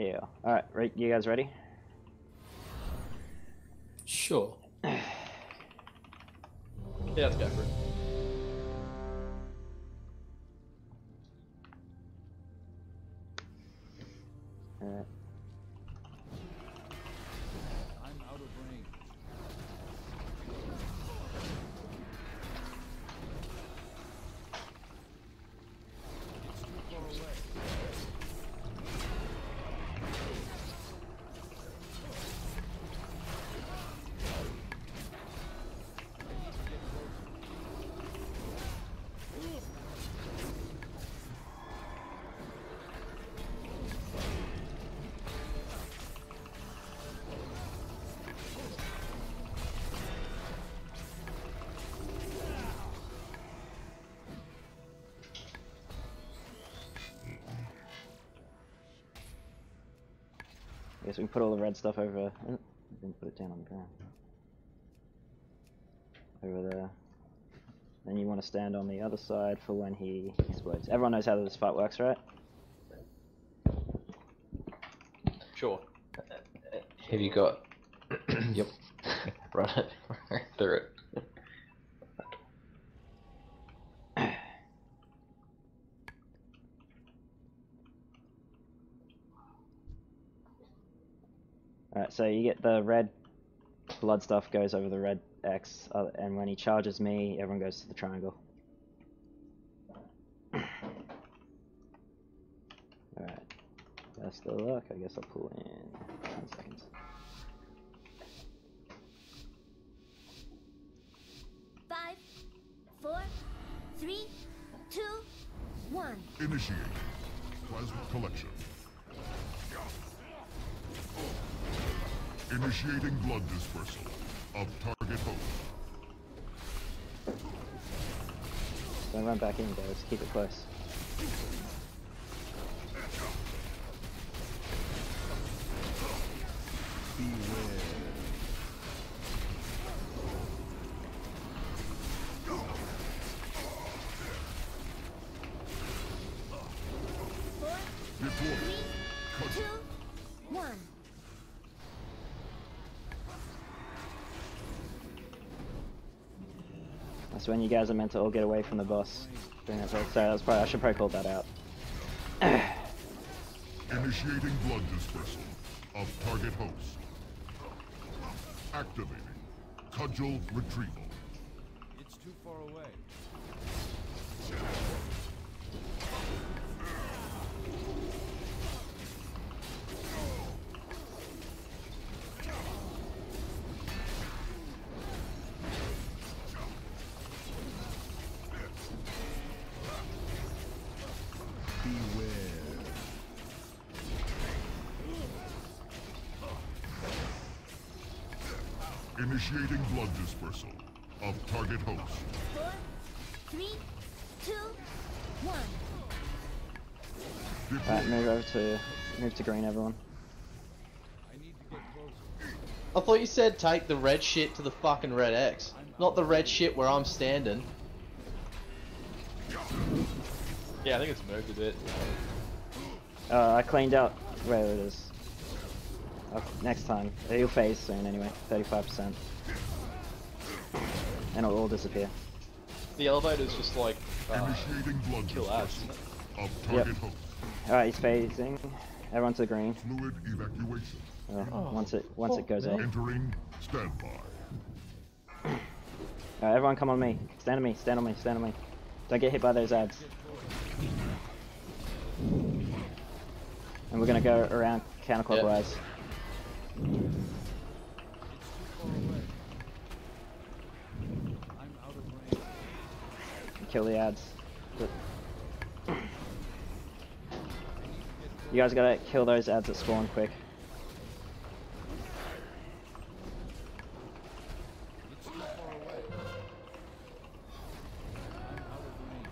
Yeah. Alright, right, you guys ready? Sure. Yeah, let's go for it. Alright. I'm out of range. It's too far away. I guess we can put all the red stuff over. Didn't put it down on the ground. Over there. Then you want to stand on the other side for when he explodes. Everyone knows how this fight works, right? Sure. Have you got? Yep. Run it through it. Alright, so you get the red blood stuff goes over the red X, and when he charges me, everyone goes to the triangle. Alright, best of luck. I guess I'll pull in 10 seconds. Five, four, three, two, one. Initiate plasma collection. Initiating blood dispersal of target host. Don't run back in, guys. Keep it close. Deploy. Two, one. That's when you guys are meant to all get away from the boss. During that break. Sorry, that was probably, I should probably call that out. Initiating blood dispersal of target host. Activating cudgel retrieval. It's too far away. Initiating blood dispersal of target host. Four, three, two, one. Alright, move to green, everyone. I need to get closer. I thought you said take the red shit to the fucking red X, not the red shit where I'm standing. Yeah, I think it's moved a bit. I cleaned out where it is. Next time. He'll phase soon anyway. 35%. And it'll all disappear. The elevator's just like Initiating blood kill ads. dispersal of target host. Alright, he's phasing. Everyone to the green. Fluid evacuation. Once it goes off. Entering standby. Alright, everyone come on me. Stand on me, stand on me, stand on me. Don't get hit by those ads. And we're gonna go around counterclockwise. I'm out of range. Kill the ads. You guys gotta kill those ads that spawn quick. It's too far away. I'm out of range.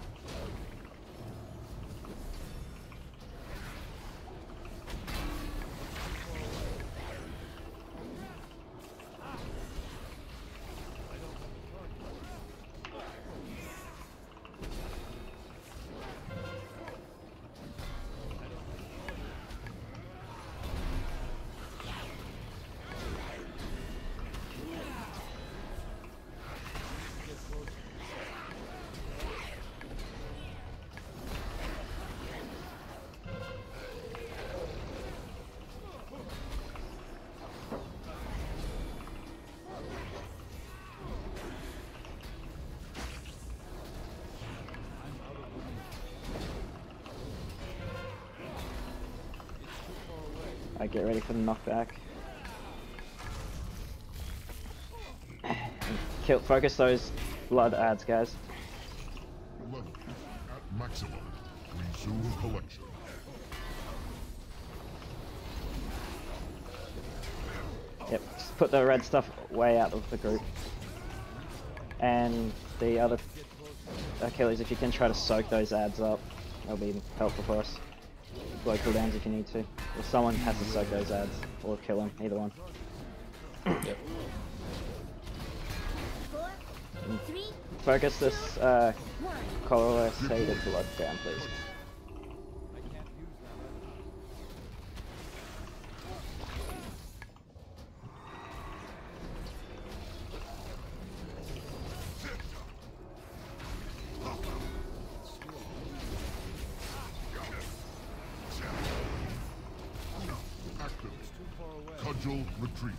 Alright, get ready for the knockback. Focus those blood ads, guys. Level at maximum. Resume collection. Yep, just put the red stuff way out of the group. And the other Achilles, if you can try to soak those ads up, that'll be helpful for us. Blow cooldowns if you need to. Or someone has to soak those ads, or kill them, either one. Yep. 4, 3, Focus this 1. colorless hated blood down, please. I can't use that weapon. Activate. Too far away. Cudgel retrieval.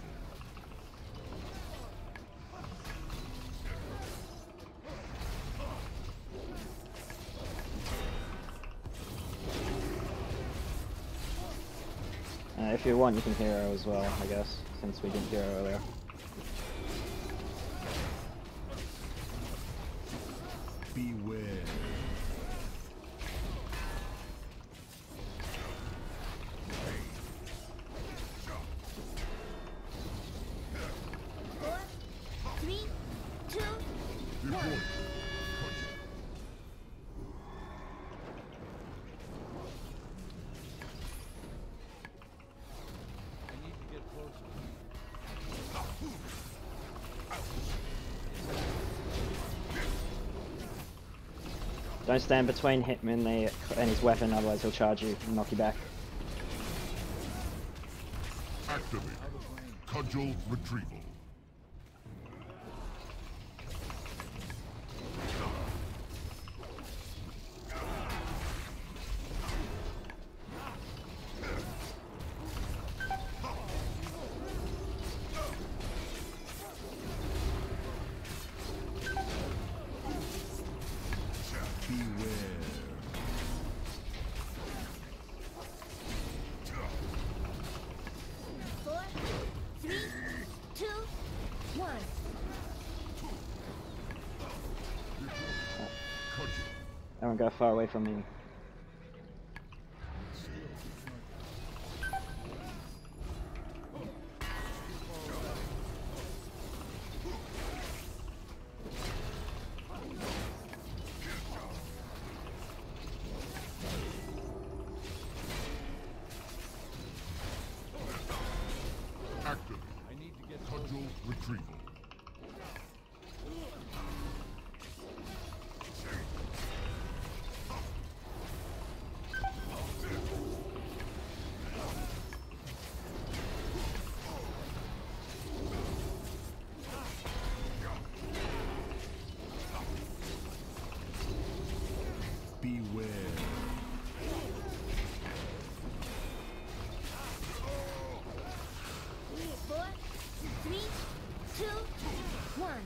If you want, you can hero as well, I guess, since we didn't hero earlier. Beware. Four, three, two, Deploy. one. I need to get closer. Don't stand between him and his weapon, otherwise he'll charge you and knock you back. Activate. Cudgel retrieval. Four, three, two, one. Cudgel. Everyone go far away from me. Activate. I need to get Cudgel retrieval. Beware. Four, three, two, one.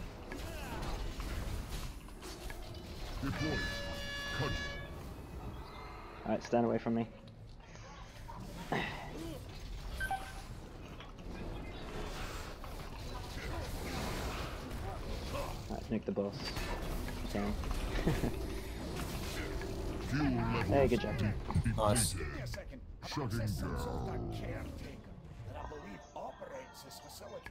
Deploy. Cudgel. Alright, stand away from me. Alright, nuke the boss. You can. Fuel level. Hey, good job. Nice. Depleted. a second. Shutting There's some down. sort of caretaker that I believe operates this facility.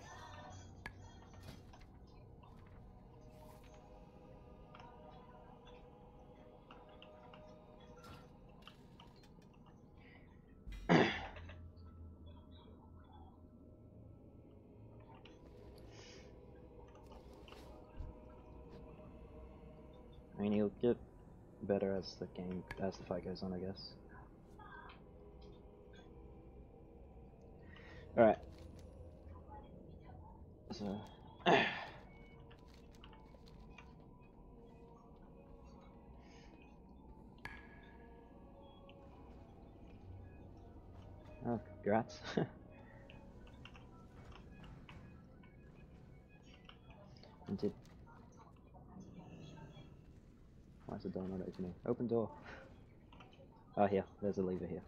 I mean, he'll get better as the fight goes on, I guess. Alright. So... oh, congrats. And did... Why is the door not opening? Open door. Oh, here. There's a lever here.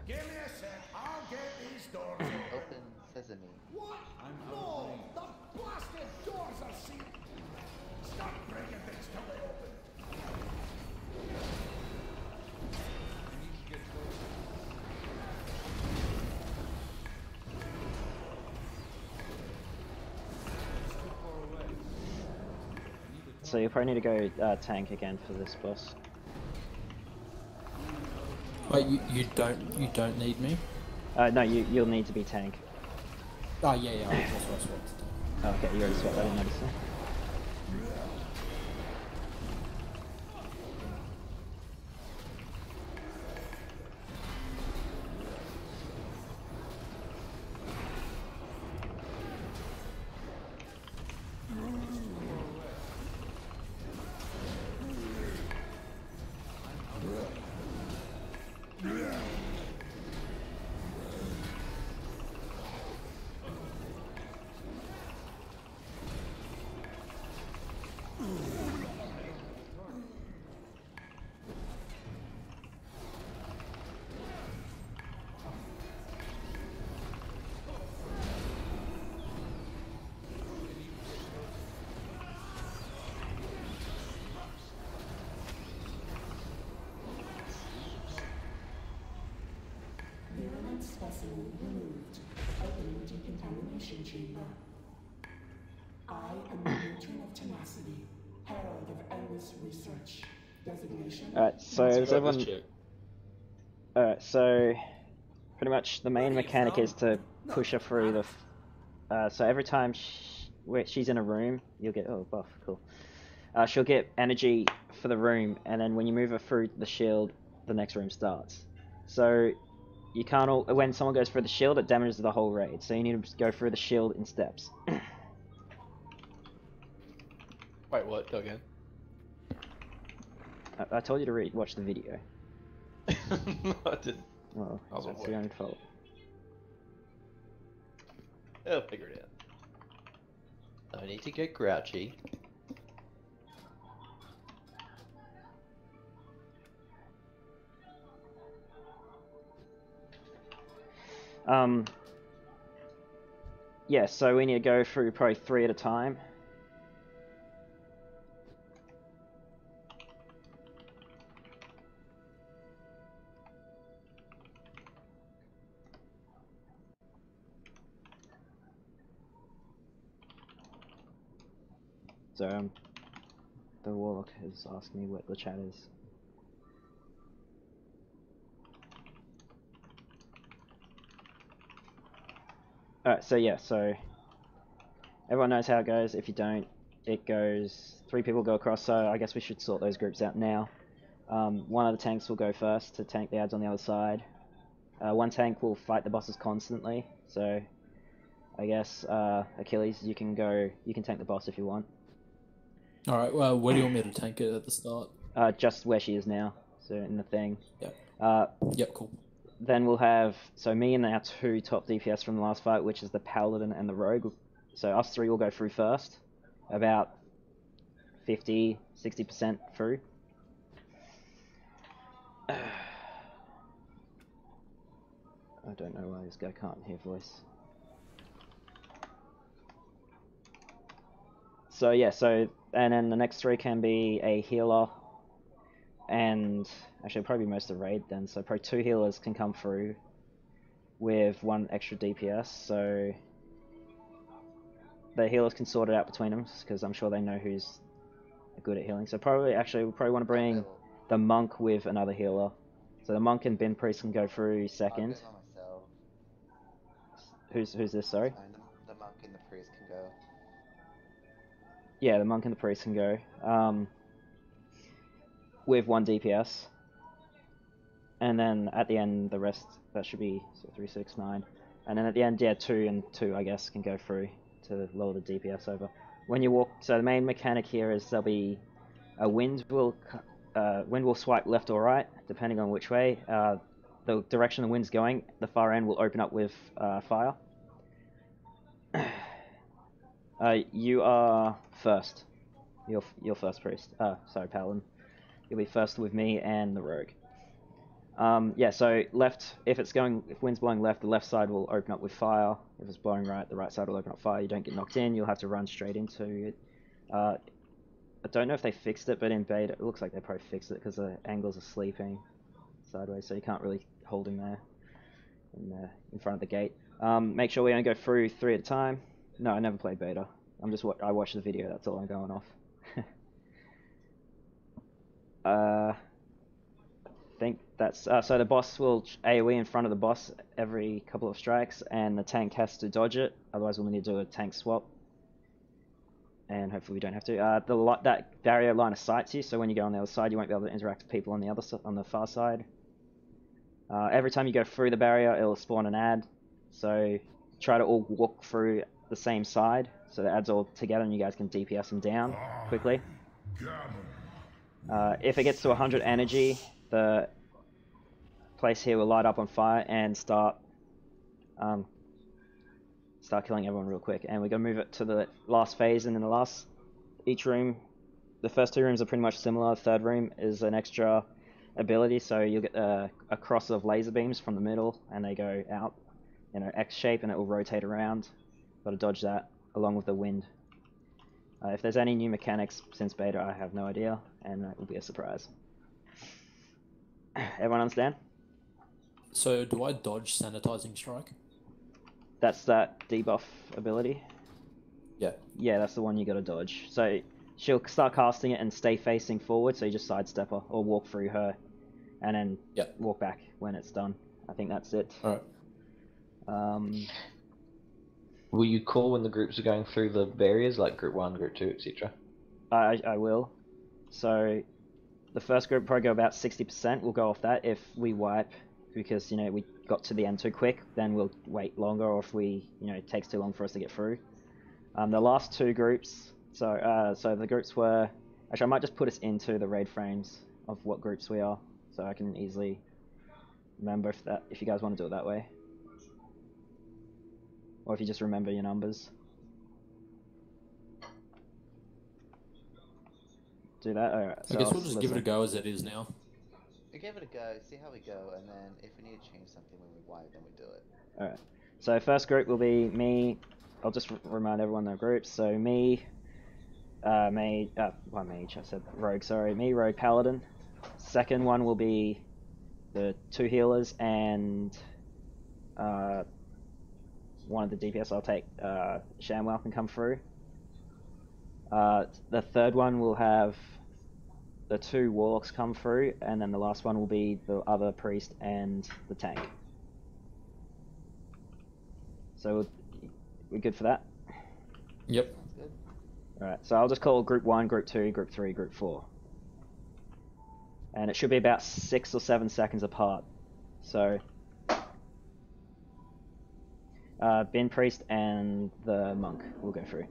Give me a sec. I'll Get these doors open. Open sesame. What? No! The blasted doors are sealed! Stop breaking things till they open! I need to get closer. It's too far away. I need to So you probably need to go tank again for this boss. Wait, you don't need me? No, you'll need to be tank. Oh yeah, that's what I swapped. Oh, okay, you already swapped that, I didn't notice that. Virulent specimen removed. Opening decontamination chamber. I am the matron of tenacity, herald of endless research. Designation. Alright, so is everyone... Alright, so pretty much the main mechanic is to push her through the... so every time she's in a room, you'll get... Oh, buff, cool. She'll get energy for the room, and then when you move her through the shield, the next room starts. So you can't... when someone goes through the shield, it damages the whole raid, so you need to go through the shield in steps. Wait, what? Go again. I told you to watch the video. No, I didn't. Well, I was that's awake. your own fault. I'll figure it out. I need to get grouchy. Yeah, so we need to go through probably 3 at a time. So, the warlock has asked me what the chat is. Alright, so yeah, so everyone knows how it goes. If you don't, it goes 3 people go across, so I guess we should sort those groups out now. One of the tanks will go first to tank the ads on the other side. One tank will fight the bosses constantly, so I guess Achilles, you can tank the boss if you want. Alright, well, where do you want me to tank it at the start? Just where she is now, so in the thing. Yep. Yep, cool. Then we'll have, so me and our 2 top DPS from the last fight, which is the Paladin and the Rogue. So us 3 will go through first, about 50-60% through. I don't know why this guy can't hear voice. So yeah, and then the next 3 can be a healer, and actually probably most of the raid then, so probably 2 healers can come through with 1 extra DPS, so the healers can sort it out between them, because I'm sure they know who's good at healing. So we'll probably want to bring the monk with another healer. So the monk and bin priest can go through second. I'll go by myself. Who's this, sorry? The monk and the priest can go. Yeah, the monk and the priest can go. With 1 DPS. And then at the end, the rest, that should be 3, 6, 9. And then at the end, yeah, 2 and 2, I guess, can go through to lower the DPS over. When you walk, so the main mechanic here is there'll be a wind will swipe left or right, depending on which way. The direction the wind's going, the far end will open up with fire. You are first. You're first, priest. Sorry, Paladin. You'll be first with me and the rogue. Yeah, so left, if wind's blowing left, the left side will open up with fire. If it's blowing right, the right side will open up fire. You don't get knocked in, you'll have to run straight into it. I don't know if they fixed it, but in beta, it looks like they probably fixed it because the angles are sleeping sideways, so you can't really hold him there in front of the gate. Make sure we only go through 3 at a time. No, I never played beta. I watched the video, that's all I'm going off. I think that's so the boss will AoE in front of the boss every couple of strikes, and the tank has to dodge it. Otherwise, we'll need to do a tank swap, and hopefully we don't have to. That barrier line of sights you, so when you go on the other side, you won't be able to interact with people on the far side. Every time you go through the barrier, it'll spawn an ad. So try to all walk through the same side, so the ads all together, and you guys can DPS them down quickly. If it gets to 100 energy, the place here will light up on fire and start killing everyone real quick. And we're gonna move it to the last phase, and in each room, the first 2 rooms are pretty much similar. The 3rd room is an extra ability, so you'll get a cross of laser beams from the middle, and they go out in an X shape, and it will rotate around. Got to dodge that along with the wind. If there's any new mechanics since beta, I have no idea, and it will be a surprise. Everyone understand? So do I dodge Sanitizing Strike? That's that debuff ability. Yeah. Yeah, that's the one you gotta dodge. So she'll start casting it and stay facing forward, so you just sidestep her or walk through her, and then walk back when it's done. I think that's it. Alright. Will you call when the groups are going through the barriers, like group 1, group 2, etc.? I will. So the first group will probably go about 60%. We'll go off that. If we wipe because we got to the end too quick, then we'll wait longer, or if it takes too long for us to get through. The last 2 groups. So the groups were actually, I might just put us into the raid frames of what groups we are, so I can easily remember if you guys want to do it that way. Or if you just remember your numbers. Do that? Alright. So I guess we'll just give it a go as it is now. We give it a go, see how we go, and then if we need to change something when we wipe, then we do it. Alright. So first group will be me. I'll just remind everyone their groups. So me, mage, I said rogue, sorry. Me, rogue, paladin. Second one will be the 2 healers and one of the DPS. I'll take Shamwell can come through. The third one will have the 2 warlocks come through, and then the last one will be the other priest and the tank. So we're good for that? Yep. Alright, so I'll just call group 1, group 2, group 3, group 4. And it should be about 6 or 7 seconds apart. So Bin Priest and the monk will go through.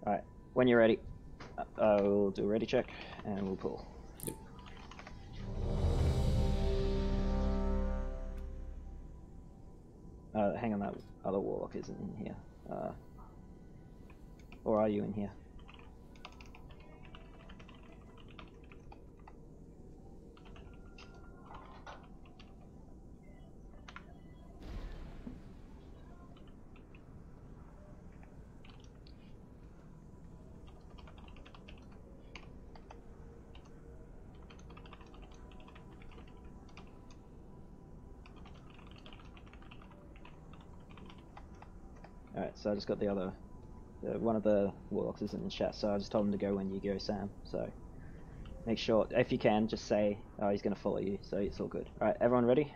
Alright, when you're ready, we'll do a ready check and we'll pull. Yep. Hang on, that other warlock isn't in here. Or are you in here? Alright, so I just got the other... one of the warlocks is in the chat, so I just told him to go when you go, Sam. So make sure, if you can, just say, oh, he's going to follow you, so it's all good. Alright, everyone ready?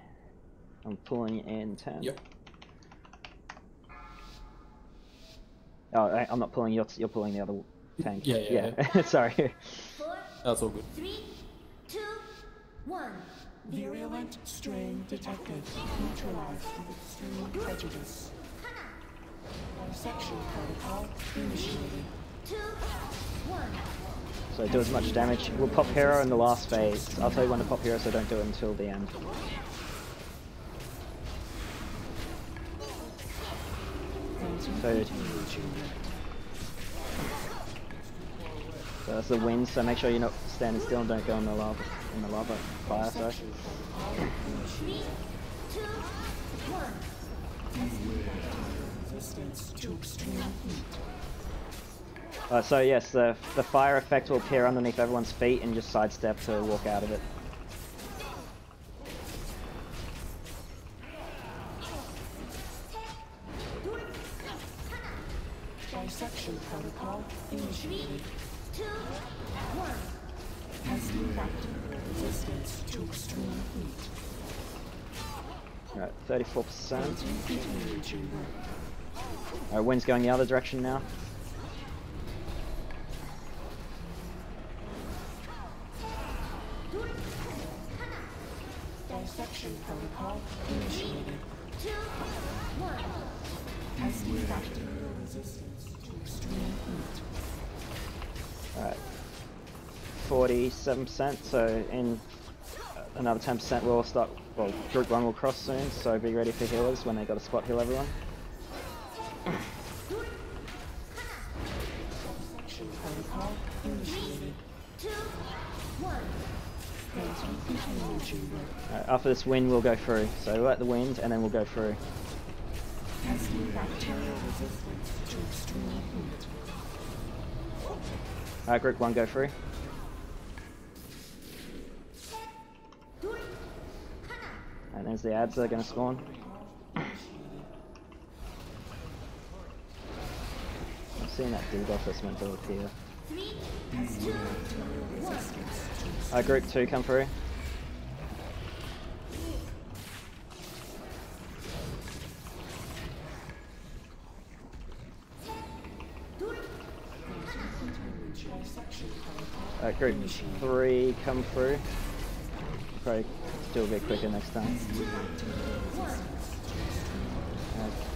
I'm pulling in 10. Yep. Oh, I'm not pulling, you're pulling the other tank. Yeah. Sorry. 4, That's all good. 3, 2, 1. Virulent strain detected. Neutralized with extreme prejudice. Section protocol initiated. 2, 1. So do as much damage. We'll pop hero in the last phase. I'll tell you when to pop hero, so don't do it until the end. So that's the wind, so make sure you're not standing still and don't go in the lava. in the lava fire, sorry. 3, 2, 1. Resistance to extreme heat. So yes, the fire effect will appear underneath everyone's feet and just sidestep to walk out of it. Dissection protocol initiated. 2, 1. Testing factor. Resistance to extreme heat. Alright, 34%. Continuing chamber. Alright, wind's going the other direction now. Dissection protocol initiated. 2, 1. Testing factor. Resistance to extreme heat. Alright. 47%, so in another 10% we'll start, well, group 1 will cross soon, so be ready for healers when they got to spot heal everyone. Dissection protocol initiated. 2, 1. Entering continuing chamber. Alright, after this wind we'll go through, so we'll let the wind and then we'll go through. Testing bacterial resistance to extreme heat. Alright, group 1 go through. And there's the ads that are going to spawn. I'm seeing that debuff that's meant to appear. 3, 2, 1. Alright, group 2 come through. Alright, group 3 come through. Probably do a bit quicker next time.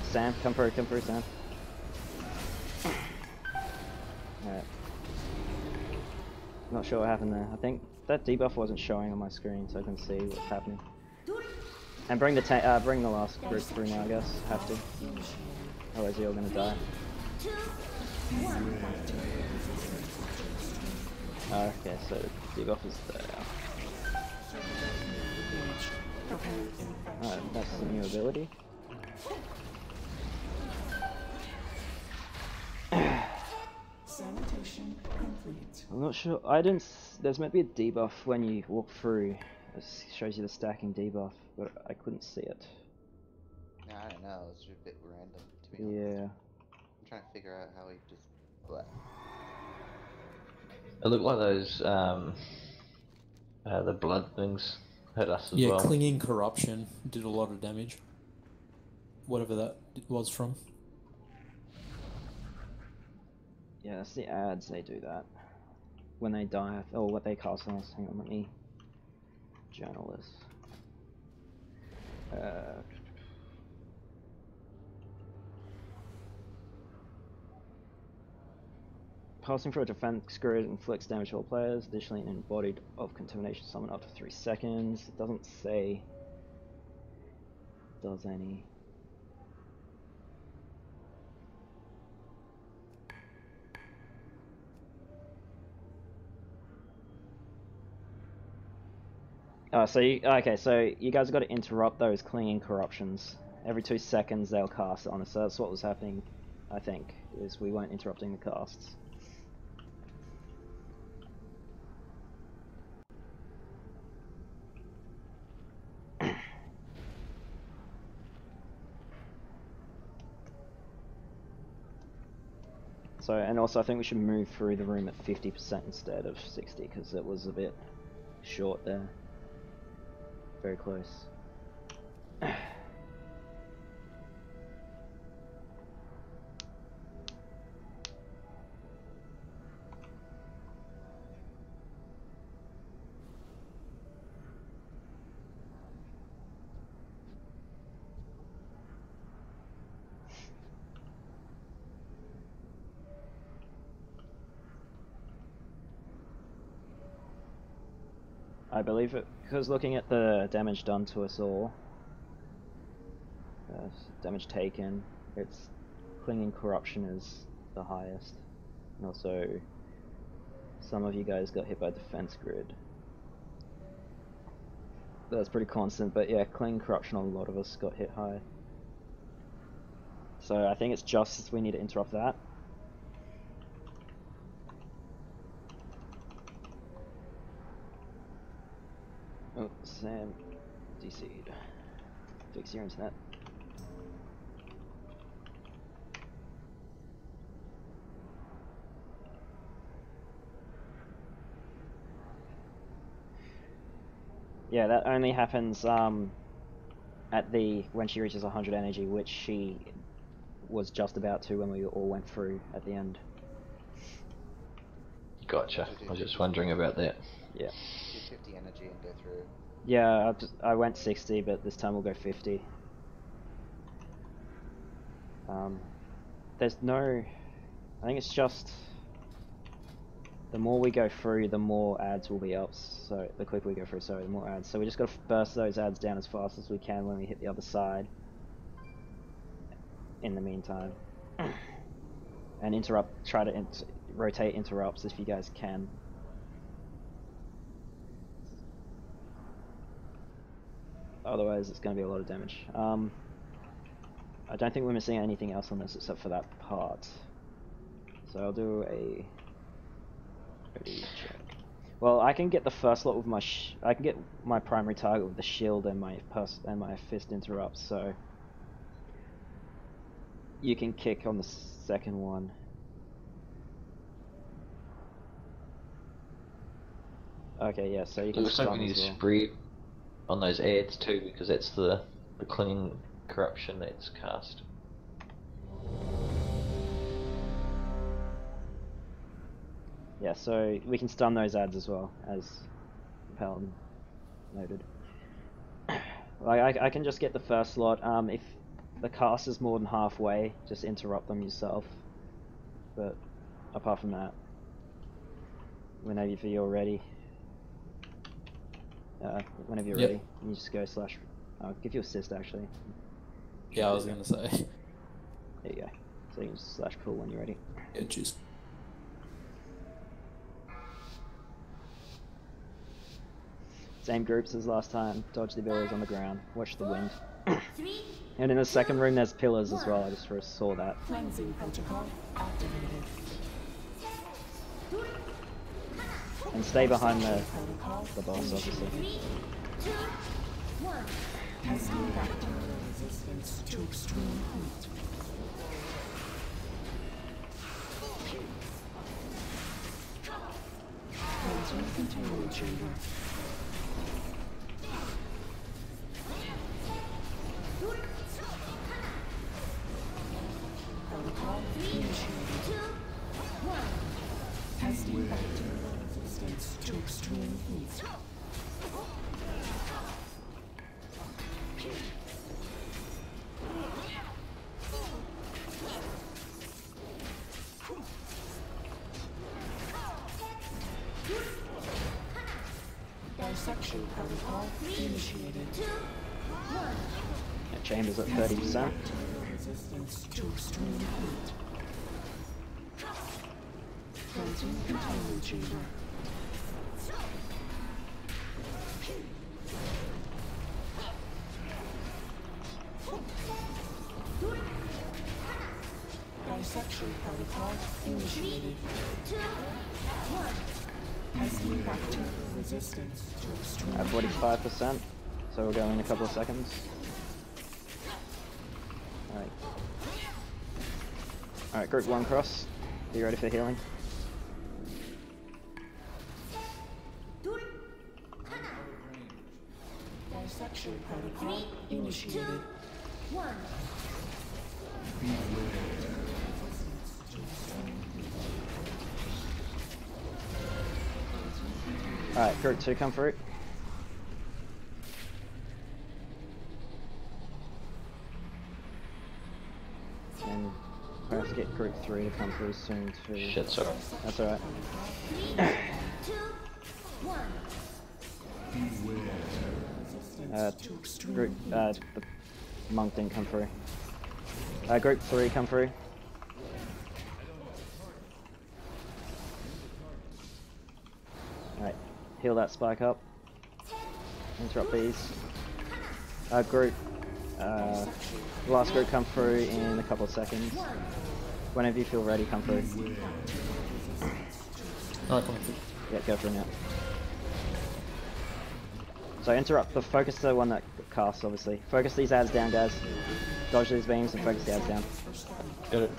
Sam, come through, Sam. Alright. Not sure what happened there. I think that debuff wasn't showing on my screen, so I can see what's happening. And bring the last group through now, I guess. Have to. Otherwise you're all gonna die. 2, 1. Okay, so debuff is there. Alright, that's the new ability. Sanitation complete. I'm not sure. There's meant to be a debuff when you walk through. It shows you the stacking debuff, but I couldn't see it. Yeah, I don't know. It's a bit random, to be honest. Yeah. I'm trying to figure out how he just. Bleh. It looked like those, the blood things hurt us as Yeah, well. clinging corruption did a lot of damage. Whatever that was from. Yeah, that's the ads, they do that. When they die, or what they cast on us. Hang on, let me journal this. Passing through a defense grid inflicts damage to all players, additionally embodied of contamination summon after 3 seconds. It doesn't say does any. So you guys have got to interrupt those clinging corruptions. Every 2 seconds they'll cast on us. So that's what was happening, I think, is we weren't interrupting the casts. So, and also I think we should move through the room at 50% instead of 60, because it was a bit short there. Very close. I believe it, because looking at the damage done to us all, damage taken, its clinging corruption is the highest, and also some of you guys got hit by defense grid. that's pretty constant, but yeah, clean corruption on a lot of us got hit high. So I think it's justice we need to interrupt that. Oh, Sam, DC'd. Fix your internet. Yeah, that only happens at the when she reaches 100 energy, which she was just about to when we all went through at the end. Gotcha. I was just wondering about that. Yeah. Do 50 energy and go through. Yeah, I went 60, but this time we'll go 50. There's no... I think it's just... The more we go through, the more ads will be up. So the quicker we go through, sorry, the more ads. So we just got to burst those ads down as fast as we can when we hit the other side. In the meantime, and interrupt. Try to rotate interrupts if you guys can. Otherwise, it's going to be a lot of damage. I don't think we're missing anything else on this except for that part. So I'll do a ready check. Well, I can get the first lot with my I can get my primary target with the shield and my fist interrupts. So you can kick on the second one. Okay, yeah. So you can. Looks like we need to spread on those ads too, because that's the clean corruption that's cast. Yeah, so we can stun those ads as well, as Paladin noted. Like I can just get the first slot. If the cast is more than halfway, just interrupt them yourself. But apart from that, whenever you're ready, ready, you just go slash. I'll give you assist actually. Yeah, I was gonna say. There you go. So you can just slash pull when you're ready. Yeah, choose. Same groups as last time. Dodge the abilities on the ground. Watch the wind. 3, And in the second room there's pillars as well. I just saw that. Cleansing protocol activated. And stay behind the boss, 3, obviously. 2, 1. Testing bacterial resistance to extreme heat. Cleansing containment chamber. Protocol initiated. 2, 1. Testing bacterial resistance to extreme heat. Dissection protocol initiated. 2, 1. Yeah, chamber's at 30%. Bacterial resistance to extreme heat. Cleansing containment chamber. Dissection protocol initiated. 2, 1. Testing bacterial resistance to extreme At 45%. So we'll go in a couple of seconds. Alright. Alright, group 1 cross. Be ready for healing. Dissection protocol initiated. 1. Alright, group 2 come through. And we have to get group 3 to come through soon too. Shit, sorry. That's alright. 3, 2, 1. Group, the monk didn't come through. Group 3 come through. Alright, heal that spike up. interrupt these. Group. Last group come through in a couple of seconds. Whenever you feel ready, come through. Alright, coming through. Yeah, go through now. So interrupt, but focus the one that casts, obviously. Focus these ads down, guys. Dodge these beams and focus the ads down. Got it.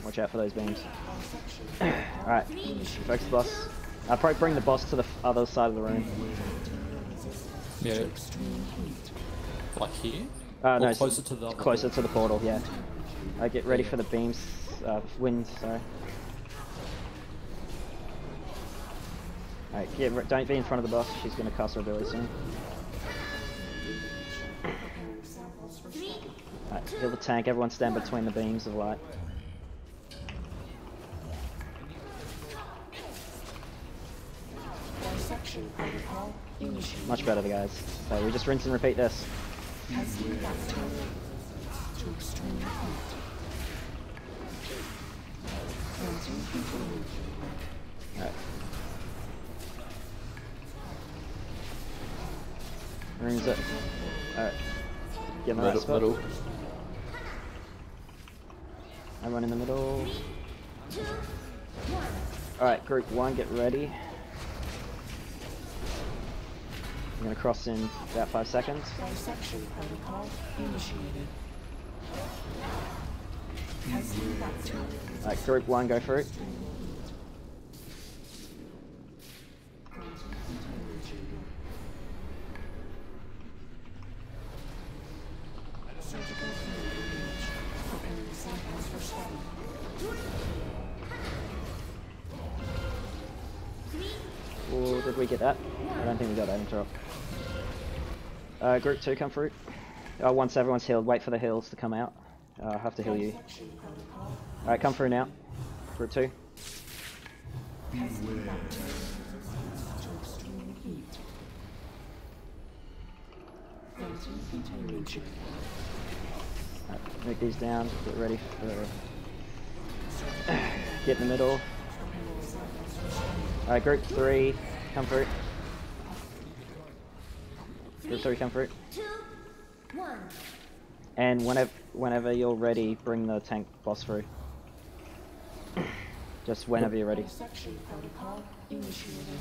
Watch out for those beams. Alright, focus the boss. I'll probably bring the boss to the other side of the room. Yeah. Like here? No, Or closer to the other closer to the portal, yeah. Get ready for the beams, wind, sorry. Alright, don't be in front of the boss, she's gonna cast her ability soon. Alright, heal the tank, everyone stand between the beams of light. Much better, the guys. So we just rinse and repeat this. Alright. Rings it. Alright. Get in the right spot. Middle. Everyone in the middle. Alright, group 1, get ready. I'm gonna cross in about 5 seconds. Dissection protocol initiated. Alright, group 1, go for it. Or did we get that? I don't think we got that interrupt. Group 2, come through. Once everyone's healed, wait for the heals to come out. I'll have to heal you. Alright, come through now. Group 2. Alright, move these down, get ready for... Get in the middle. Alright, group 3, come through. Group 3, come through. 2, 1. And whenever you're ready, bring the tank boss through. Just whenever you're ready. Dissection protocol initiated.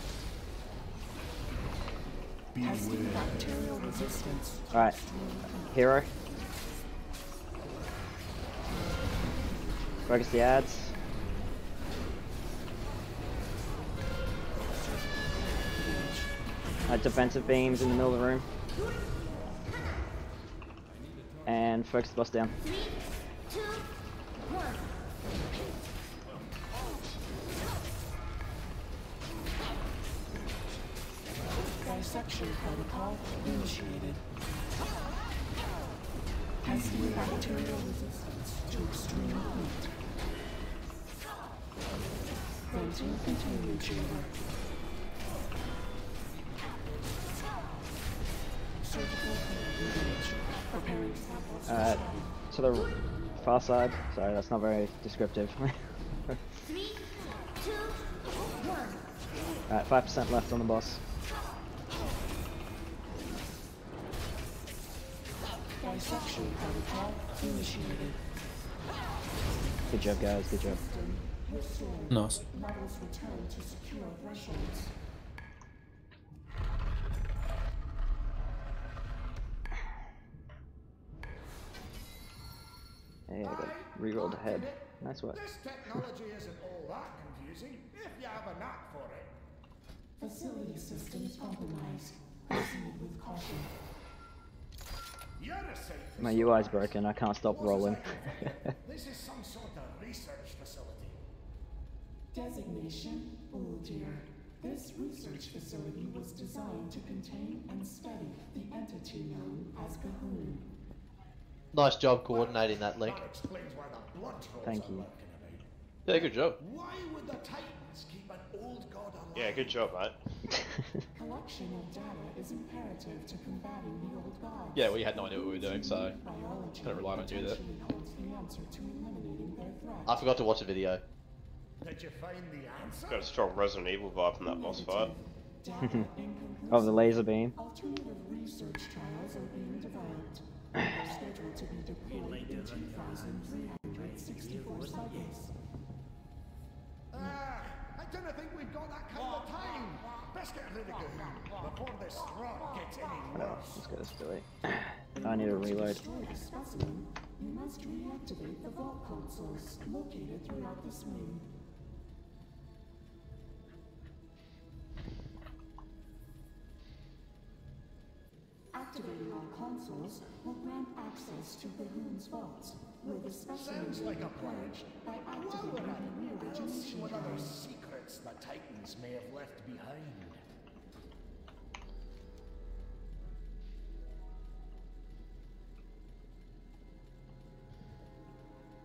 Testing bacterial resistance. Alright, hero. Focus the ads. Defensive beams in the middle of the room. And focus the boss down. 3, 2, 1. Dissection protocol initiated. Testing bacterial resistance to extreme heat. Venting containment chamber. Surgical image. Preparing samples for study. To the far side. Sorry, that's not very descriptive. 3, 2, 1. Alright, 5% left on the boss. Dissection protocol initiated. Good job, guys. Good job. Restored. Nice. Levels return to secure thresholds. Hey, I got rerolled ahead. Nice work. This technology isn't all that confusing if you have a knack for it. Facility systems compromised. Proceed with caution. You're a safe My UI's broken. I can't stop rolling. This is some sort of research facility. Designation, Udlir. This research facility was designed to contain and study the entity known as Cahoon. Nice job coordinating that link. That explains why the blood trolls Thank are you. lurking about. Yeah, good job. Why would the Titans keep an old god alive? Yeah, good job, mate. Collection of data is imperative to combating the old gods. Yeah, we had no idea what we were doing, so Biology kind of relied on you there. potentially holds the answer to eliminating their threat. I forgot to watch the video. Did you find the answer? Got a strong Resident Evil vibe from that boss fight. Oh, the laser beam. Alternative research trials are being developed. They're scheduled to be deployed in 2,364 cycles. I don't think we've got that kind of time. Best get rid of Gahoon before this rot gets any worse. Let's go this Billy. I need to reload. Destroy the specimen, you must reactivate the vault consoles located throughout this wing. Activating all consoles will grant access to Gahoon's vault, where the specimen Sounds will like be a plan. purged by While activating we're at the it, let's see reorigination what other drive. secrets the Titans may have left behind.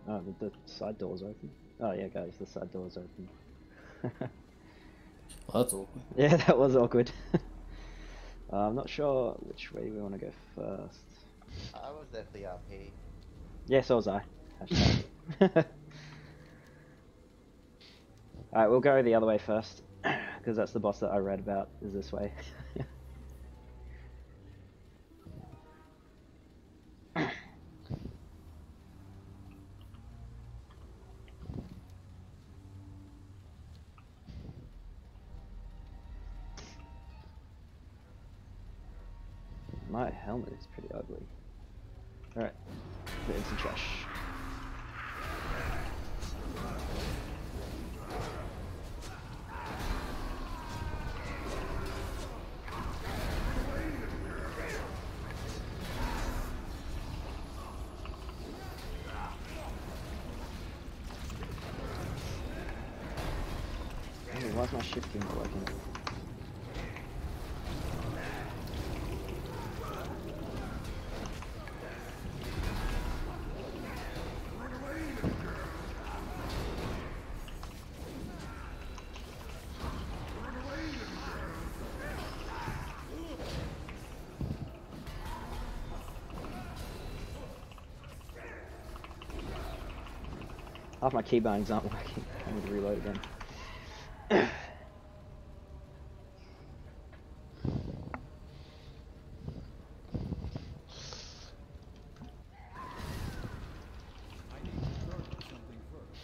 Oh, the side door's open. Oh yeah, guys, the side door's open. Well, that's awkward. Yeah, that was awkward. I'm not sure which way we want to go first. I was definitely RP. Yeah, so was I. Hashtag. Alright, we'll go the other way first, because that's the boss that I read about, is this way. My helmet is pretty ugly. Alright, put in some trash. Hey, why's my shifting not working? Half my keybinds aren't working. I need to reload again. I need to start with something first.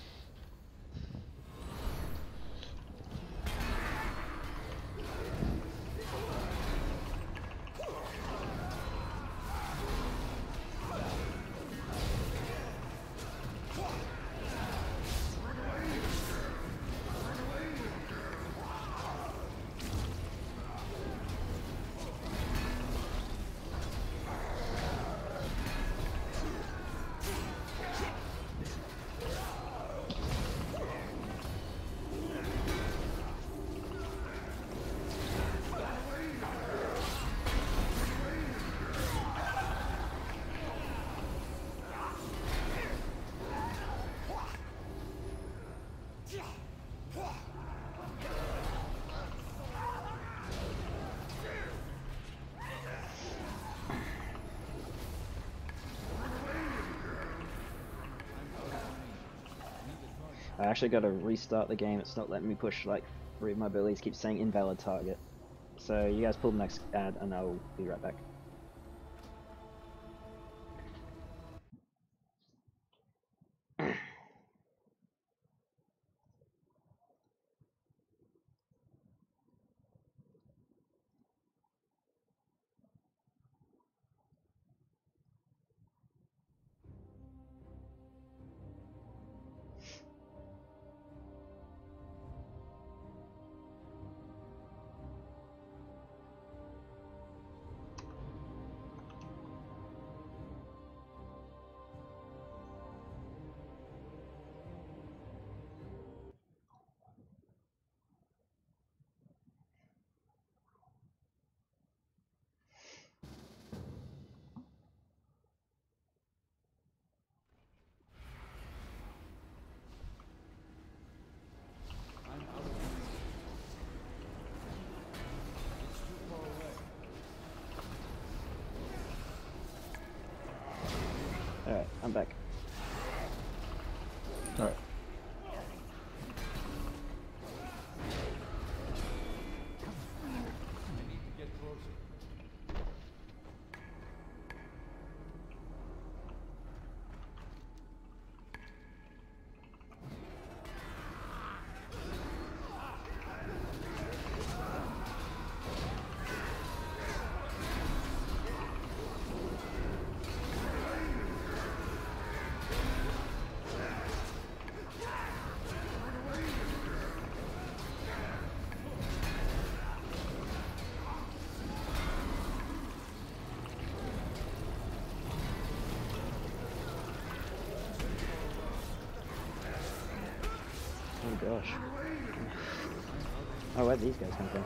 I actually got to restart the game. It's not letting me push like 3 of my abilities. Keeps saying invalid target. So you guys pull the next ad and I'll be right back. I'm out of range. It's too far away. Alright, I'm back. Alright. gosh. Oh, where'd these guys come from?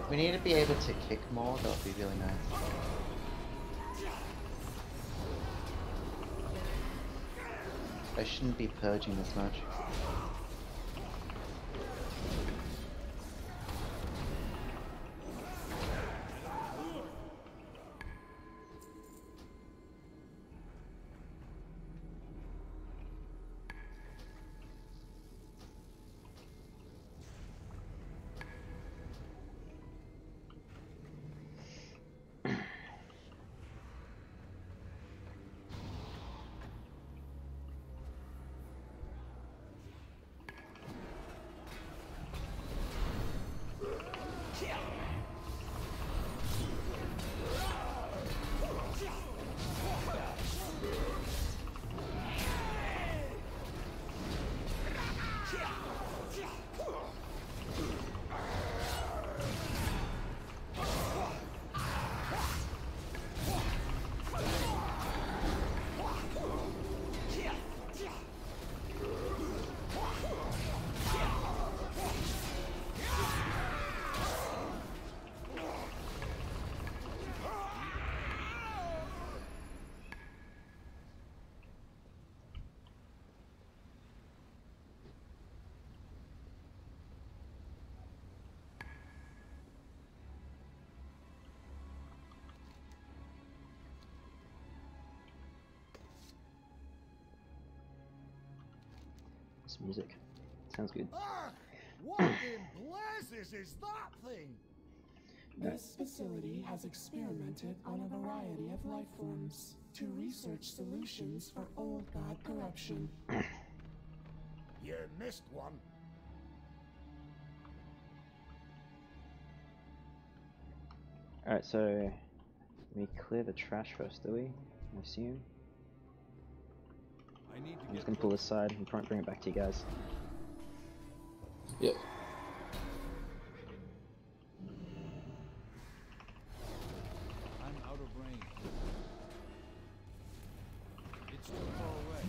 We need to be able to kick more, that would be really nice. I shouldn't be purging this much. This music sounds good. Ah! What in blazes is that thing? This facility has experimented on a variety of life forms to research solutions for old god corruption. You missed one. Alright, so we clear the trash first, do we? I assume. I need to I'm get just gonna pull this side and try and bring it back to you guys. Yep. I'm out of range. It's too far away.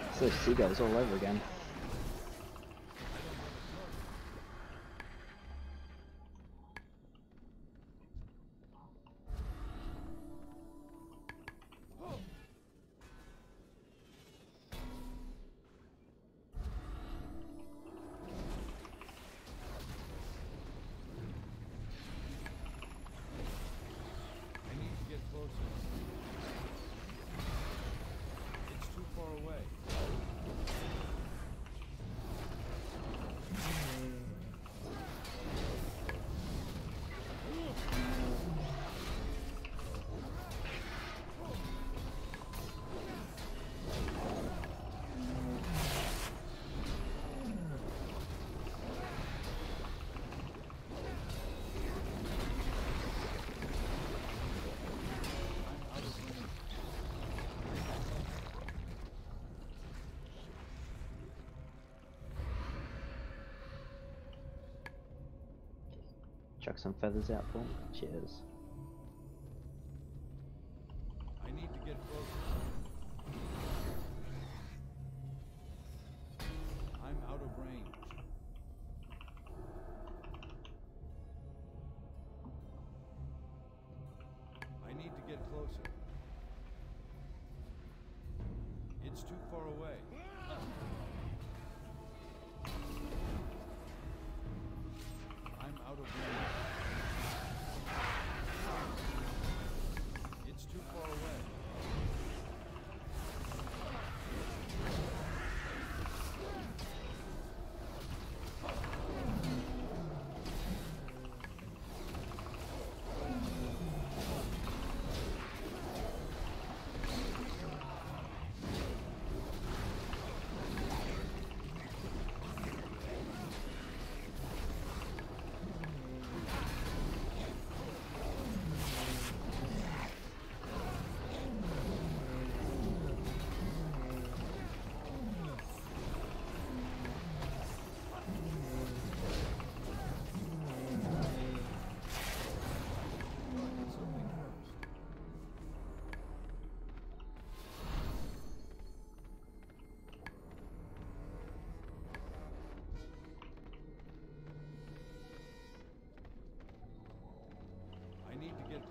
It's those seagulls all over again. I need to get closer. It's too far away. Chuck some feathers out for me. Cheers. I need to get closer. I'm out of range. I need to get closer. It's too far away. I'm out of range. It's too far away.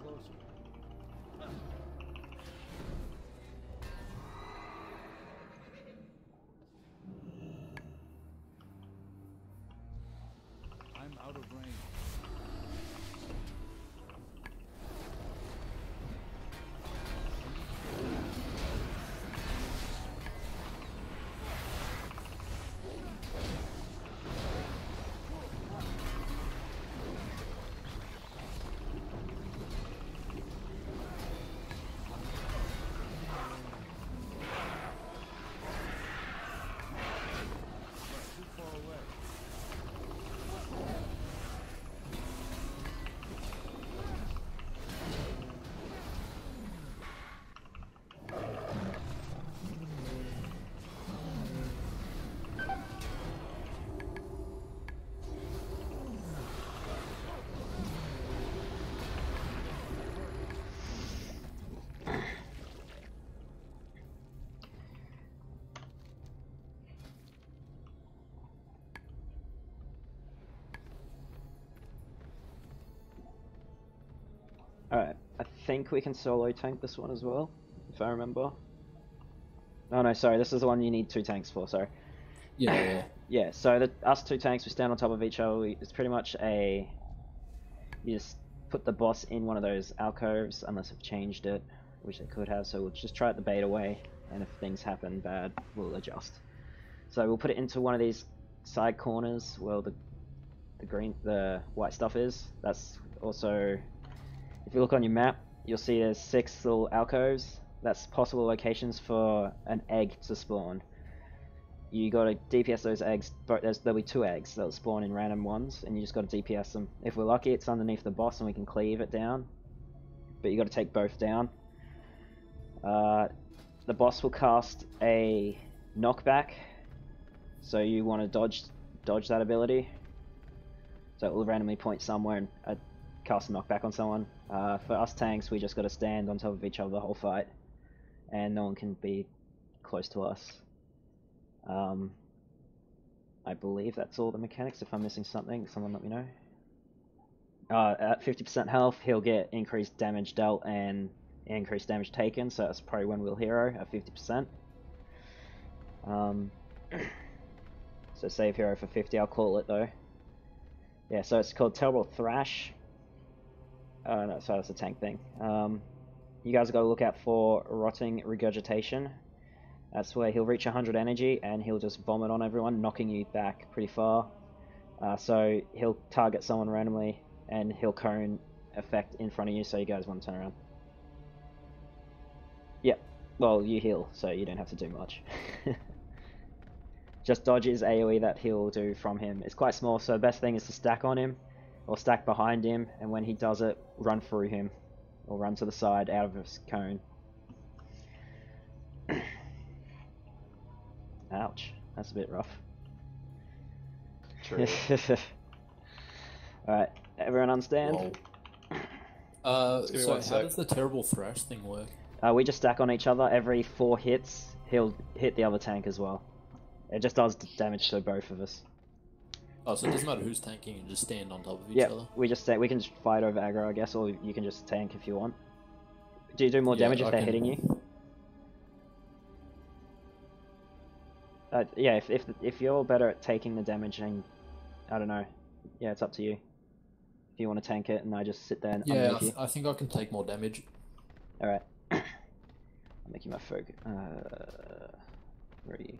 closer. I'm out of range. Too far away. Alright, I think we can solo tank this one as well, if I remember. Oh no, sorry, this is the one you need 2 tanks for, sorry. Yeah. Yeah, so us 2 tanks, we stand on top of each other. It's pretty much you just put the boss in one of those alcoves, unless I've changed it, which they could have, so we'll just try it the beta way, and if things happen bad, we'll adjust. So we'll put it into one of these side corners, where the white stuff is. That's also, if you look on your map, you'll see there's 6 little alcoves. That's possible locations for an egg to spawn. You gotta DPS those eggs, but there'll be 2 eggs that'll spawn in random ones, and you just gotta DPS them. If we're lucky, it's underneath the boss and we can cleave it down, but you gotta take both down. The boss will cast a knockback, so you want to dodge that ability. So it will randomly point somewhere and cast a knockback on someone. For us tanks, we just gotta stand on top of each other the whole fight, and no one can be close to us. I believe that's all the mechanics. If I'm missing something, someone let me know. At 50% health, he'll get increased damage dealt and increased damage taken, so that's probably when we'll hero at 50%. So save hero for 50, I'll call it though. Yeah, so it's called Terrible Thrash. No, sorry, that's a tank thing. You guys gotta look out for Rotting Regurgitation. That's where he'll reach 100 energy and he'll just vomit on everyone, knocking you back pretty far. So he'll target someone randomly and he'll cone effect in front of you, so you guys want to turn around. Yep, well, you heal, so you don't have to do much. Just dodge his AoE that he'll do from him. It's quite small, so the best thing is to stack on him, or stack behind him, and when he does it, run through him, or run to the side out of his cone. Ouch, that's a bit rough. True. Alright, everyone understand? So me how one sec. does the terrible thrash thing work? We just stack on each other. Every 4 hits, he'll hit the other tank as well. It just does damage to both of us. Oh, so it doesn't matter who's tanking, you just stand on top of each Yeah, other? we can just fight over aggro, I guess, or you can just tank if you want. Do you do more damage if they're hitting you? Yeah, if you're better at taking the damage, and I don't know, yeah, it's up to you. If you want to tank it, and I just sit there and Yeah, underneath you. I think I can take more damage. Alright. I'm making my focus. Where are you?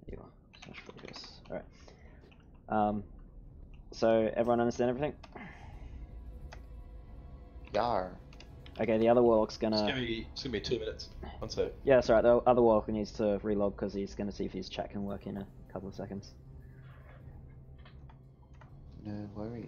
There you are. Slash focus. Alright. So everyone understand everything? Yar. Okay, the other warlock's Just gonna... give me 2 minutes. One sec. Yeah, that's right, the other warlock needs to relog because he's gonna see if his chat can work in a couple of seconds. No worries.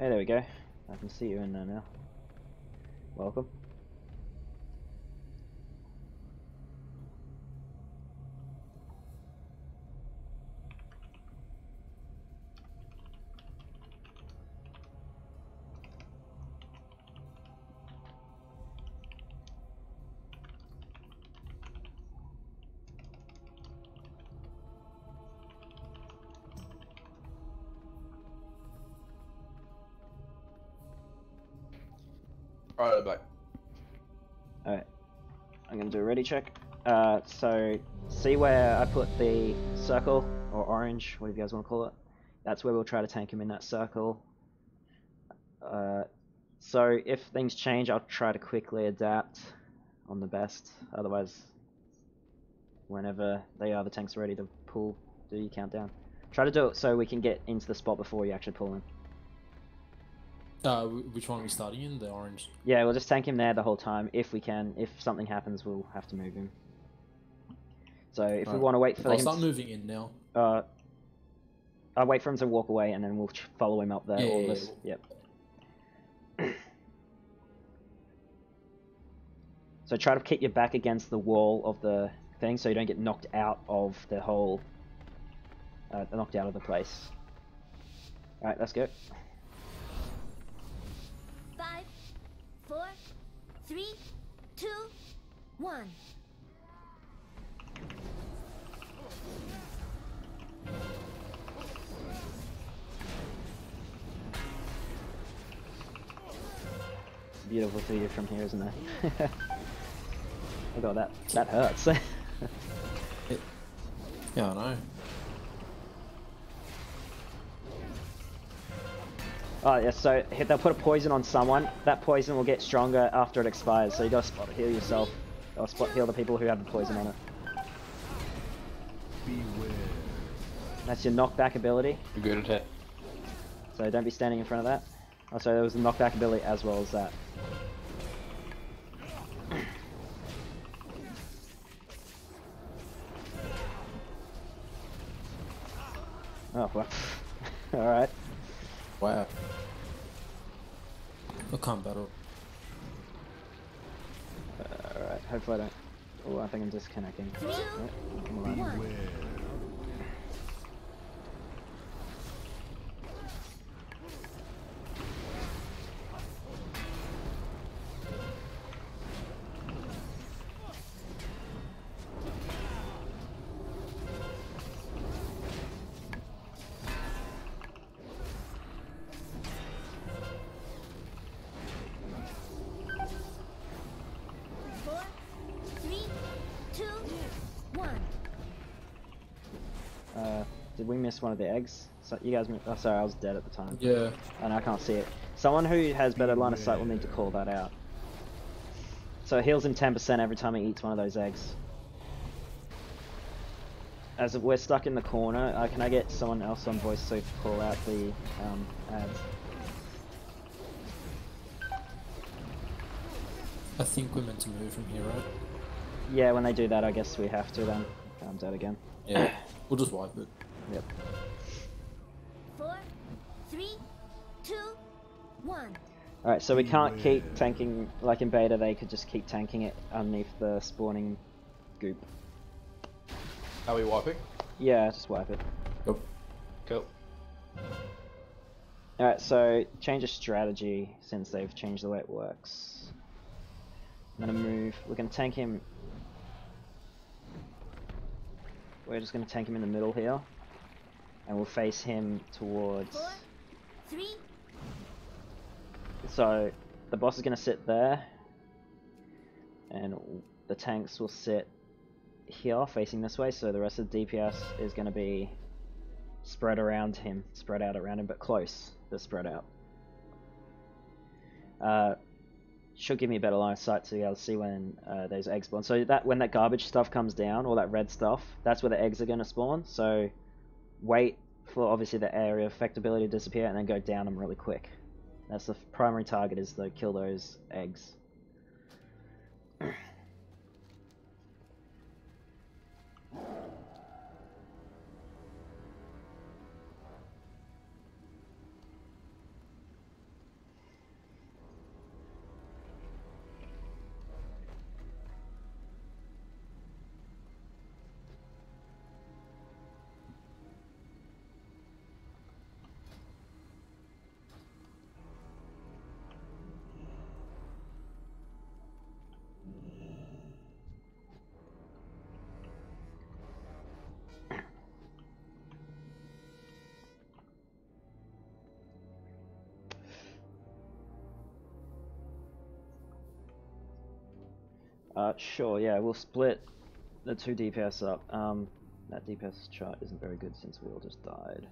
Hey, there we go. I can see you in there now. Welcome. Alright, I'm back. Alright. I'm gonna do a ready check. So see where I put the circle or orange, whatever you guys want to call it. That's where we'll try to tank him in that circle. So if things change, I'll try to quickly adapt on the best. Otherwise, whenever the tank's ready to pull, do your countdown. Try to do it so we can get into the spot before you actually pull him. Which one are we starting in? The orange. Yeah, we'll just tank him there the whole time if we can. If something happens, we'll have to move him. So if we want to wait for I'll him, start moving in now. I'll wait for him to walk away and then we'll follow him up there. Yeah. Yep. So try to keep your back against the wall of the thing so you don't get knocked out of the whole, knocked out of the place. Alright, let's go. 5, 4, 3, 2, 1. It's beautiful to you from here, isn't it? Oh god, that hurts. Yeah, I know. Oh yeah, so they'll put a poison on someone. That poison will get stronger after it expires, so you gotta spot heal yourself. Or spot heal the people who have the poison on it. Beware. That's your knockback ability. I'm good at it. So don't be standing in front of that. Oh, so there was the knockback ability as well as that. Oh, well. Alright. Wow. I can't battle. Alright, hopefully I don't... Oh, I think I'm disconnecting. Three, Come on. one. Four, 3, 2, 1. Did we miss one of the eggs? So you guys... Oh, sorry, I was dead at the time. Yeah. And I can't see it. Someone who has better line of sight will need to call that out. So it heals him 10% every time he eats one of those eggs. As we're stuck in the corner, can I get someone else on voice so to call out the ads? I think we're meant to move from here, right? Yeah, when they do that, I guess we have to then. Okay, I'm dead again. Yeah. We'll just wipe it. Yep. 4, 3, 2, 1. Alright, so we can't keep tanking, like in beta, they could just keep tanking it underneath the spawning goop. Are we wiping? Yeah, just wipe it. Yep. Cool. Alright, so change of strategy since they've changed the way it works. I'm gonna move, we're gonna tank him. We're just gonna tank him in the middle here. And we'll face him towards... 4, 3, So, the boss is gonna sit there. And the tanks will sit here, facing this way, so the rest of the DPS is gonna be spread around him, spread out around him, but close, but spread out. Should give me a better line of sight to be able to see when those eggs spawn. So that when that garbage stuff comes down, all that red stuff, that's where the eggs are going to spawn. So wait for obviously the area effect ability to disappear and then go down them really quick. That's the primary target, is to kill those eggs. Sure, yeah, we'll split the 2 DPS up. That DPS chart isn't very good since we all just died.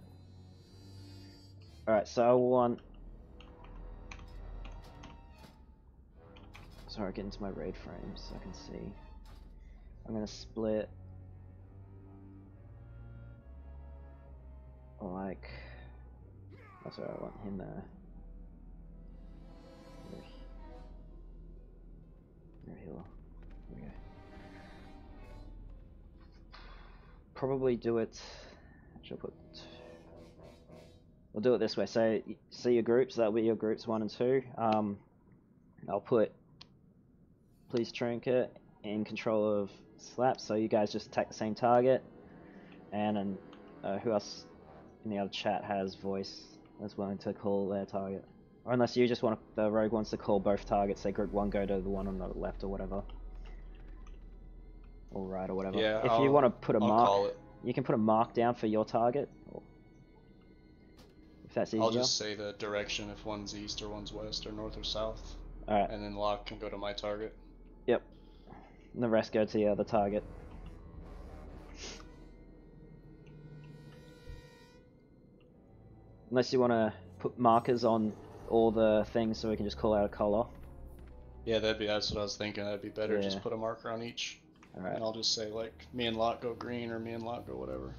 Alright, so I want... Sorry, get into my raid frames so I can see. I'm gonna split... like... Oh, sorry, I want him there. Healer. There we go. Probably do it... We'll do it this way. So, see your groups, that'll be your groups 1 and 2. I'll put Please Trinket in control of Slap, so you guys just attack the same target. And who else in the other chat has voice that's willing to call their target? Or unless you just want the rogue wants to call both targets, say group 1 go to the one on the left or whatever. Or right or whatever. Yeah, if you want to put a I'll mark, call it. you can put a mark down for your target. Or if that's easier. I'll just say the direction if one's east or one's west or north or south. Alright. And then Locke can go to my target. Yep. And the rest go to the other target. Unless you want to put markers on all the things so we can just call out a color. Yeah, that's what I was thinking. That'd be better. Yeah. Just put a marker on each. Alright. And I'll just say like me and Locke go green or me and Locke go whatever.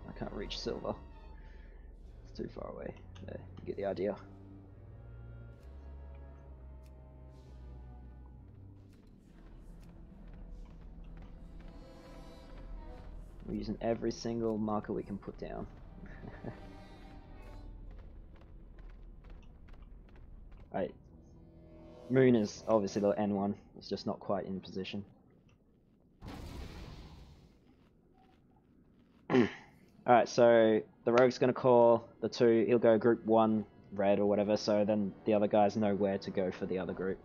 I can't reach silver. It's too far away. There, you get the idea. We're using every single marker we can put down. Right. Moon is obviously the N1. It's just not quite in position. Alright, so the rogue's gonna call the 2, he'll go group 1 red or whatever, so then the other guys know where to go for the other group.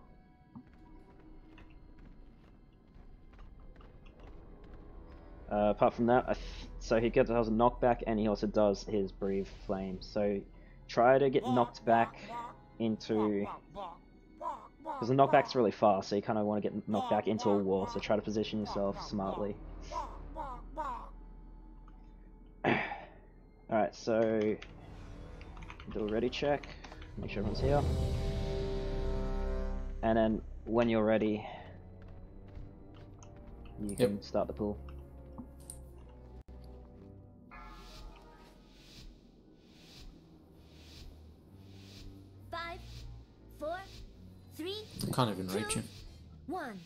Apart from that, so he does a knockback and he also does his breathe flame. So try to get knocked back into... Because the knockback's really fast, so you kind of want to get knocked back into a wall, so try to position yourself smartly. Alright, so do a ready check, make sure everyone's here. And then when you're ready, you can start the pool. Five, four, three, I can't even reach him. 1.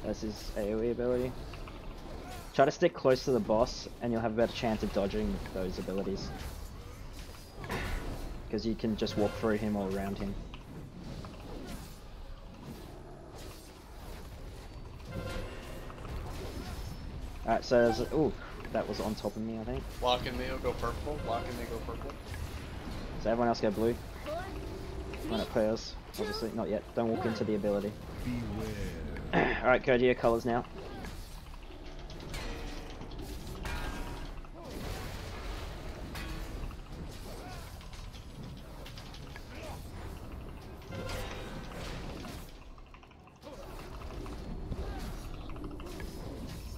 That's his AoE ability. Try to stick close to the boss and you'll have a better chance of dodging those abilities. Because you can just walk through him or around him. Alright, so there's a, ooh, that was on top of me I think. Locke and me will go purple. Locke and me go purple. So everyone else go blue. When it pairs, obviously, not yet. Don't walk into the ability. Alright, go to your colours now.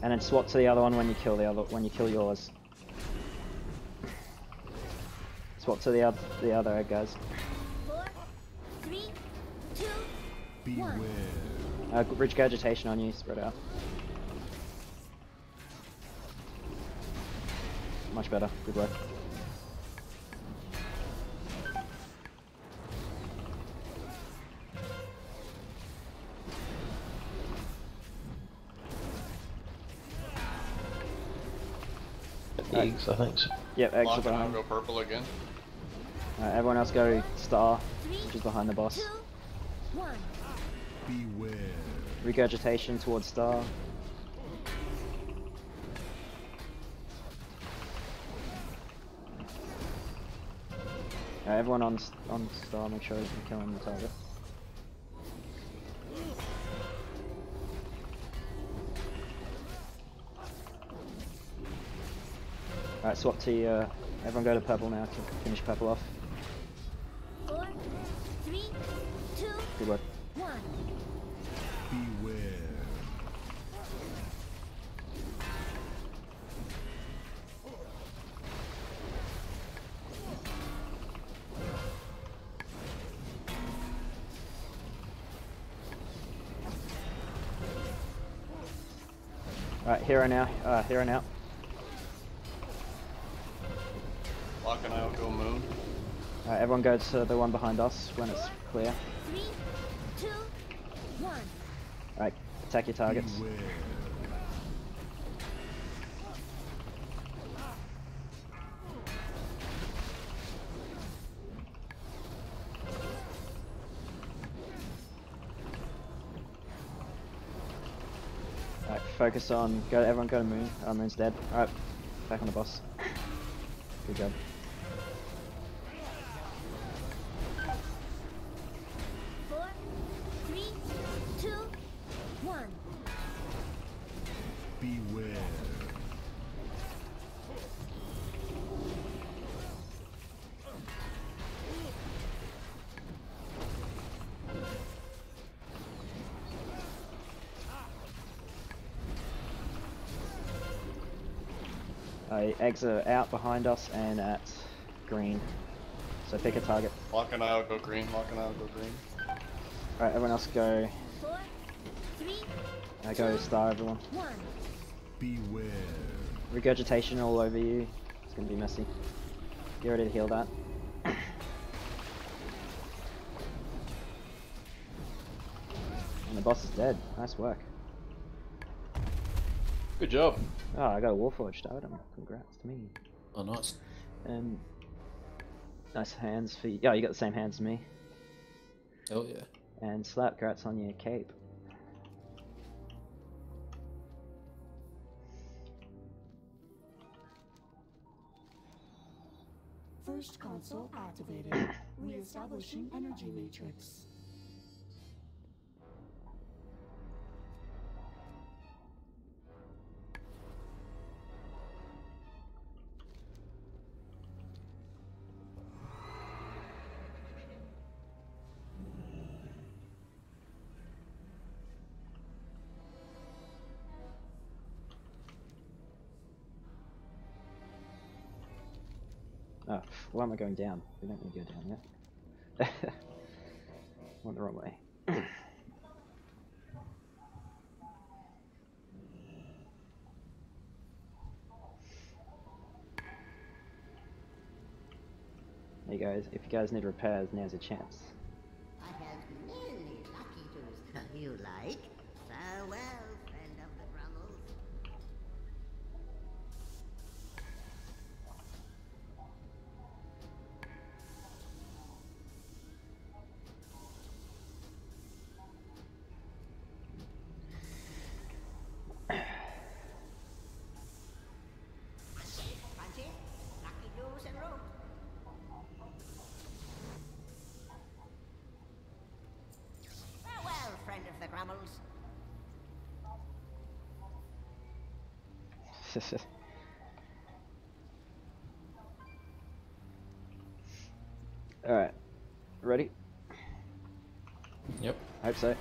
And then swap to the other one when you kill yours. Swap to the other egg, guys. 4, 3, 2, 1. Ridge agitation on you, spread out. Much better, good work. Eggs, I think so. Yep, eggs are Lock and I'll behind. go purple again. Alright, everyone else go star, which is behind the boss. 2, 1. Beware. Regurgitation towards star. Alright, everyone on star, make sure you're killing the target. Alright, swap to everyone go to purple now to finish purple off. 4, 3, 2, Good work. 1. Beware. Alright, hero now. Hero now. Lock and I'll go moon. Alright, everyone go to the one behind us when it's clear. 3, 2, 1. Alright, attack your targets. Beware. Alright, focus on, everyone go to moon. Moon's dead. Alright, back on the boss. Good job. Four, three, two, one. Beware. Eggs are out behind us and at green. So pick a target. Lock and I'll go green. Lock and I'll go green. Alright, everyone else go. 4, 3, Go star, everyone. 1. Beware. Regurgitation all over you. It's gonna be messy. Get ready to heal that. And the boss is dead. Nice work. Good job. Oh, I got a Warforged item. Congrats to me. Oh, nice. Nice hands for you. Yeah, you got the same hands as me. Hell yeah. And Slap, congrats on your cape. First console activated. Re-establishing energy matrix. Oh, why am I going down? We don't need to go down yet. Went the wrong way. Hey guys, if you guys need repairs, now's your chance. I have many lucky tools. You like? Farewell, friend of the Grummles. Punchy, lucky tools and rope. Farewell, friend of the Grummles. Alright. Ready? Yep. Hope so.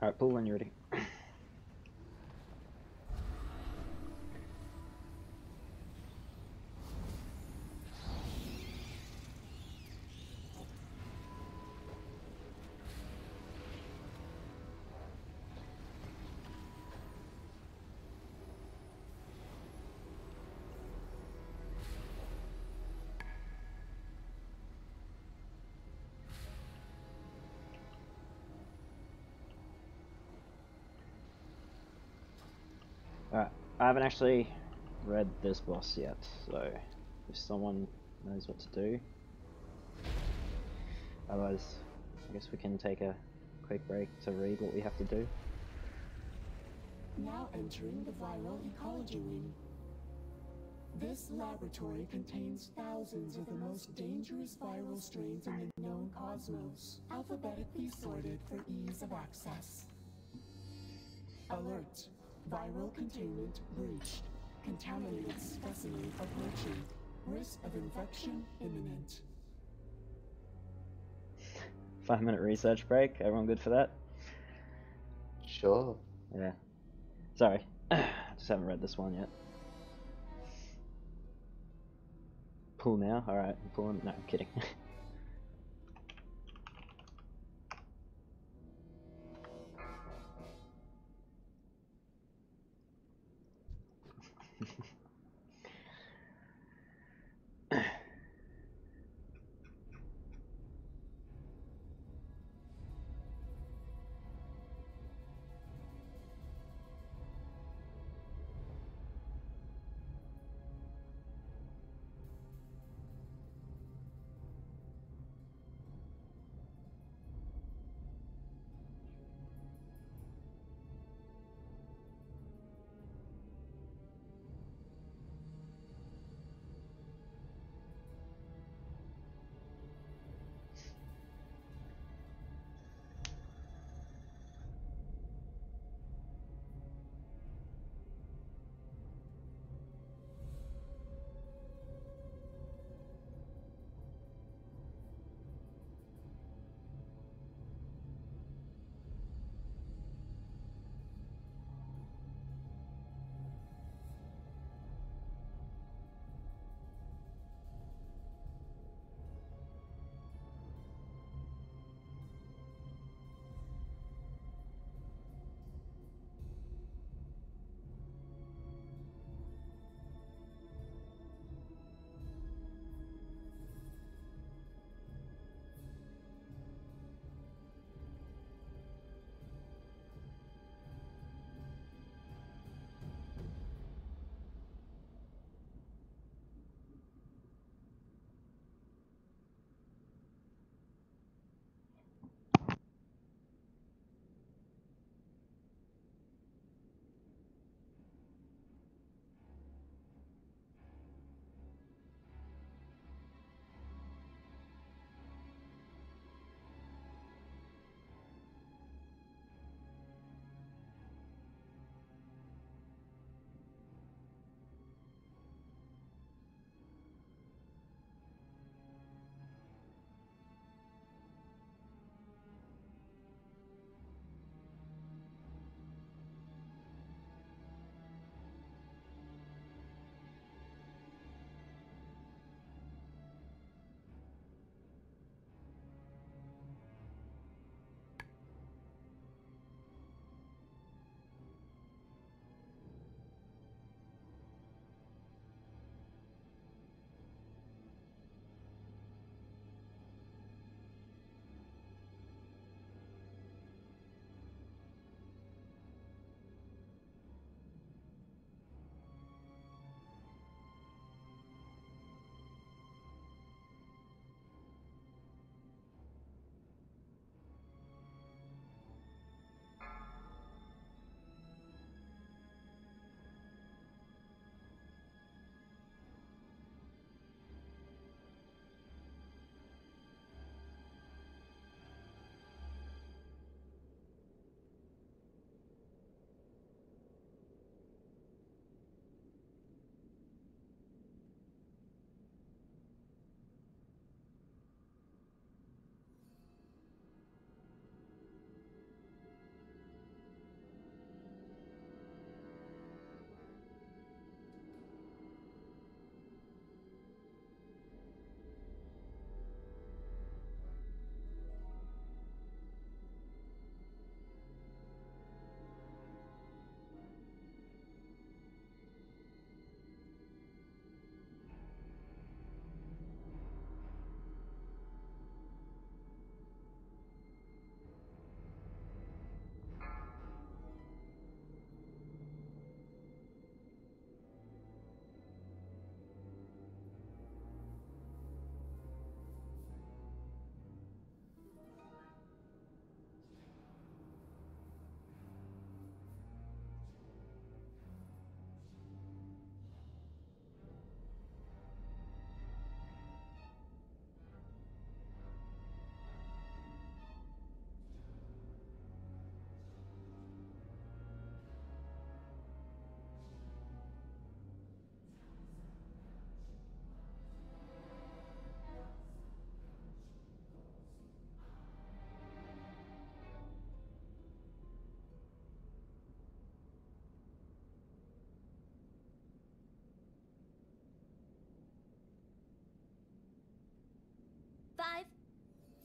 Alright, pull when you're ready. Alright, I haven't actually read this boss yet, so if someone knows what to do. Otherwise, I guess we can take a quick break to read what we have to do. Now entering the viral ecology wing. This laboratory contains thousands of the most dangerous viral strains in the known cosmos, alphabetically sorted for ease of access. Alert. Viral containment breached. Contaminated specimen approaching. Risk of infection imminent. 5-minute research break. Everyone good for that? Sure. Yeah. Sorry. Just haven't read this one yet. Pull now? Alright, I'm pulling. No, I'm kidding.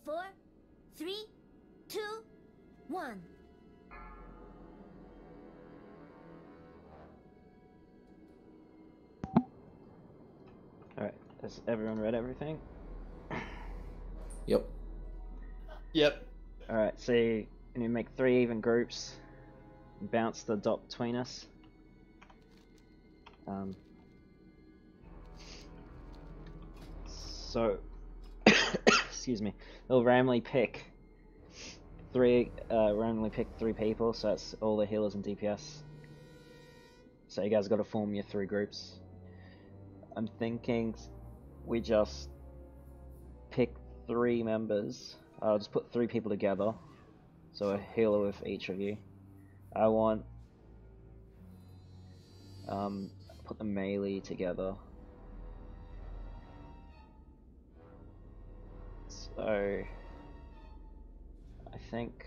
4, 3, 2, 1. Alright, has everyone read everything? Yep. Yep. Alright, so you need to make 3 even groups and bounce the dot between us. So, excuse me, they'll randomly pick 3 people, so that's all the healers and DPS. So you guys got to form your 3 groups. I'm thinking we just pick 3 members. I'll just put 3 people together, so a healer with each of you. I want put the melee together. So I think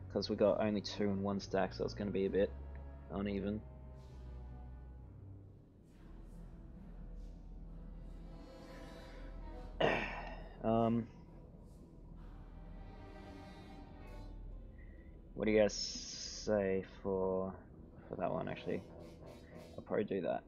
because we got only 2 and 1 stack, so it's going to be a bit uneven. What do you guys say for that one? Actually, I'll probably do that.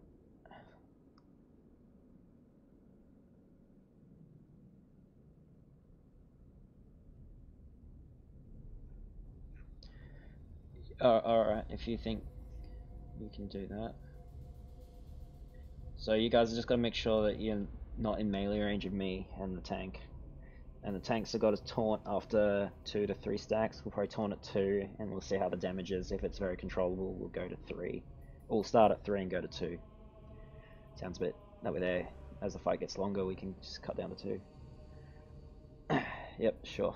Alright, if you think you can do that. So you guys are just gotta make sure that you're not in melee range of me and the tank. And the tanks have got to taunt after 2 to 3 stacks. We'll probably taunt at 2 and we'll see how the damage is. If it's very controllable, we'll go to 3. We'll start at 3 and go to 2. Sounds a bit that way there. As the fight gets longer, we can just cut down to 2. Yep, sure.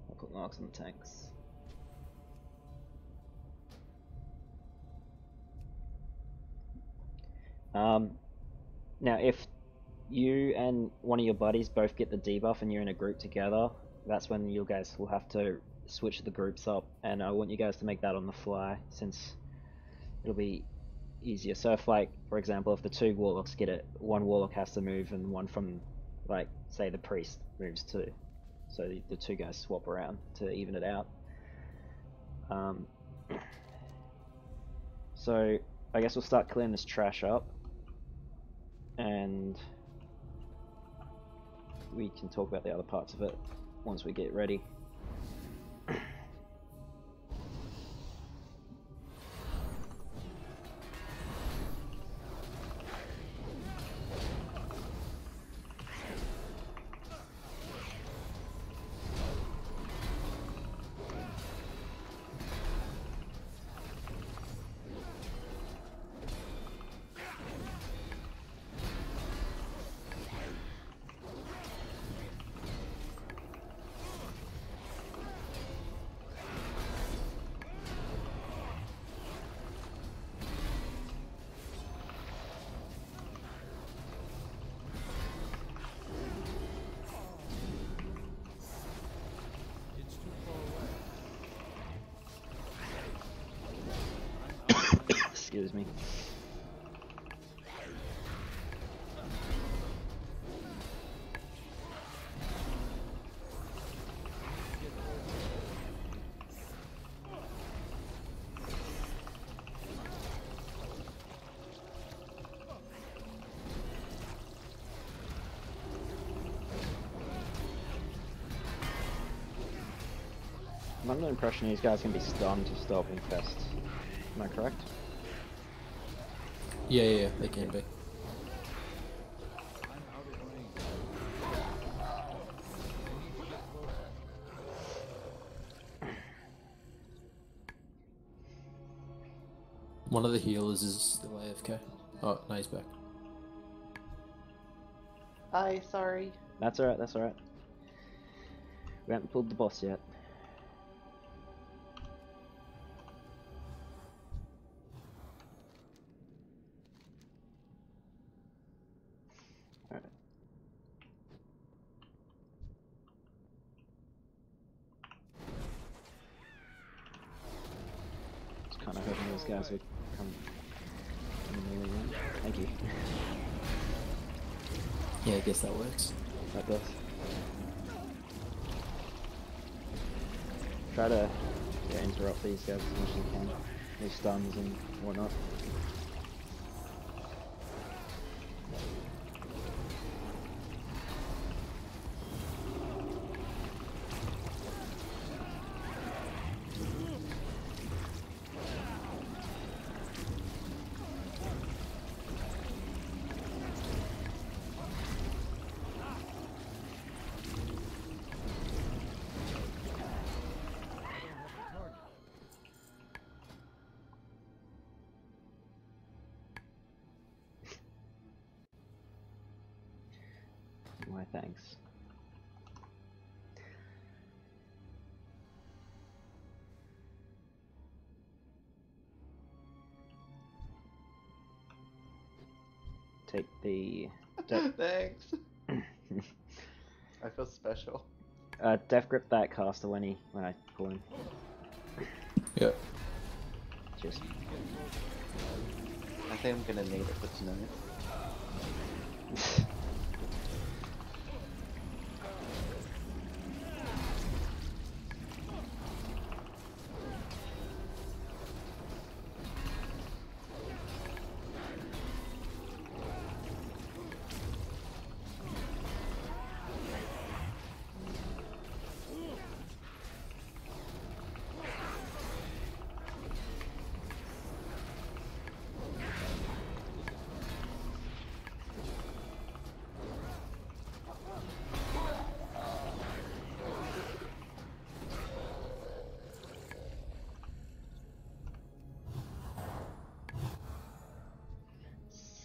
I'll put marks on the tanks. Now if you and one of your buddies both get the debuff and you're in a group together, that's when you guys will have to switch the groups up, and I want you guys to make that on the fly since it'll be easier. So if, like, for example, if the 2 warlocks get it, 1 warlock has to move and one from, like, say the priest moves too. So the 2 guys swap around to even it out. So I guess we'll start clearing this trash up, and we can talk about the other parts of it once we get ready. Excuse me. I'm under the impression these guys can be stunned to stop infest. Am I correct? Yeah, they can be. One of the healers is still AFK. Oh, no, he's back. Hi, sorry. That's alright, that's alright. We haven't pulled the boss yet. Alright. Just kinda hoping those guys would come in really well. Thank you. Yeah, I guess that works. That does. try to interrupt these guys as much as you can. With stuns and whatnot. Why, thanks. Take the... Thanks! I feel special. Death grip that caster when I pull him. Yeah. Just... I think I'm gonna need it for tonight.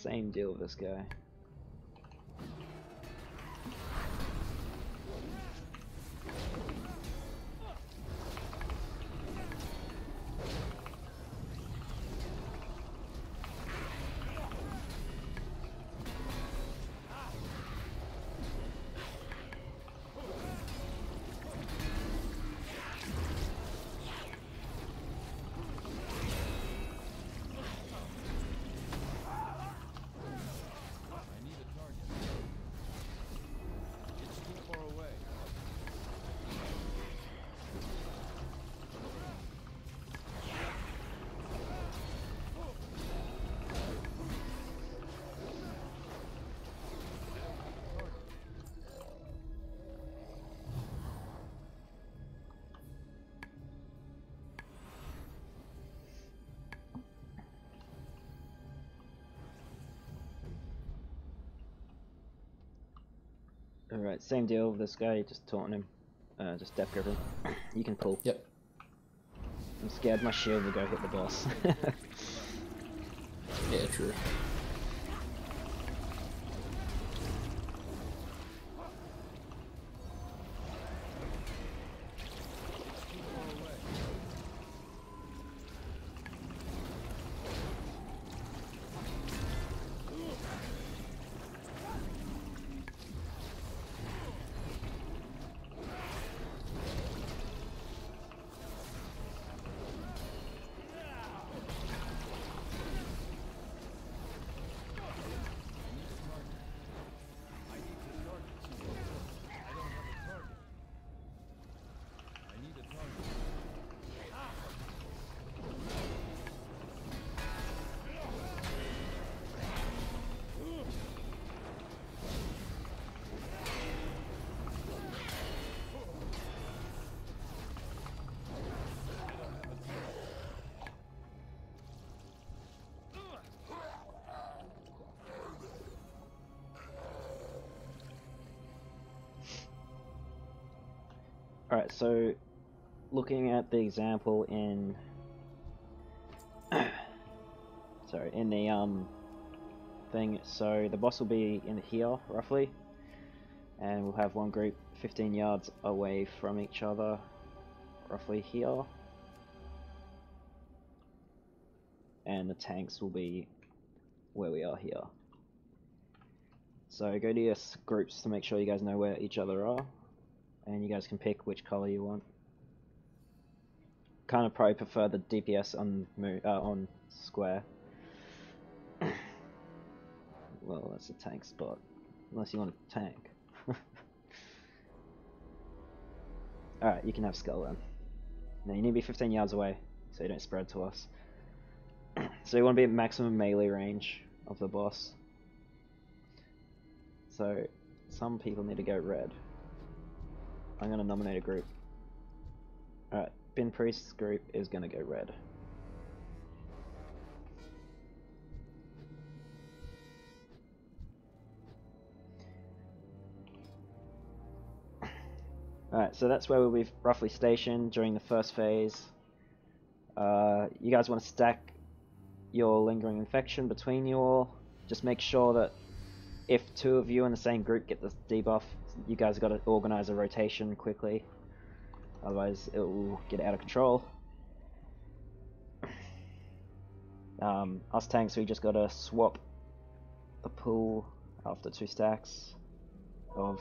Same deal with this guy. Alright, same deal with this guy, just taunting him. Just death grip him. You can pull. Yep. I'm scared my shield will go hit the boss. Yeah, true. Alright, so looking at the example in sorry, in the thing, so the boss will be in here roughly, and we'll have one group 15 yards away from each other, roughly here, and the tanks will be where we are here. So go to your groups to make sure you guys know where each other are, and you guys can pick which color you want. Kind of probably prefer the DPS on square. Well, that's a tank spot, unless you want a tank. Alright, you can have skull then. No, you need to be 15 yards away so you don't spread to us. So you want to be at maximum melee range of the boss. So some people need to go red. I'm going to nominate a group. Alright, Bin Priest's group is going to go red. Alright, so that's where we'll be roughly stationed during the first phase. You guys want to stack your lingering infection between you all. Just make sure that if two of you in the same group get the debuff, you guys got to organize a rotation quickly. Otherwise, it will get out of control. Us tanks, we just got to swap the pool after 2 stacks of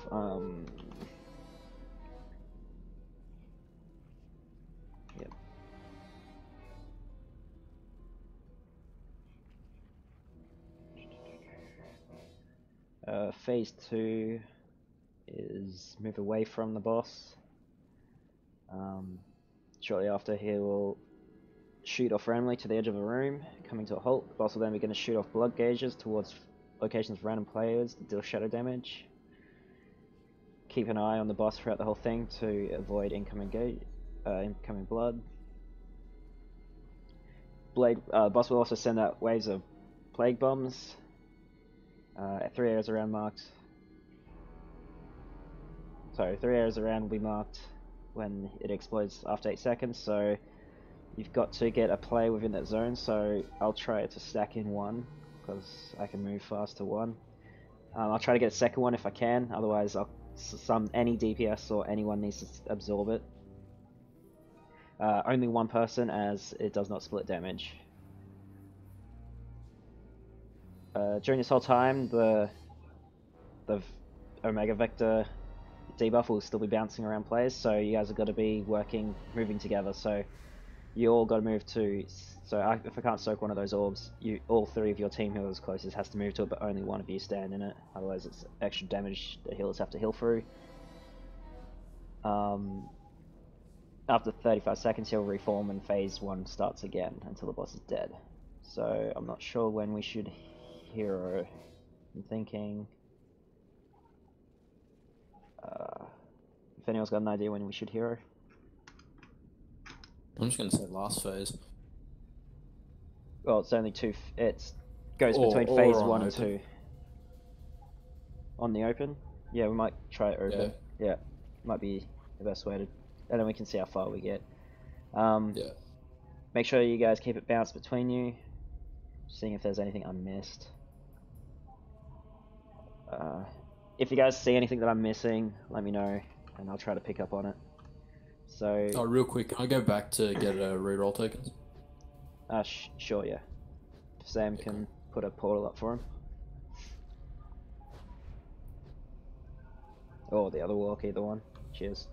phase 2 is move away from the boss. Shortly after, he will shoot off randomly to the edge of a room, coming to a halt. The boss will then begin to shoot off blood gauges towards locations of random players to deal shadow damage. Keep an eye on the boss throughout the whole thing to avoid incoming blood. Boss will also send out waves of plague bombs. 3 areas around marked. Sorry, 3 areas around will be marked when it explodes after 8 seconds, so you've got to get a player within that zone, so I'll try to stack in 1, because I can move fast to 1. I'll try to get a second one if I can, otherwise any DPS or anyone needs to absorb it. Only 1 person, as it does not split damage. During this whole time, the Omega Vector debuff will still be bouncing around players, so you guys have got to be moving together. So you all got to move to. So if I can't soak one of those orbs, all 3 of your team who is closest has to move to it, but only 1 of you stand in it. Otherwise, it's extra damage the healers have to heal through. After 35 seconds, he'll reform and phase 1 starts again until the boss is dead. So I'm not sure when we should hero. I'm thinking. If anyone's got an idea when we should hero. I'm just going to say last phase. Well, it's only 2. It goes between phase 1 and 2. On the open? Yeah, we might try it open. Yeah, might be the best way to. And then we can see how far we get. Make sure you guys keep it bounced between you. Seeing if there's anything I missed. If you guys see anything that I'm missing, let me know, and I'll try to pick up on it. So. Oh, real quick, can I go back to get reroll tokens? Sure, yeah. Sam can put a portal up for him. Or the other walk, either one. Cheers.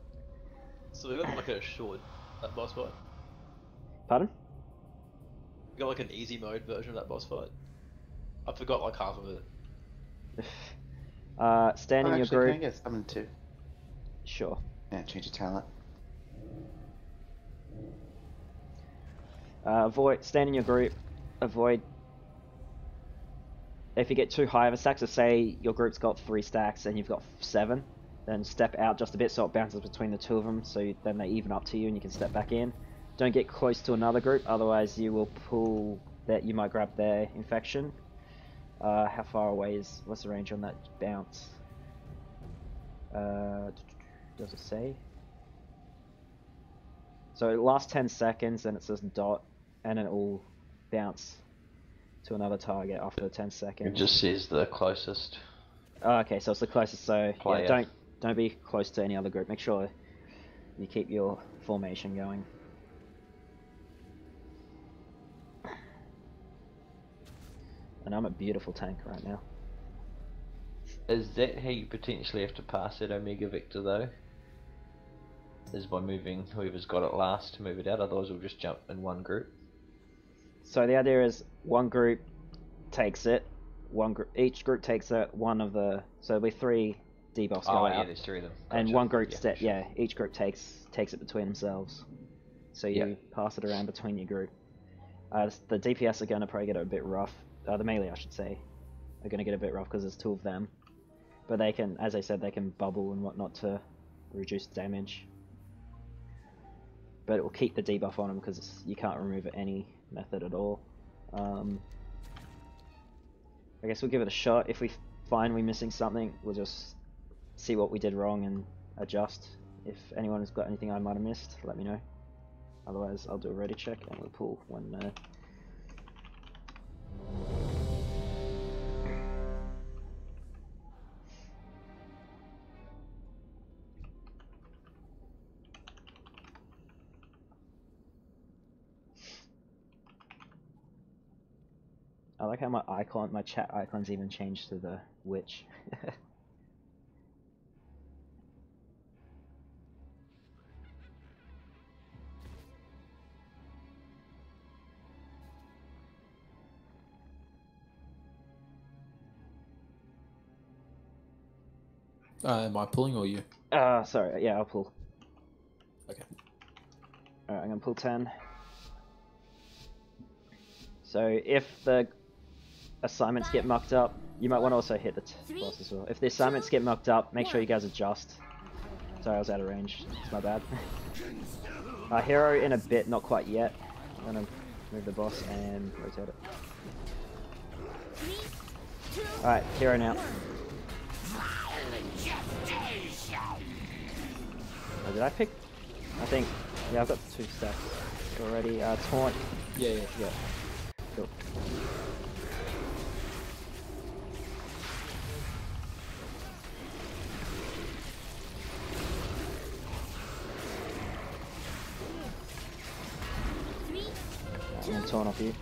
So we got like a short that boss fight. Pardon? We got like an easy mode version of that boss fight. I forgot like half of it. Stand in your group. Can I get summoned too? Sure. Yeah, change of talent. Stand in your group. Avoid. If you get too high of a stack, so say your group's got 3 stacks and you've got 7, then step out just a bit so it bounces between the 2 of them, so then they even up to you and you can step back in. Don't get close to another group, otherwise you will pull that. You might grab their infection. How far away is? What's the range on that bounce? Does it say? So it lasts 10 seconds, and it says dot, and it will bounce to another target after the 10 seconds. It just says the closest. Oh, okay, so it's the closest. So player. yeah, don't be close to any other group. Make sure you keep your formation going. And I'm a beautiful tank right now. Is that how you potentially have to pass that Omega Vector though? Is by moving whoever's got it last to move it out, otherwise we'll just jump in one group. So the idea is one group takes it, each group takes it, so there'll be 3 debuffs go out. Yeah, there's 3 of them. Gotcha. And one group sure. each group takes it between themselves. so you pass it around between your group. The DPS are going to probably get a bit rough. The melee, I should say, are going to get a bit rough because there's 2 of them. But they can, as I said, they can bubble and whatnot to reduce damage. But it will keep the debuff on them because you can't remove it any method at all. I guess we'll give it a shot. If we find we're missing something, we'll just see what we did wrong and adjust. If anyone has got anything I might have missed, let me know. Otherwise, I'll do a ready check and we'll pull one. I like how my chat icon's even changed to the witch. Am I pulling or you? Sorry, yeah, I'll pull. Okay. Alright, I'm gonna pull 10. So if the assignments get mucked up, you might want to also hit the boss as well. If the assignments get mucked up, make sure you guys adjust. Sorry, I was out of range. It's my bad. Hero in a bit, not quite yet. I'm gonna move the boss and rotate it. Alright, hero now. Oh, did I pick? I think. Yeah, I've got 2 stacks already. Taunt. Yeah. Cool. I'm gonna taunt off you.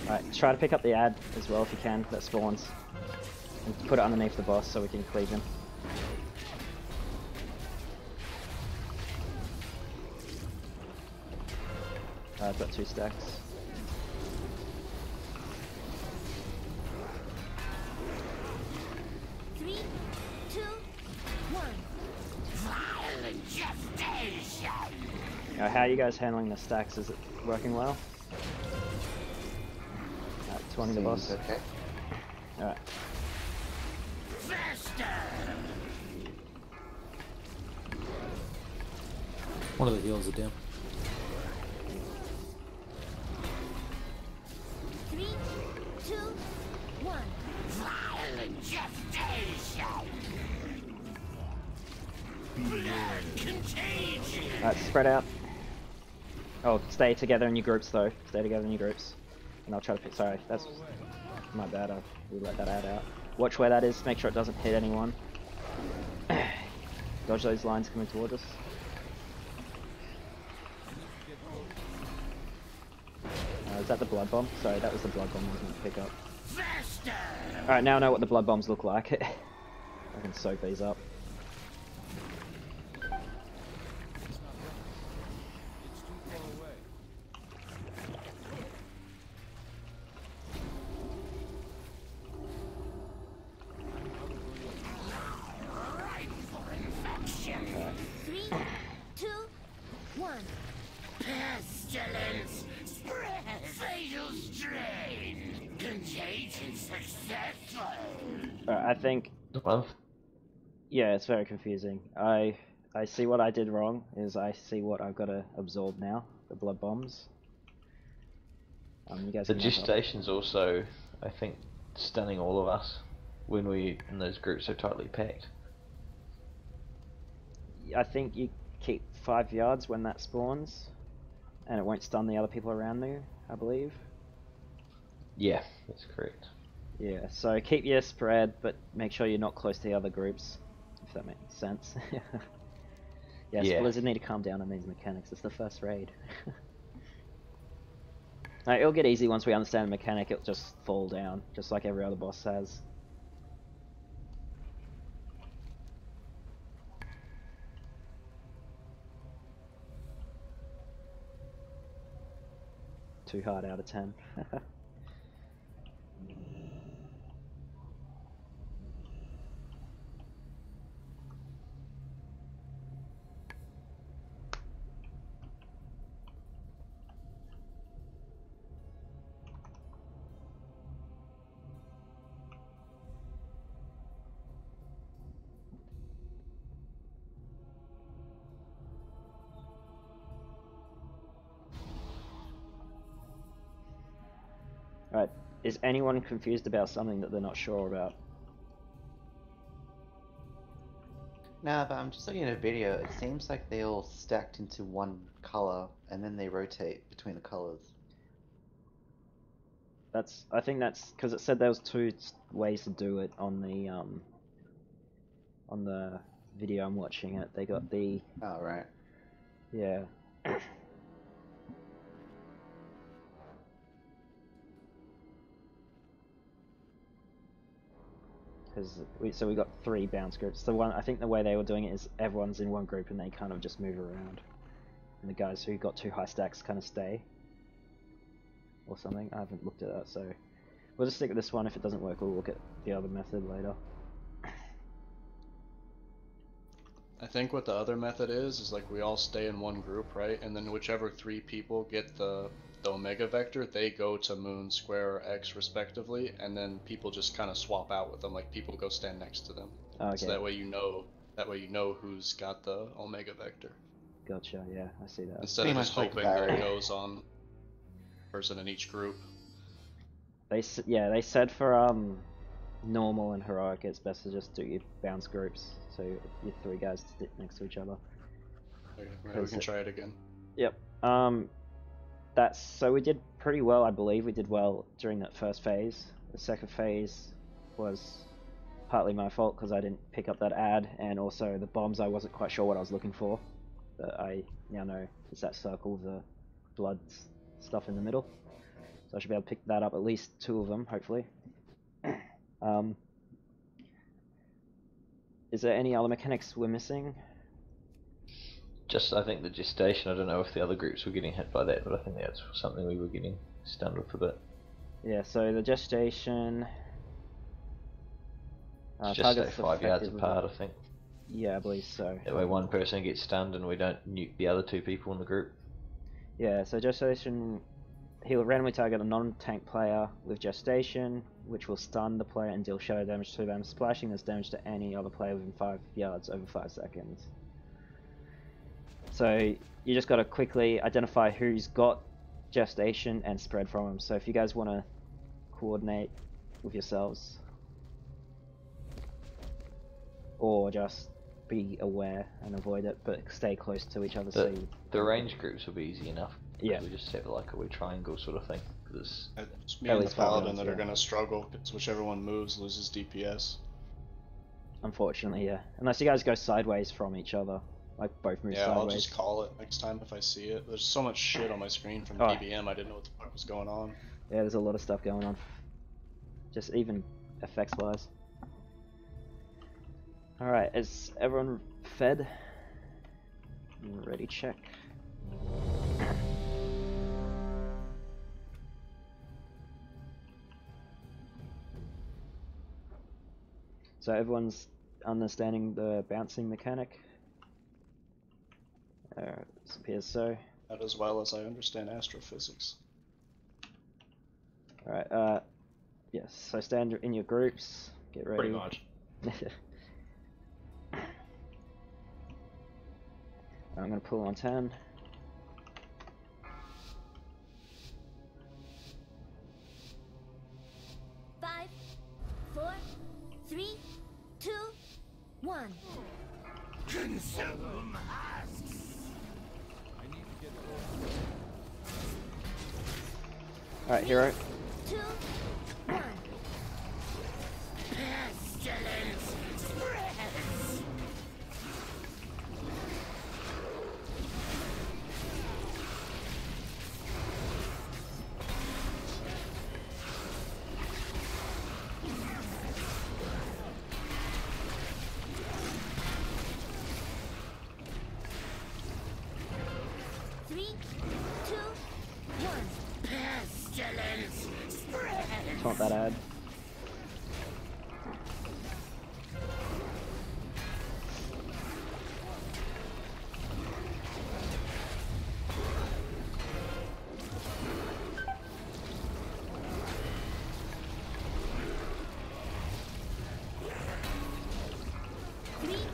Alright, try to pick up the ad as well if you can, that spawns. And put it underneath the boss so we can cleave him. I've got 2 stacks. Three, two, one. How are you guys handling the stacks? Is it working well? 20 the boss. Okay. Alright. One of the heals are down. 3, 2, 1. Alright, spread out. Oh, stay together in your groups though. Stay together in your groups. And I'll try to pick. Sorry, that's my bad. We let that ad out. Watch where that is. Make sure it doesn't hit anyone. Dodge those lines coming towards us. Is that the blood bomb? Sorry, that was the blood bomb I was going to pick up. Alright, now I know what the blood bombs look like. I can soak these up. Pestilence! Spread! Fatal strain! Contagion successful! I think... Yeah, it's very confusing. I see what I did wrong, is I see what I've got to absorb now, the blood bombs. You guys The can help. gestation's also, I think, stunning all of us when we in those groups are tightly packed. I think you keep 5 yards when that spawns, and it won't stun the other people around you, I believe. Yeah, that's correct. Yeah, so keep your spread, but make sure you're not close to the other groups, if that makes sense. Yes, Yeah. Blizzard need to calm down on these mechanics. It's the first raid. It'll get easy once we understand the mechanic. It'll just fall down, just like every other boss has. Too hard out of 10. Right. Is anyone confused about something that they're not sure about? Nah, but I'm just looking at a video. It seems like they all stacked into one color, and then they rotate between the colors. I think that's because it said there was two ways to do it on the video I'm watching it. They got the Oh, right. yeah. So we got 3 bounce groups. I think the way they were doing it is everyone's in one group and they kind of just move around, and the guys who got 2 high stacks kind of stay, or something. I haven't looked at that, so we'll just stick with this one. If it doesn't work, we'll look at the other method later. I think what the other method is like we all stay in one group, right? And then whichever 3 people get the Omega Vector, they go to Moon, Square, or X respectively, and then people just kind of swap out with them. Like people go stand next to them. Okay. So that way you know who's got the Omega Vector. Gotcha. Yeah, I see that. Instead of just hoping that it goes on person in each group. They said for normal and heroic, it's best to just do your bounce groups, so your 3 guys sit next to each other. Okay, right, we can try it again. Yep. So we did pretty well, I believe. We did well during that first phase. The second phase was partly my fault because I didn't pick up that ad, and also the bombs, I wasn't quite sure what I was looking for. But I now know it's that circle with the blood stuff in the middle. So I should be able to pick that up, at least 2 of them, hopefully. Is there any other mechanics we're missing? Just, I think the gestation, I don't know if the other groups were getting hit by that, but I think that's something we were getting stunned with a bit. Yeah, so the gestation... just stay 5 yards apart, I think. Yeah, I believe so. That way one person gets stunned and we don't nuke the other 2 people in the group. Yeah, so gestation... He'll randomly target a non-tank player with gestation, which will stun the player and deal shadow damage to them, splashing this damage to any other player within 5 yards over 5 seconds. So you just got to quickly identify who's got gestation and spread from them. So if you guys want to coordinate with yourselves, or just be aware and avoid it, but stay close to each other. The range groups will be easy enough. Yeah. We just have like a wee triangle sort of thing. It's me and the Paladin that are going to struggle, because whichever one moves loses DPS. Unfortunately, yeah. Unless you guys go sideways from each other. Like both move sideways. Yeah, I'll just call it next time if I see it. There's so much shit on my screen from PBM, I didn't know what the fuck was going on. Yeah, there's a lot of stuff going on. Just even effects wise. Alright, is everyone fed? Ready, check. So everyone's understanding the bouncing mechanic? It appears so. Not as well as I understand astrophysics. Alright, yes, so stand in your groups, get ready. Pretty much. I'm gonna pull on 10. Five, 4, 3, 2, 1. Consume husks. I need to get Alright, hero. 2, 1. Pestilence spreads. Pestilence spreads. It's not that ad. Three,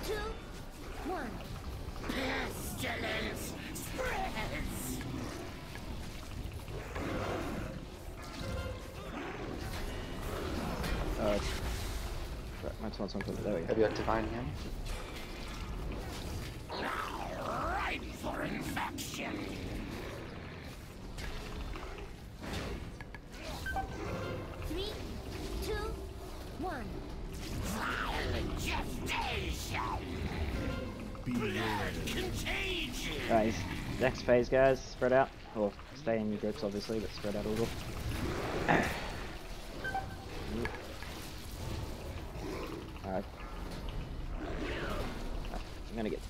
two, one. Pestilence spreads. There we go. Have you got Divine Hand? Ripe for infection. Three, two, one. Violent gestation. Contagion. Alright, next phase, guys. Spread out. Or stay in your groups, obviously, but spread out a little. Alright. I'm gonna get...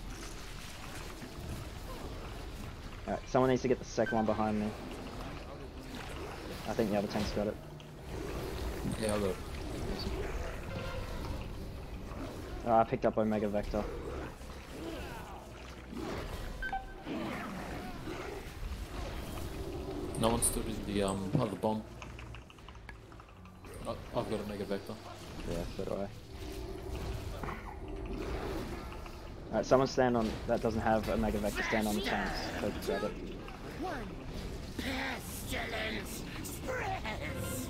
Alright, someone needs to get the second one behind me. I think the other tank's got it. Yeah, I got it. Oh, I picked up Omega Vector. No one stood in the other bomb. I've got a Mega Vector. Yeah, so do I. Alright, someone stand on... that doesn't have a Mega Vector, stand on the tanks. So grab it. One. Pestilence spreads.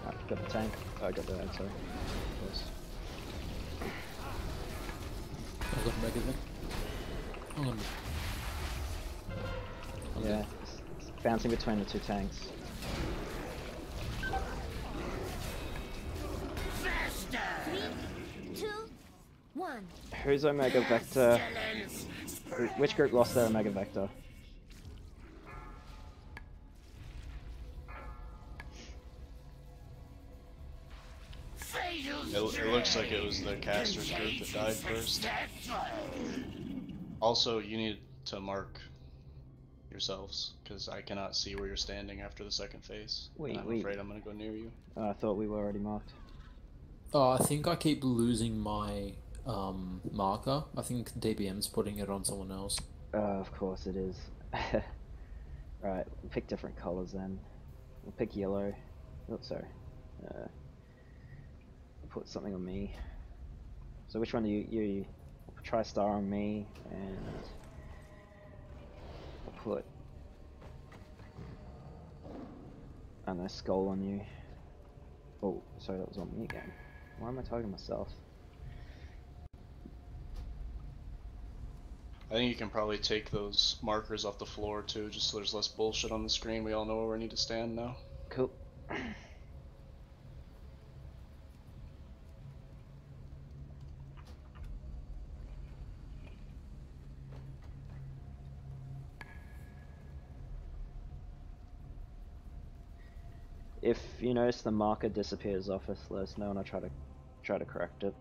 Alright, got the tank. Oh, I got the... sorry. Yes. I've got a Mega Vector. I'm gonna... Yeah, it's bouncing between the two tanks. Three, two, one. Who's Omega Vector? Which group lost their Omega Vector? It looks like it was the caster's group that died first. Also, you need to mark yourselves, because I cannot see where you're standing after the second phase. Wait, I'm afraid I'm going to go near you. I thought we were already marked. Oh, I think I keep losing my marker. I think DBM's putting it on someone else. Of course it is. Right, we'll pick different colors then. We'll pick yellow. Oh, sorry. We'll put something on me. So which one do you try star on me, and I'll put a skull on you. Oh, sorry, that was on me again. Why am I targeting myself? I think you can probably take those markers off the floor too, just so there's less bullshit on the screen. We all know where we need to stand now. Cool. If you notice the marker disappears off us, let us know and I'll try to correct it.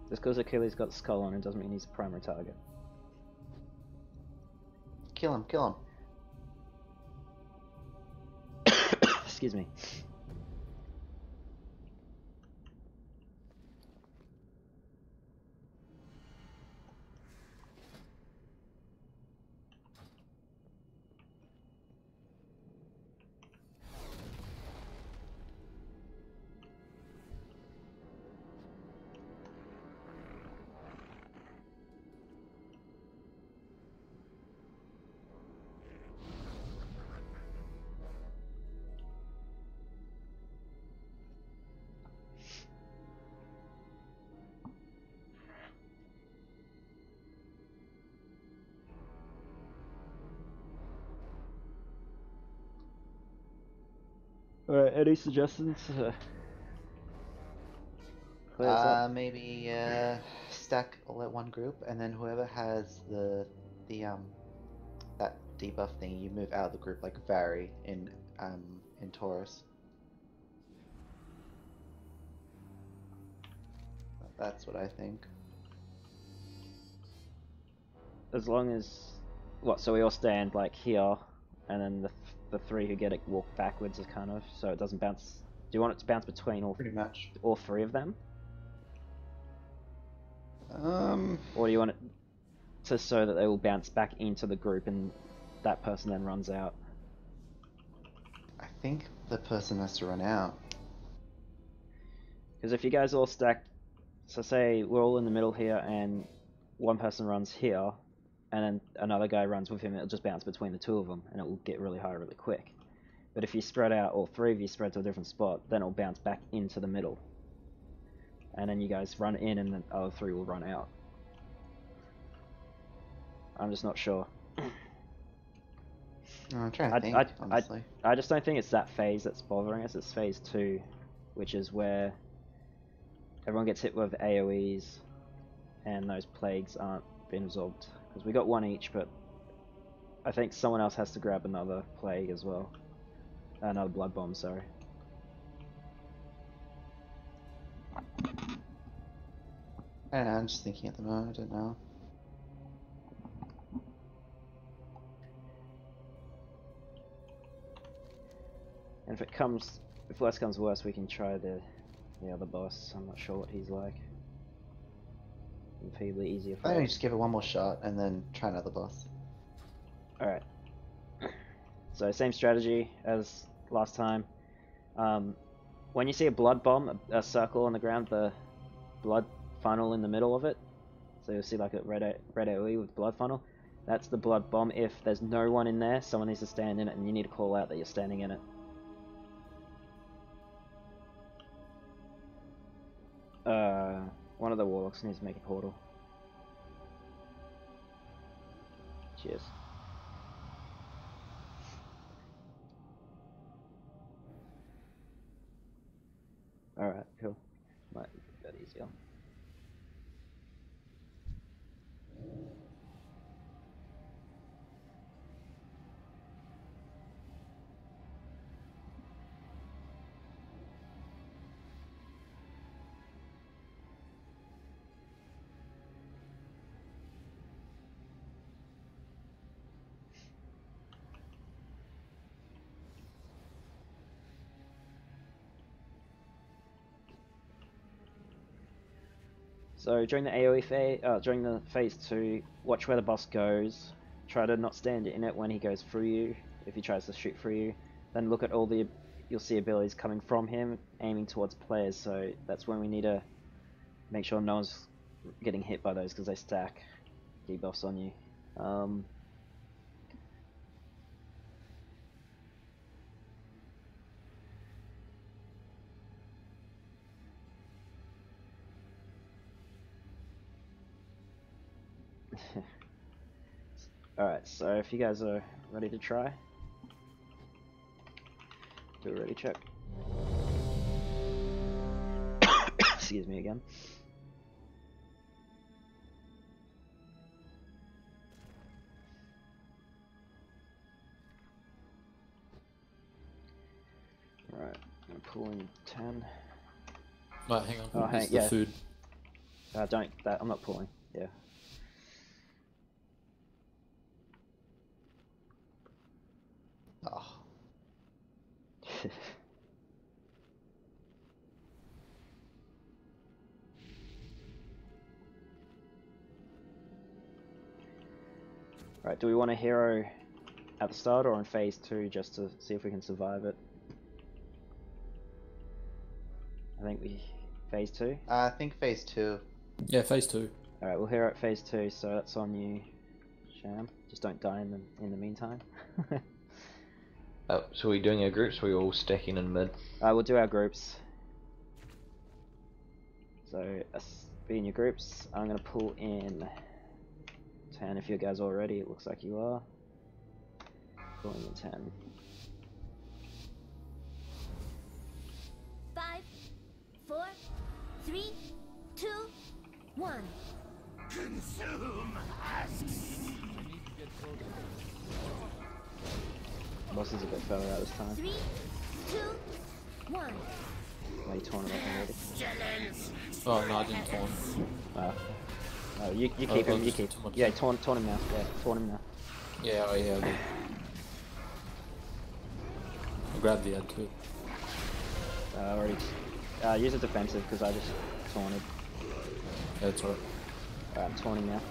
Just because Achilles got the skull on him doesn't mean he's a primary target. Kill him, kill him. Excuse me. Alright, any suggestions? Maybe stack all at one group, and then whoever has the that debuff thing, you move out of the group, like Vary in Taurus. That's what I think. As long as... What, so we all stand like here, and then the three who get it walk backwards is kind of, so it doesn't bounce... Do you want it to bounce between Pretty much. all three of them? Or do you want it to so that they will bounce back into the group and that person then runs out? I think the person has to run out. Because if you guys all stack, so say we're all in the middle here and one person runs here, and then another guy runs with him, it'll just bounce between the two of them, and it will get really high really quick. But if you spread out, all three of you spread to a different spot, then it'll bounce back into the middle. And then you guys run in, and the other three will run out. I'm just not sure. I'm trying to think, honestly. I just don't think it's that phase that's bothering us. It's phase 2, which is where everyone gets hit with AoEs, and those plagues aren't being absorbed. Because we got one each, but I think someone else has to grab another plague as well. Another blood bomb, sorry. I don't know, I'm just thinking at the moment, I don't know. And if worse comes worse, we can try the other boss. I'm not sure what he's like. Feebly easier for Why don't you us. just give it one more shot and then try another boss? Alright. So same strategy as last time. When you see a blood bomb, a circle on the ground, the blood funnel in the middle of it, so you'll see like a red AoE with blood funnel, that's the blood bomb. If there's no one in there, someone needs to stand in it, and you need to call out that you're standing in it. One of the warlocks needs to make a portal. Cheers. Alright, cool. Might be a bit easier. So during the AoE phase, during the phase 2, watch where the boss goes. Try to not stand in it when he goes through you, if he tries to shoot through you. Then look at all the, you'll see abilities coming from him, aiming towards players, so that's when we need to make sure no one's getting hit by those, because they stack debuffs on you. Alright, so if you guys are ready to try, do a ready check. Excuse me again. Alright, I'm pulling 10. Oh, hang on. Oh, It's the food. I'm not pulling, yeah. Oh. Right, do we want a hero at the start or in phase 2 just to see if we can survive it? I think phase 2? I think phase 2. Yeah, phase 2. Alright, we'll hero at phase 2, so that's on you, Sham. Just don't die in the meantime. So are we doing our groups, or are we all stacking in mid? We'll do our groups. So, be in your groups. I'm going to pull in 10 if you guys are all ready. It looks like you are. Pulling in 10. 5, 4, 3, 2, 1. Consume husks. Boss is a bit further out this time. 3, 2, 1. Are you torn it up already? Oh, no, I didn't torn. Oh, you keep him, you keep him. Yeah, torn him now. Yeah, torn him now. Yeah, oh yeah, I did. I grabbed the head too. Already. Use a defensive because I just torn it. Yeah, it's alright. Alright, I'm torning now.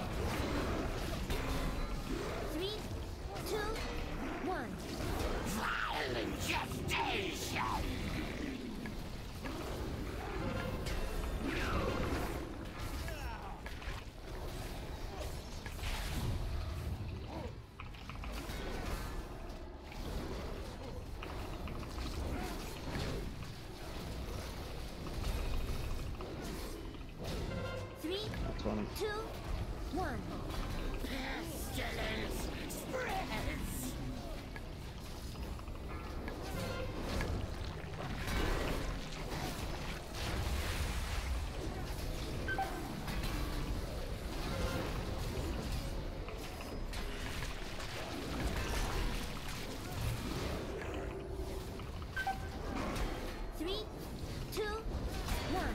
3, 2, 1. Violent gestation. Torn him. 2, 1. Pestilence spreads. Three, two, one.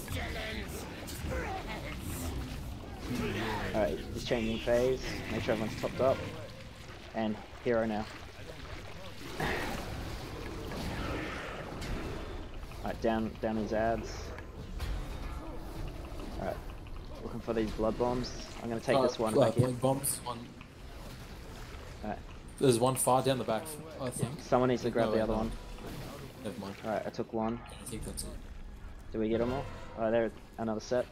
Pestilence spreads. Alright, he's changing phase. Make sure everyone's topped up. And hero now. Alright, down his ads. Alright, looking for these blood bombs. I'm gonna take this one back here. Bombs. One. Alright, There's one far down the back, I think. someone needs to grab No, the wait, other no. one. Never mind. Alright, I took one. I think that's it. Do we get them all? Alright, there, another set.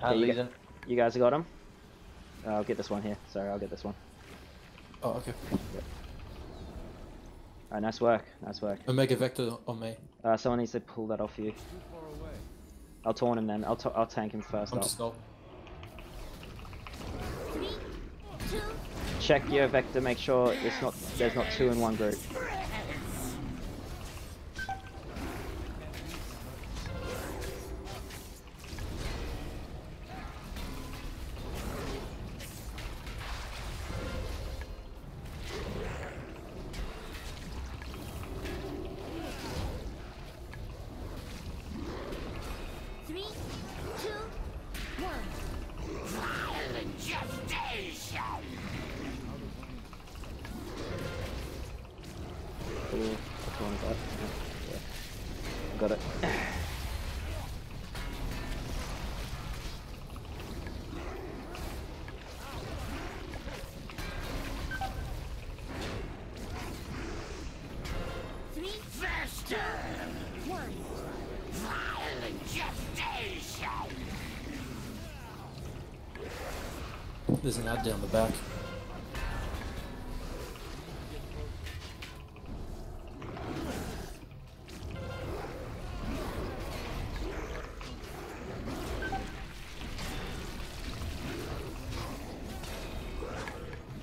Ah, you, Legion. you guys got them? I'll get this one here. Sorry, I'll get this one. Oh, okay. Alright, nice work. Nice work. Omega Vector on me. Someone needs to pull that off you. I'll taunt him then. I'll tank him first. I'm Up. just not. 3, 2, Check your vector. Make sure it's not. There's not two in one group. Three, two, one. Violent gestation. Cool. Which one is that? Yeah. Got it. Three, faster. One. Violent gestation. There's an ad down the back.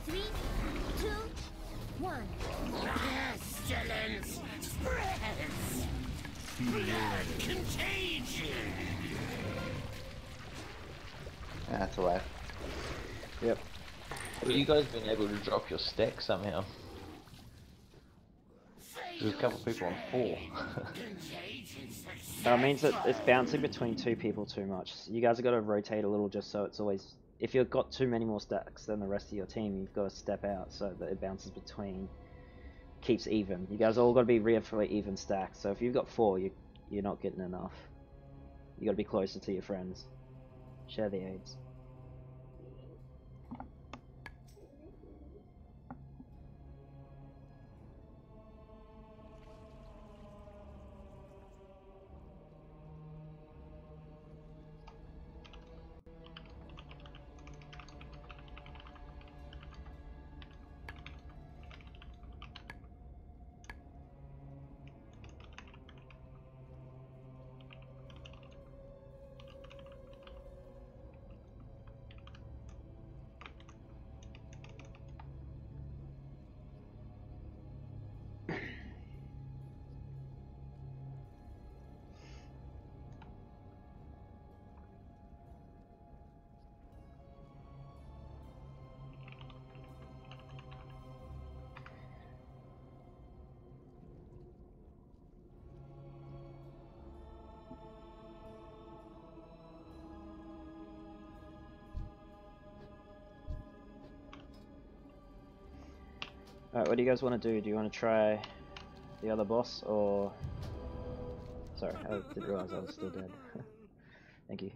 Three, two, one. Pestilence spreads. Blood contagion. Yeah, that's a lag. Yep. Have you guys been able to drop your stack somehow? There's a couple people on 4. That means that it's bouncing between two people too much. You guys have got to rotate a little just so it's always... If you've got too many more stacks than the rest of your team, you've got to step out so that it bounces between... Keeps even. You guys all got to be roughly even stacks. So if you've got 4, you're not getting enough. You got to be closer to your friends. Share the aids. Alright, what do you guys want to do? Do you want to try the other boss, or... Sorry, I didn't realize I was still dead. Thank you.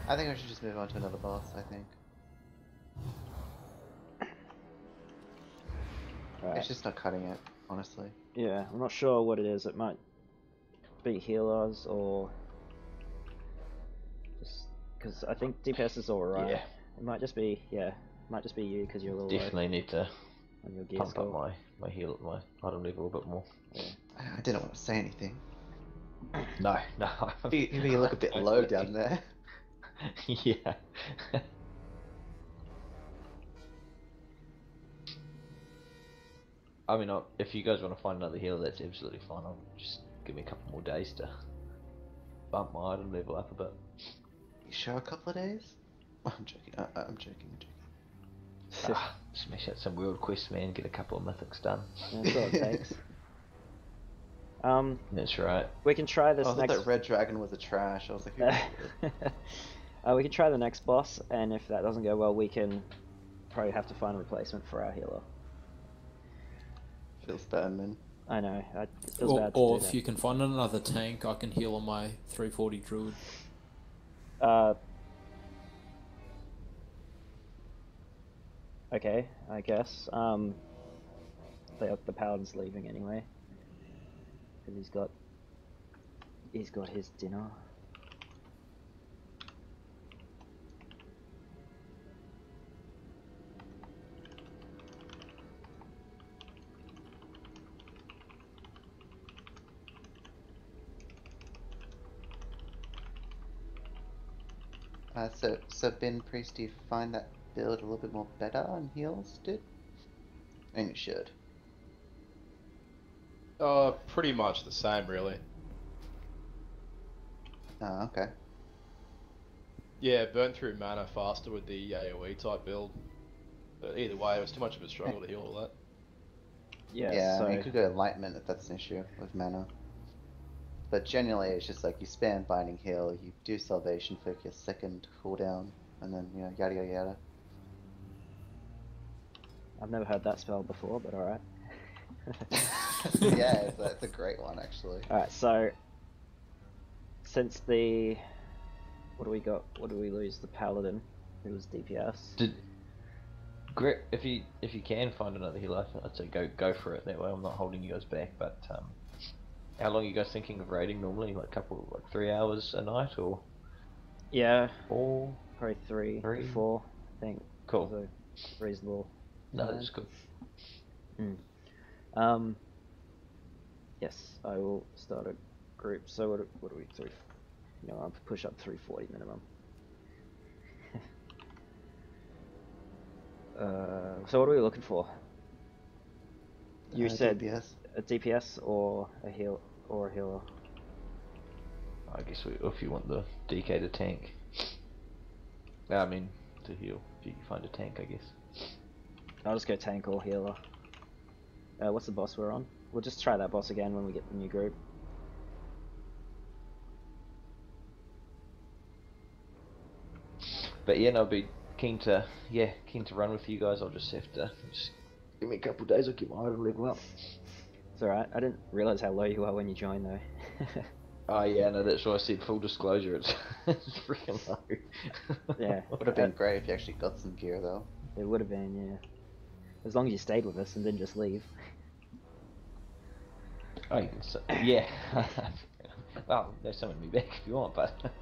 I think we should just move on to another boss, I think. Right. It's just not cutting it, honestly. Yeah, I'm not sure what it is. It might be healers or just because I think DPS is alright. Yeah. It might just be, yeah. Might just be you because you're a little Definitely need to low on your gear pump score. up my item level a bit more. Yeah. I didn't want to say anything. No. You look a bit low down there. Yeah. I mean, if you guys want to find another healer, that's absolutely fine. I'll just give me a couple more days to bump my item level up a bit. You sure a couple of days? I'm joking. I'm joking. Smash out some world quests, man. Get a couple of mythics done. That's all it takes. That's right. We can try this I thought next. that red dragon was a trash. I was like, we can try the next boss, and if that doesn't go well, we can probably have to find a replacement for our healer. feels bad, man. I know. It feels bad to Or do if that. you can find another tank, I can heal on my 340 druid. Okay, I guess. The paladin's leaving anyway, because he's got his dinner. So Ben Priest, do you find that build a little bit more better on heals, dude? And you should. Pretty much the same, really. Oh, okay. Yeah, burn through mana faster with the AoE type build. But either way, it was too much of a struggle to heal all that. Yeah, I mean, you could go Enlightenment if that's an issue with mana. But generally, it's just like you spam Binding Heal, you do Salvation for your second cooldown, and then, you know, yada yada yada. I've never heard that spell before, but alright. Yeah, it's a great one, actually. Alright, so since the what do we got? What do we lose? The paladin, who was DPS. If you can find another healer, I'd say go for it. That way, I'm not holding you guys back. But how long are you guys thinking of raiding normally? Like 3 hours a night, or? Yeah. 4? Probably 3, 4. I think. Cool. So reasonable. No, that's good. Yes, I will start a group. So what do we do? You know, I'll push up 340 minimum. So what are we looking for? You said DPS. A DPS or a healer. I guess if you want the DK to tank. I mean, to heal. If you can find a tank, I guess. I'll just go tank or healer. What's the boss we're on? We'll just try that boss again when we get the new group. But yeah, no, I'd be keen to run with you guys. I'll just have to give me a couple of days. I'll keep my item level up. It's alright. I didn't realize how low you are when you joined though. Oh yeah, no, that's why I said full disclosure. It's freaking low. Yeah. Would have been great if you actually got some gear, though. It would have been, yeah. As long as you stayed with us and didn't just leave. Oh, you can say, yeah. Well, there's someone me back if you want, but.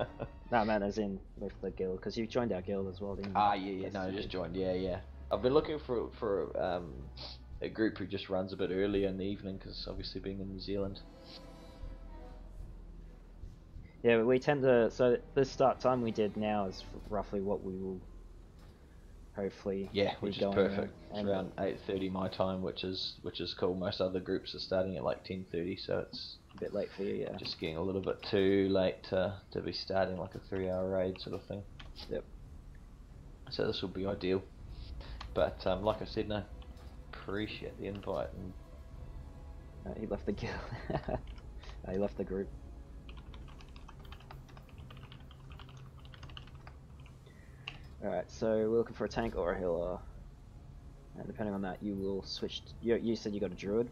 No, man, as in with the guild, because you joined our guild as well, didn't you? Ah, yeah, no, I just joined. Yeah. I've been looking for a group who just runs a bit earlier in the evening, because obviously being in New Zealand. Yeah, we tend to. So this start time we did now is roughly what we will hopefully. Yeah, which is going perfect. It's and around 8:30 my time, which is cool. Most other groups are starting at like 10:30, so it's a bit late for you, yeah. Just getting a little bit too late to be starting like a 3-hour raid sort of thing. Yep. So this will be ideal. But like I said, no, appreciate the invite. And he left the guild. He left the group. Alright, so we're looking for a tank or a healer. And depending on that, you will switch. You said you got a druid?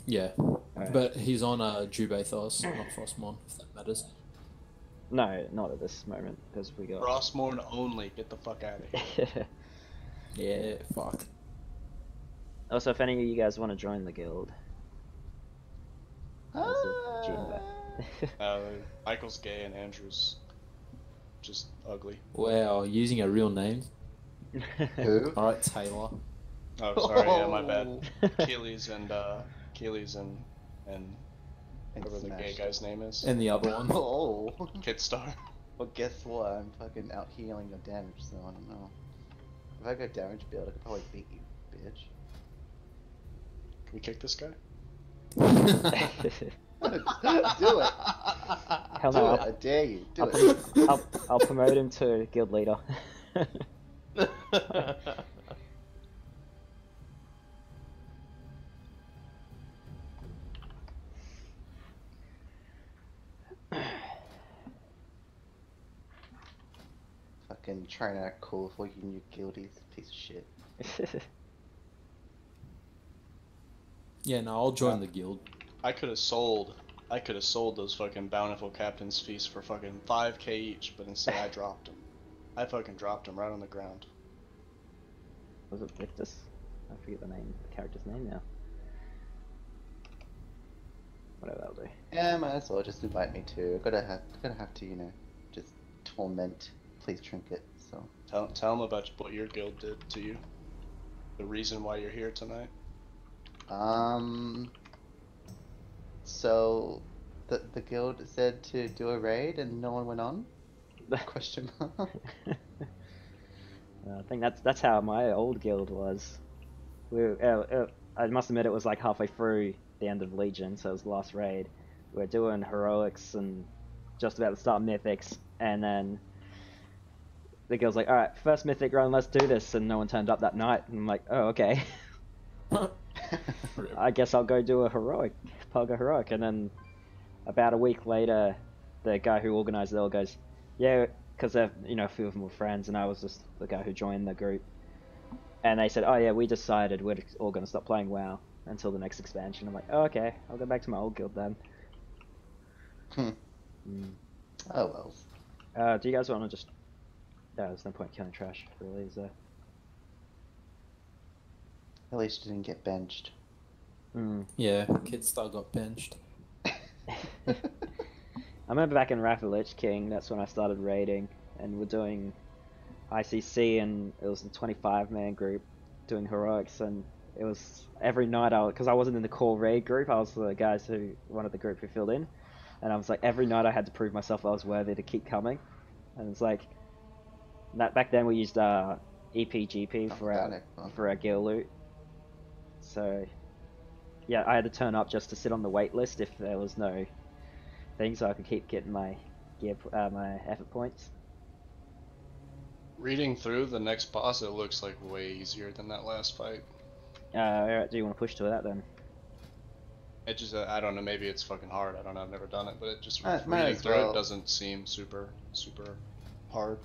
Yeah. Right. But he's on a Jubathos, not Frostmon, if that matters. No, not at this moment, because we got... Frostmorn only, get the fuck out of here. Yeah, fuck. Also, if any of you guys want to join the guild... Michael's gay and Andrew's just ugly. Wow, using a real name? Who? Alright, Taylor. Oh, sorry, yeah, my bad. Achilles and whatever the gay Smashed. guy's name is. And the other one. Oh. Kitstar. Well, guess what? I'm fucking out healing your damage, so I don't know. If I go damage build, I could probably beat you, bitch. Can we kick this guy? Do it. Hell Do no, it. I dare you. Do it. I'll promote him to guild leader. Fucking trying to act cool before you new guildies, piece of shit. Yeah, no, I'll join the guild. I could have sold those fucking bountiful captain's feasts for fucking 5k each, but instead I dropped them. I fucking dropped them right on the ground. Was it Victus? I forget the character's name now. Whatever that'll do. Yeah, might as well just invite me too. Gonna have to, you know, just torment Please Trinket. So Tell them about what your guild did to you. The reason why you're here tonight. So the guild said to do a raid and no one went on? Question mark. I think that's how my old guild was. I must admit it was like halfway through the end of Legion, so it was the last raid. We were doing heroics and just about to start mythics, and then the guild's like, "All right, first mythic run, let's do this," and no one turned up that night. And I'm like, "Oh, okay." I guess I'll go do a heroic, Pug a heroic, and then about a week later, the guy who organized it all goes, "Yeah," because a few of them were friends, and I was just the guy who joined the group. And they said, "Oh yeah, we decided we're all gonna stop playing WoW until the next expansion." I'm like, "Oh, okay, I'll go back to my old guild then." Oh well. Do you guys want to just? There's no point killing trash, really, is there? At least you didn't get benched. Yeah, Kidstar got benched. I remember back in Wrath of the Lich King, that's when I started raiding, and we're doing ICC, and it was a 25-man group doing heroics, and it was every night, because I wasn't in the core raid group, I was the guys who wanted the group who filled in, and I was like, every night I had to prove myself I was worthy to keep coming, and it's like, back then we used EPGP for our guild loot, so yeah, I had to turn up just to sit on the wait list if there was no thing, so I could keep getting my my effort points. Reading through the next boss, it looks like way easier than that last fight. Alright, do you want to push to that then? It just, I don't know, maybe it's fucking hard, I don't know, I've never done it, but it just, Might reading as through well. it doesn't seem super hard.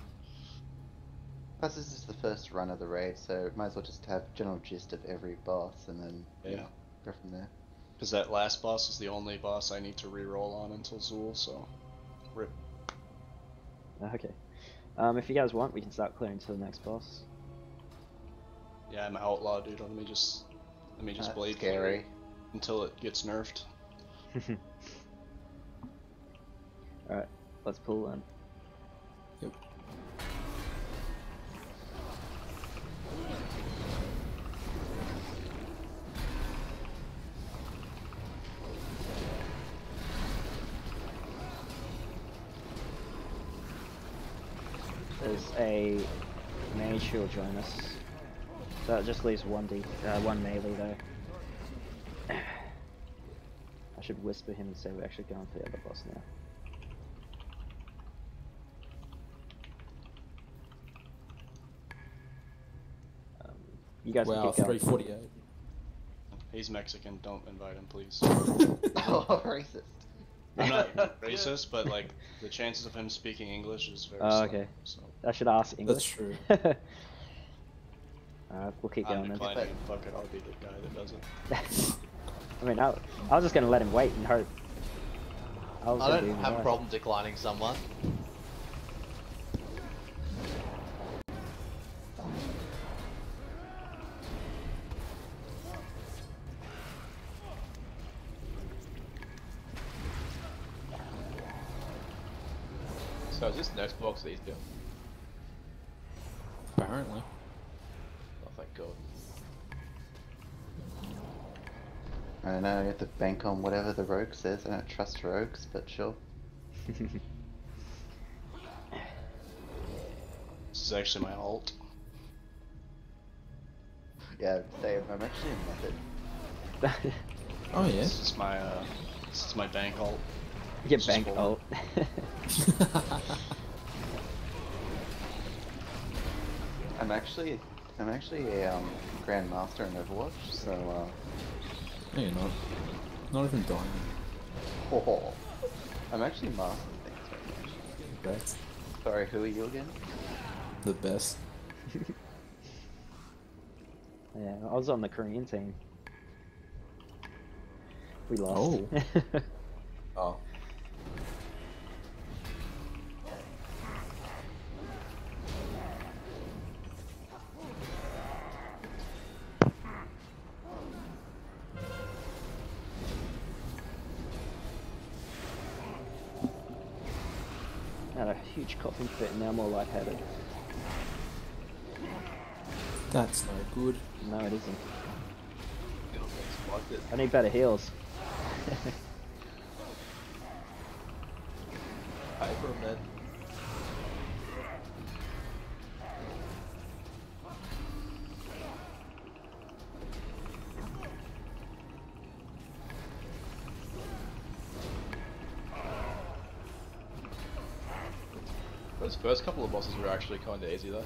Plus this is the first run of the raid, so might as well just have general gist of every boss and then go from there. Because that last boss is the only boss I need to re-roll on until Zool, so rip. Okay. If you guys want, we can start clearing to the next boss. Yeah, I'm an outlaw, dude. Let me just blade scary. Until it gets nerfed. Alright, let's pull then. Yep. There's a mage who will join us. So that just leaves one melee though. I should whisper him and say we're actually going for the other boss now. You guys wow, can keep going. 348. He's Mexican, don't invite him, please. Oh, racist. I'm not racist, but like, the chances of him speaking English is very slim, okay. so. I should ask English. That's true. We'll keep going then. Declining, fuck it, I'll be the guy that does it. I mean, I was just gonna let him wait and hope. I don't have a problem declining someone. So is this next box easier? Apparently. don't know, you have to bank on whatever the rogue says. I don't trust rogues, but sure. This is actually my alt. Yeah, same. I'm actually a method. Oh yeah. This is my bank alt. Your bank alt. I'm actually a grandmaster in Overwatch, so No, you're not. Not even dying. Oh, I'm actually master things right now. Best. Sorry, who are you again? The best. Yeah, I was on the Korean team. We lost. Oh. Oh. Had a huge coughing fit and now more lightheaded. That's no good. No, it isn't. I need better heals. Pay for him then. Those first couple of bosses were actually kind of easy though.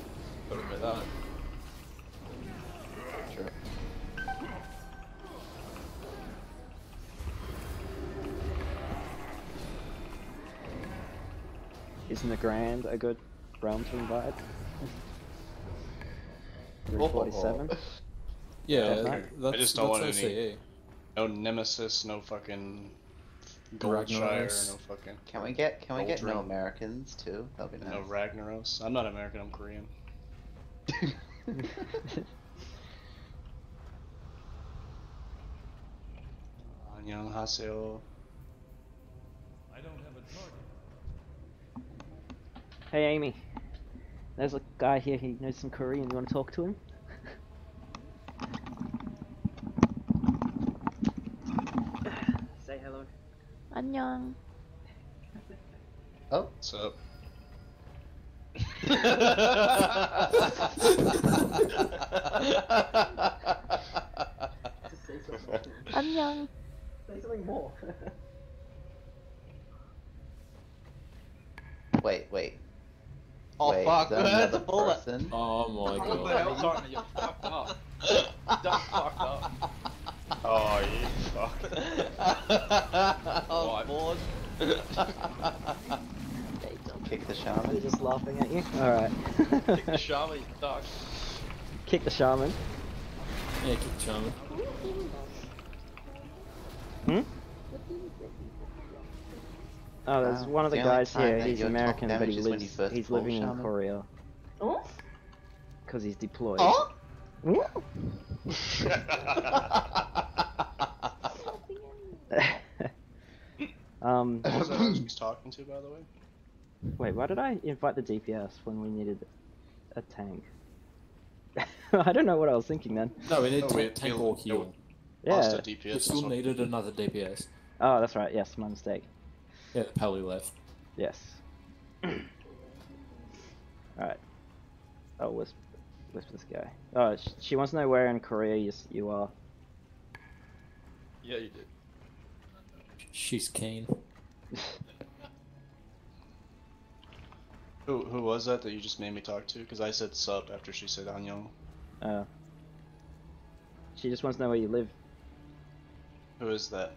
Gotta admit that. Sure. Isn't the Grand a good realm to invite? 347? Yeah, I just don't want OCE. any. No Nemesis, no fucking Goldshire, Ragnaros. no fucking. Can we get no Goldring. Americans too? That'd be nice. No Ragnaros. I'm not American. I'm Korean. 안녕하세요. I don't have a target. Hey Amy, there's a guy here, he knows some Korean, you want to talk to him? Say hello. 안녕. Oh. What's up? 안녕. Say something more. Wait. Oh Wait, fuck, is that that's a another bullet. person? Oh my What the god. hell, Simon? You fucked up. You done fucked up. Oh, you fuck. I'm bored. Kick the He's shaman. just laughing at you. Alright. Kick the shaman, you duck. Kick the shaman. Yeah, keep charming. Hmm? Oh, there's Wow. one of the The only guys time here, that he's your top American, but he damage is when you lives, first he's pull living in shaman. Korea. Oh? Because he's deployed. Oh? Who's that he's talking to, by the way? Wait, why did I invite the DPS when we needed a tank? I don't know what I was thinking then. No, we need No, to we- tank we- or heal. Lost Yeah. a DPS. We that's still what- needed another DPS. Oh, that's right. Yes, my mistake. Yeah, Pally left. Yes. Alright. Oh, whisper this guy. Oh, she wants to know where in Korea you are. Yeah, you did. She's keen. Who was that you just made me talk to? Because I said sub after she said Anyong. She just wants to know where you live. Who is that?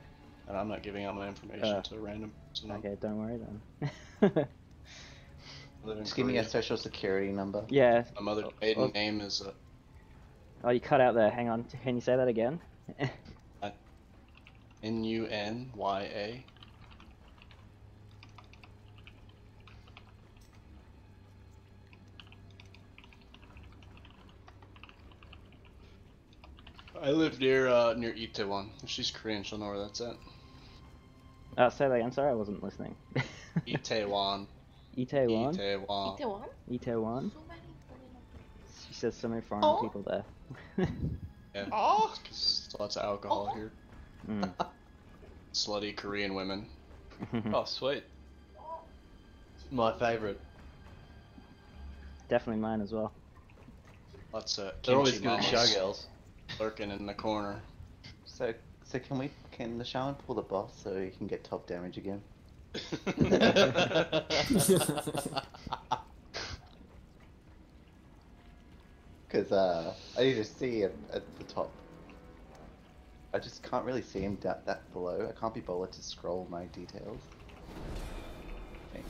And I'm not giving out my information to a random person. Okay, don't worry then. I live in Just give me a Korea. social security number. Yeah. My mother's maiden name is Oh, you cut out there. Hang on. Can you say that again? Nunya. I live near Itaewon. If she's Korean, she'll know where that's at. Say that again. Sorry, I wasn't listening. Itaewon. Itaewon? Itaewon. Itaewon? Itaewon? So many foreign She says so many foreign Oh. people there. Yeah. Oh. 'Cause there's lots of alcohol here. Mm. Slutty Korean women. Oh, sweet. My favourite. Definitely mine as well. Lots of They're always kimchi good at mamas showgirls. lurking in the corner. So can the shaman pull the boss so he can get top damage again? Because I need to see him at the top. I just can't really see him that below. I can't be bothered to scroll my details. Okay.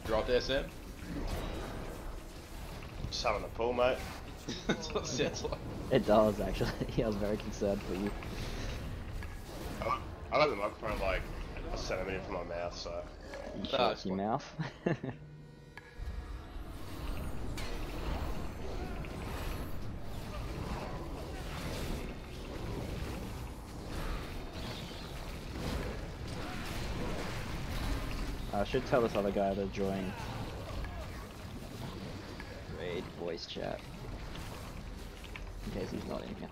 Dropped SM? Just having a pull, mate. That's what it sounds like. It does, actually. I was very concerned for you. I got the microphone like a centimetre from my mouth, so. You sure it's your mouth? I should tell this other guy to join raid voice chat in case he's not in here.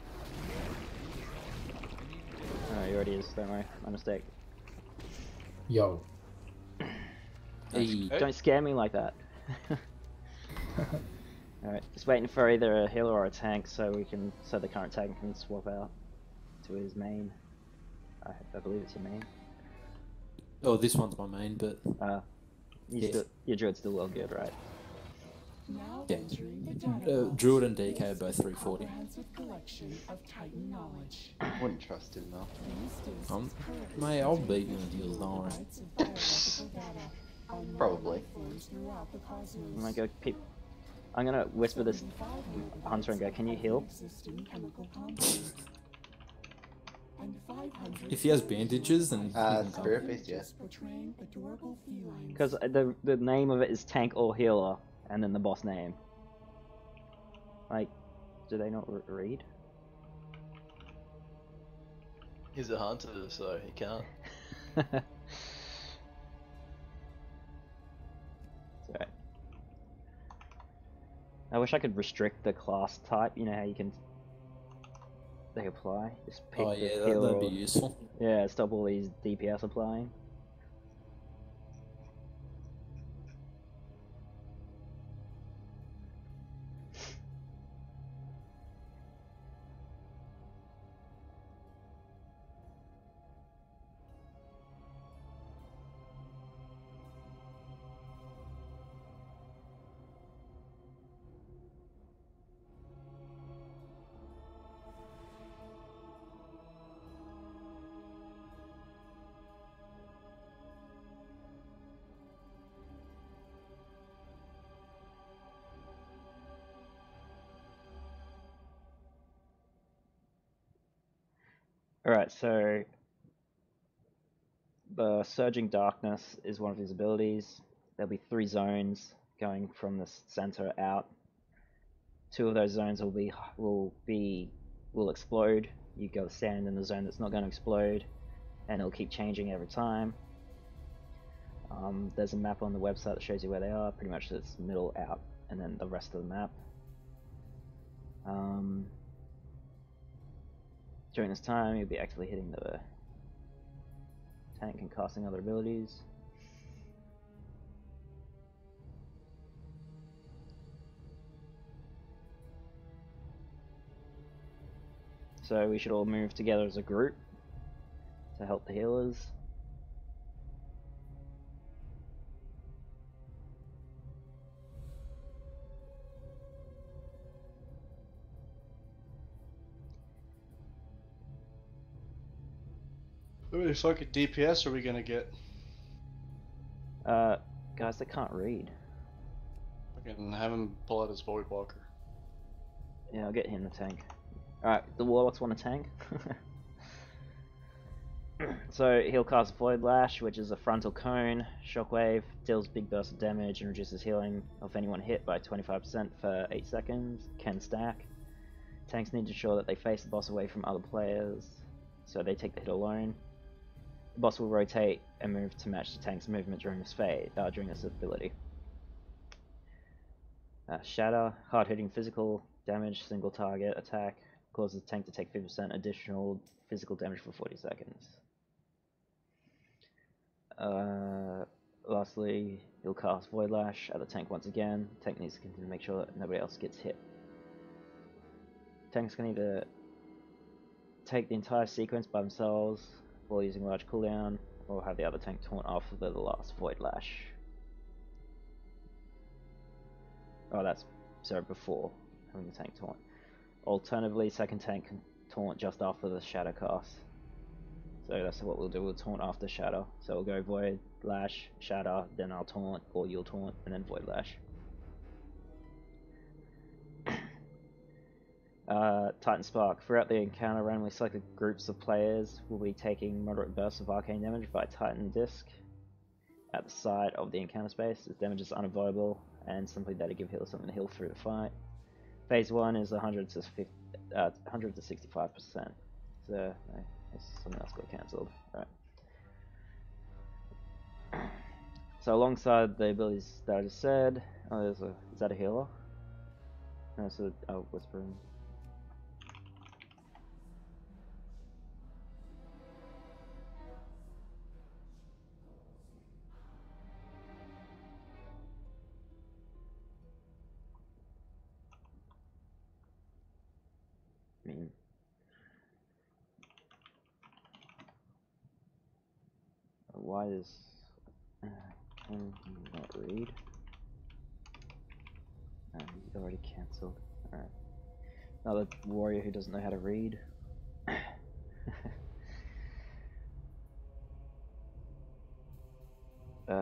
Oh, he already is, don't worry, my mistake. Yo. Hey. Don't scare me like that. Alright, just waiting for either a healer or a tank so the current tank can swap out to his main. I believe it's your main. Oh, this one's my main, but... your druid's still well good, right? Yeah. Druid and DK are both 340. I wouldn't trust him though. Mate, I'll beat you in deals, don't worry. Probably. I'm gonna whisper this hunter and go, can you heal? If he has bandages, then Spirit Beast, yeah. Because the name of it is tank or healer, and then the boss name. Like, do they not read? He's a hunter, so he can't. Sorry. I wish I could restrict the class type. You know how you can. They apply. Just pick Oh the yeah, healer that'd be useful. Yeah, stop all these DPS applying. Alright, so the Surging Darkness is one of his abilities. There'll be 3 zones going from the center out. 2 of those zones will explode. You go stand in the zone that's not going to explode, and it'll keep changing every time. There's a map on the website that shows you where they are. Pretty much it's middle out, and then the rest of the map. During this time, you'll be actively hitting the tank and casting other abilities. So we should all move together as a group to help the healers. How many fucking DPS are we gonna get? Guys that can't read. Fucking have him pull out his Void Walker. Yeah, I'll get him the tank. Alright, the Warlocks want a tank. So he'll cast Void Lash, which is a frontal cone. Shockwave deals big burst of damage and reduces healing of anyone hit by 25% for 8 seconds. Can stack. Tanks need to ensure that they face the boss away from other players, so they take the hit alone. The boss will rotate and move to match the tank's movement during this phase, during this ability. Shatter, hard-hitting physical damage, single target attack, causes the tank to take 50% additional physical damage for 40 seconds. Lastly, he'll cast Void Lash at the tank once again. Tank needs to continue to make sure that nobody else gets hit. Tanks can either take the entire sequence by themselves while using large cooldown, or have the other tank taunt after the last Void Lash. Oh, that's before having the tank taunt. Alternatively, second tank can taunt just after the Shatter cast. So that's what we'll do, we'll taunt after Shatter. So we'll go Void Lash, Shatter, then I'll taunt, or you'll taunt, and then Void Lash. Titan Spark. Throughout the encounter, randomly selected groups of players will be taking moderate bursts of arcane damage by Titan Disc at the side of the encounter space. This damage is unavoidable and simply there to give healers something to heal through the fight. Phase 1 is 100 to 65%. So, something else got cancelled. Right. So alongside the abilities that I just said, is that a healer? No, it's a whispering. Why is can you not read? You already cancelled. Alright. Another warrior who doesn't know how to read.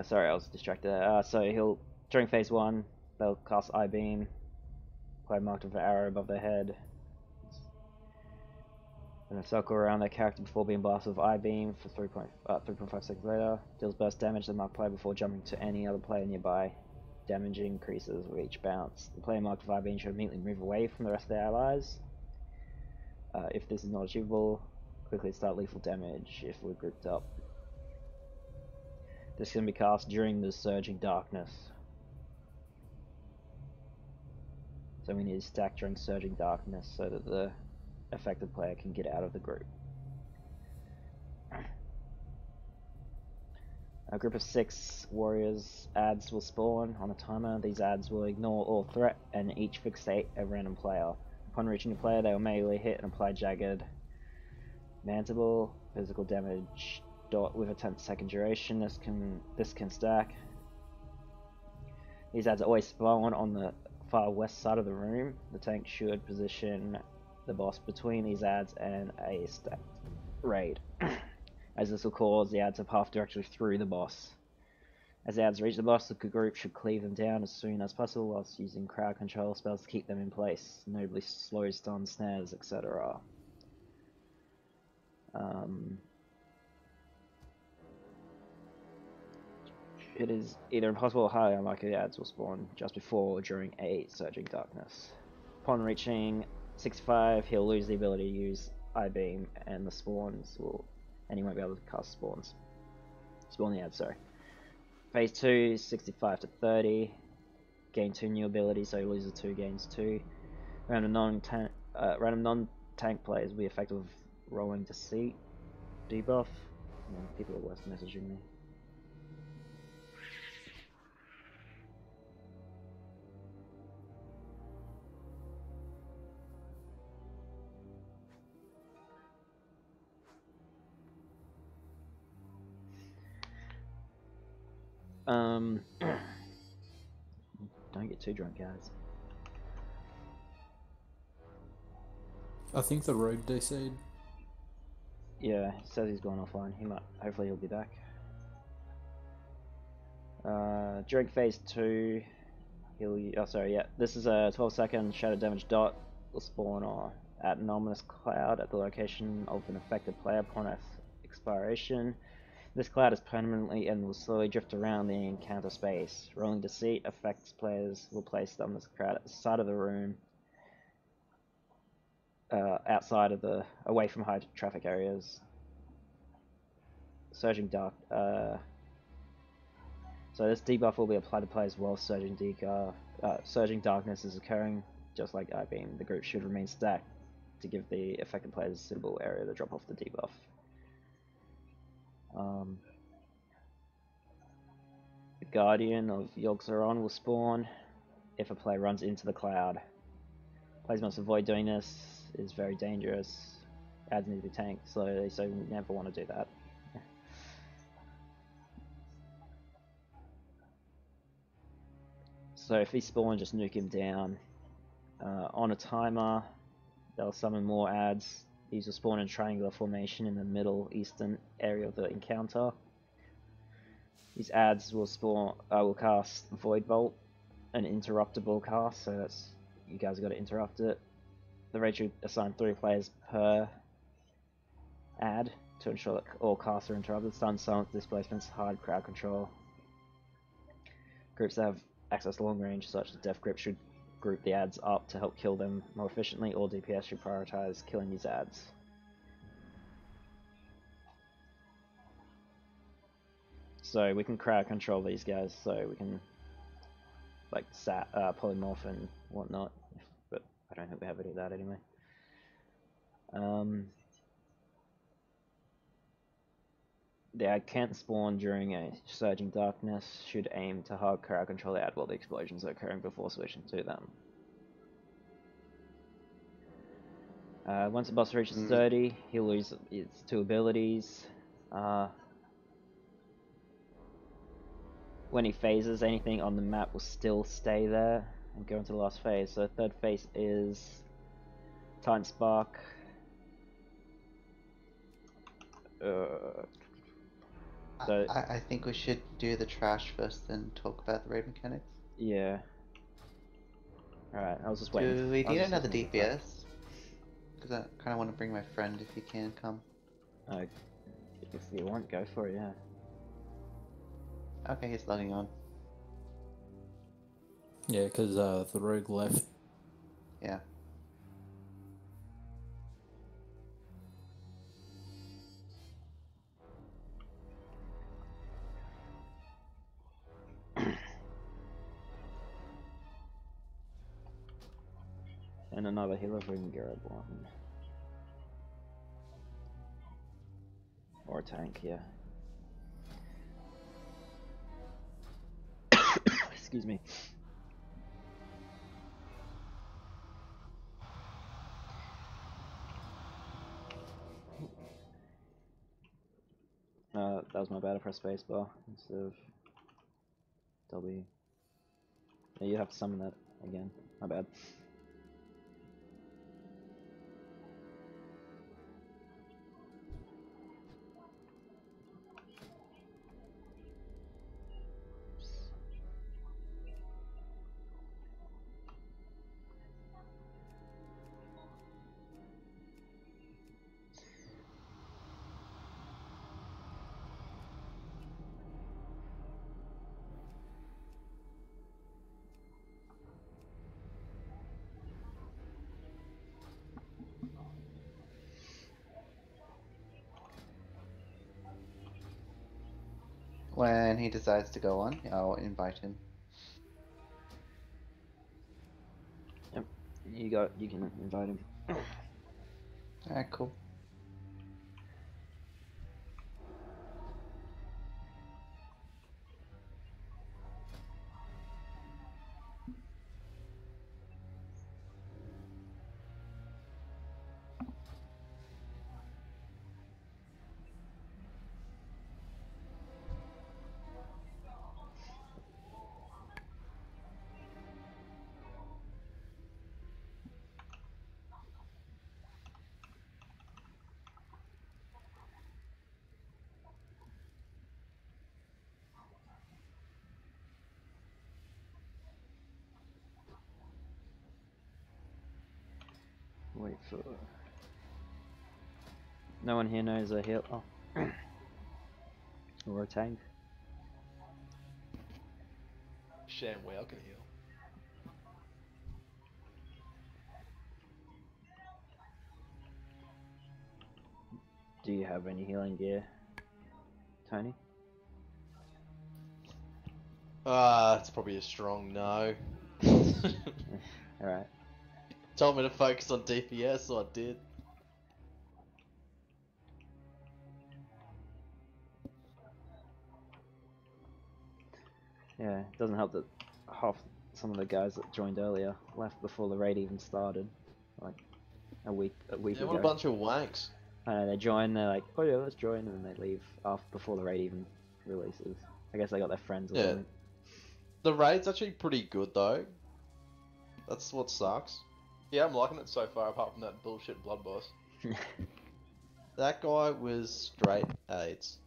Sorry, I was distracted. So he'll during phase 1, they'll cast Eye Beam, play marked with an arrow above their head. Then circle around their character before being blasted with Eye Beam for 3.5 seconds later. Deals burst damage to the marked player before jumping to any other player nearby. Damage increases with each bounce. The player marked with Eye Beam should immediately move away from the rest of their allies. If this is not achievable, quickly start lethal damage if we're grouped up. This can be cast during the Surging Darkness. So we need to stack during Surging Darkness so that the affected player can get out of the group. A group of 6 warriors adds will spawn on a timer. These adds will ignore all threat and each fixate a random player. Upon reaching the player, they will melee hit and apply jagged mandible physical damage dot with a 10-second duration. This can stack. These adds always spawn on the far west side of the room. The tank should position the boss between these adds and a stacked raid, as this will cause the adds to path directly through the boss. As the adds reach the boss, the group should cleave them down as soon as possible whilst using crowd control spells to keep them in place, notably slow stun, snares, etc. It is either impossible or highly unlikely the adds will spawn just before or during a Surging Darkness. Upon reaching 65, he'll lose the ability to use Eye Beam, and the spawns will, and he won't be able to cast spawns. Spawn the adds, sorry. Phase 2, 65 to 30. Gain 2 new abilities, so he loses 2, gains 2. Random non-tank players will be effective with rolling deceit debuff. People are worse messaging me. Don't get too drunk, guys. I think the rogue DC'd. Yeah, he says he's gone offline. Hopefully he'll be back. During phase 2, this is a 12-second shadow damage dot. Will spawn at an ominous cloud at the location of an affected player upon expiration. This cloud is permanently and will slowly drift around the encounter space. Rolling Deceit affects players will place the ominous cloud at the side of the room, away from high traffic areas. Surging Dark. So this debuff will be applied to players while Surging Surging Darkness is occurring, just like I-Beam. The group should remain stacked to give the affected players a suitable area to drop off the debuff. The Guardian of Yogg-Saron will spawn if a player runs into the cloud. Players must avoid doing this. It is very dangerous. Ads need to be tanked slowly, so you never want to do that. So if he spawns, just nuke him down. On a timer, they'll summon more ads. These will spawn in triangular formation in the middle eastern area of the encounter. These ads will spawn. Will cast Void Bolt, an interruptible cast. So that's you guys got to interrupt it. The raid should assign 3 players per ad to ensure that all casts are interrupted. Stun, silence, displacements, hard crowd control. Groups that have access to long range, such as Death Grip, should group the ads up to help kill them more efficiently. All DPS should prioritize killing these ads. So we can crowd control these guys, so we can like polymorph and whatnot, but I don't think we have any of that anyway. The ad can't spawn during a surging darkness, should aim to hard crowd control the ad while the explosions are occurring before switching to them. Once the boss reaches 30, he'll lose its 2 abilities. When he phases, anything on the map will still stay there and go into the last phase. So the 3rd phase is Titan Spark. I think we should do the trash first, then talk about the raid mechanics. Yeah. Alright, I was just waiting. Do we need another DPS? Because I kind of want to bring my friend if he can come. If you want, go for it, yeah. Okay, he's logging on. Yeah, because the rogue left. Yeah. And another healer if we can grab one. Or a tank, yeah. Excuse me. That was my bad. I pressed spacebar instead of W. Yeah, you have to summon that again. My bad. When he decides to go on, I'll invite him. Yep, you can invite him. Alright, cool. Wait for... No one here knows a heal. Oh. Or a tank. Sham way I can heal. Do you have any healing gear, Tony? It's probably a strong no. Alright. Told me to focus on DPS, so I did. Yeah, it doesn't help that some of the guys that joined earlier left before the raid even started. Like a week Yeah, ago. what a bunch of wanks. I know, they join, they're like, oh yeah, let's join, and then they leave before the raid even releases. I guess they got their friends or something. The raid's actually pretty good though. That's what sucks. Yeah, I'm liking it so far, apart from that bullshit blood boss. That guy was straight AIDS.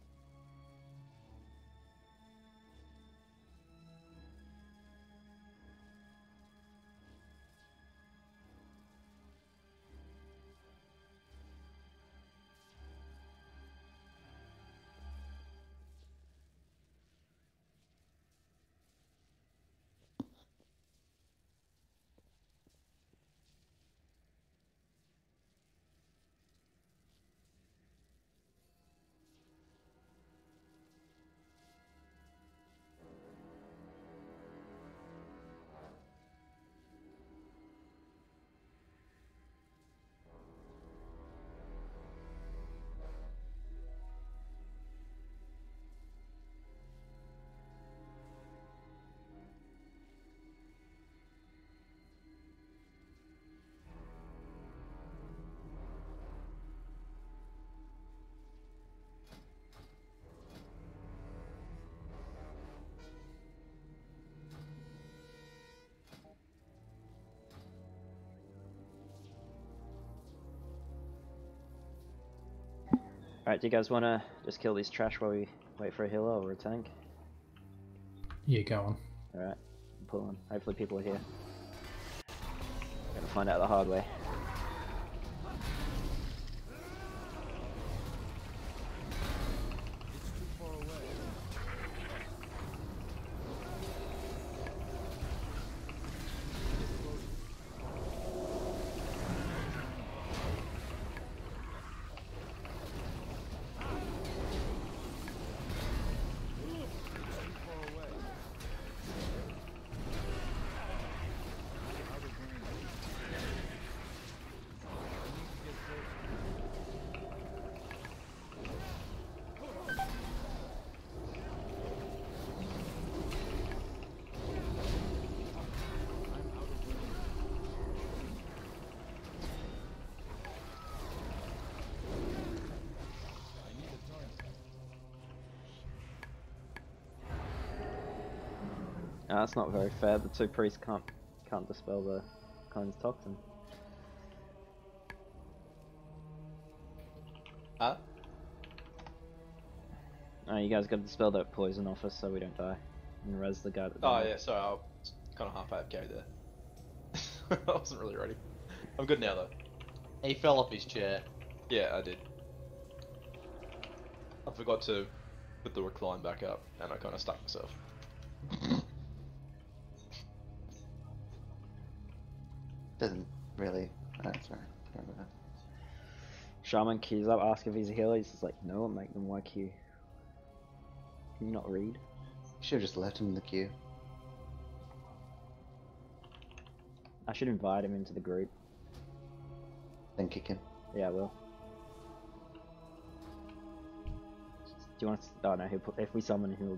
Alright, do you guys want to just kill these trash while we wait for a healer or a tank? Yeah, go on. Alright, pull on. Hopefully people are here. Gonna find out the hard way. That's not very fair. The two priests can't dispel the Khan's toxin. Huh? Oh, you guys got to dispel that poison off us so we don't die. And res the guy that Oh died. yeah, sorry, I was kind of half AFK there. I wasn't really ready. I'm good now though. He fell off his chair. Yeah, I did. I forgot to put the recline back up, and I kind of stuck myself. Doesn't really. Sorry. Remember that. Shaman keys up, ask if he's a healer. He's just like, no, make them YQ. Can you not read? Should have just left him in the queue. I should invite him into the group. Then kick him. Yeah, I will. Do you want to? Oh no, if we summon him,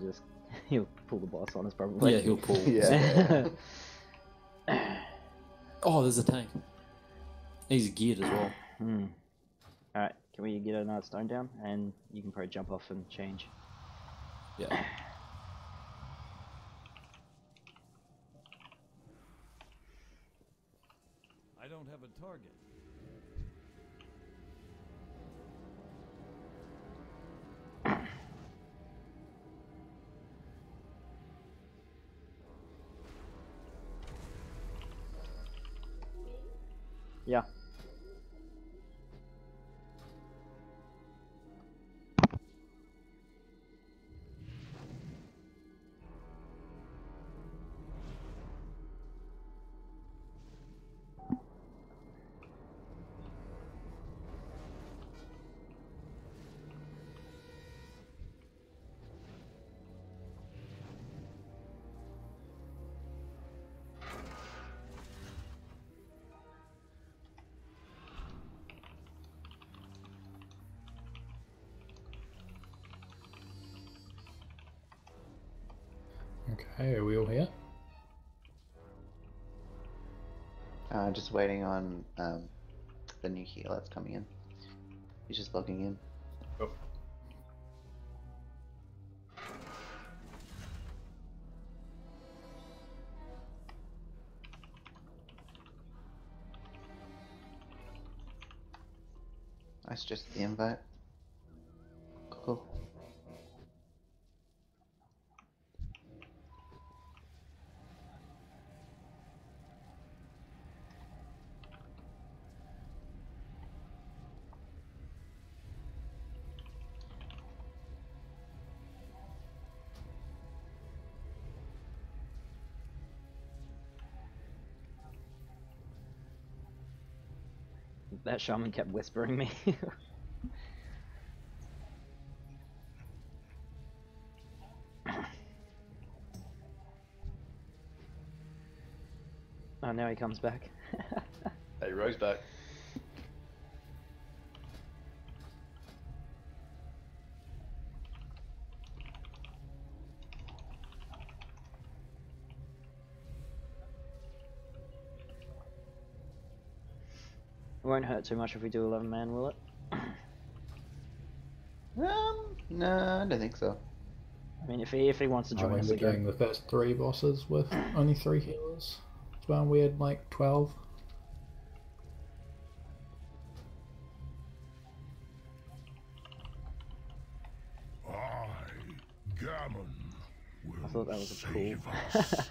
he'll pull the boss on us probably. Yeah, he'll pull. Yeah. Oh, there's a tank. He's geared as well. Alright, can we get another stone down? And you can probably jump off and change. Yeah. I don't have a target. Yeah. Okay, are we all here? Just waiting on the new healer that's coming in. He's just logging in. Oh. That's just the invite. Cool. That shaman kept whispering me. Oh, now he comes back. Hey, Rogue's back. It won't hurt too much if we do 11 man, will it? No, I don't think so. I mean, if he wants to I join mean, us we're again. doing the first 3 bosses with only 3 healers. It's one we had like 12. Gammon I thought that was a save cool. us.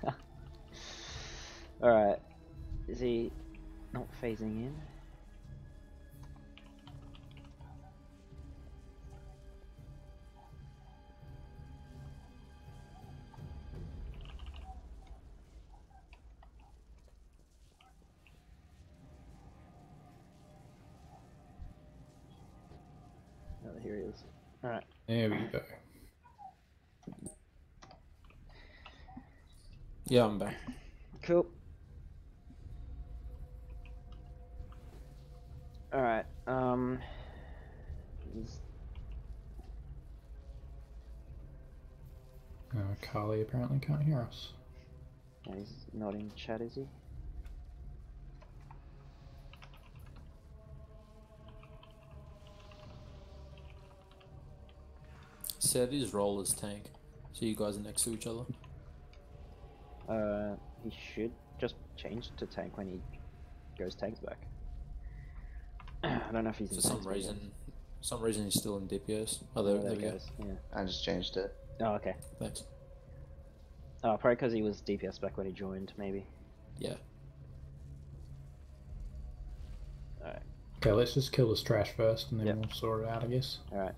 Alright. Is he not phasing in? Oh, here he is. Alright. There we go. Yeah, I'm back. Cool. Alright, Carly apparently can't hear us. yeah, he's not in chat, is he? Set his role as tank, so you guys are next to each other. He should just change to tank when he goes tanks back. I don't know if he's in For some tanks reason he's still in DPS. Oh, again. there There we he go. goes. Yeah. I just changed it. Oh, okay. Thanks. Oh, probably because he was DPS back when he joined, maybe. Yeah. Alright. Okay, let's just kill this trash first and then Yep. we'll sort it out, I guess. Alright.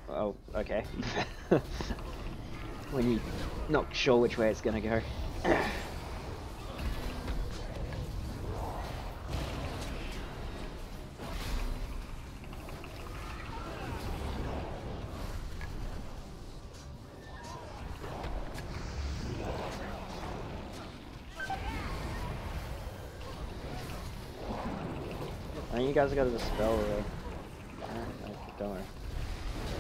Oh, okay. When you're not sure which way it's gonna go. I think you guys got a dispel or don't worry.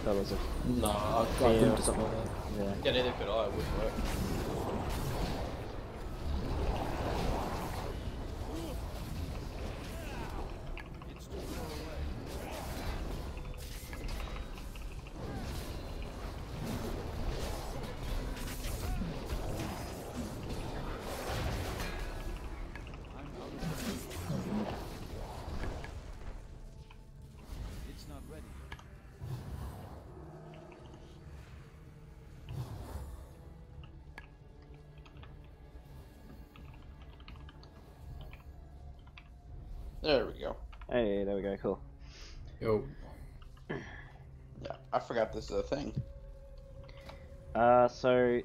That was a No, I fear couldn't or dispel something. that. Yeah. Yeah, neither could I. It wouldn't work. It's not ready. There we go. Hey, there we go, cool. Yo. Yeah, I forgot this is a thing. So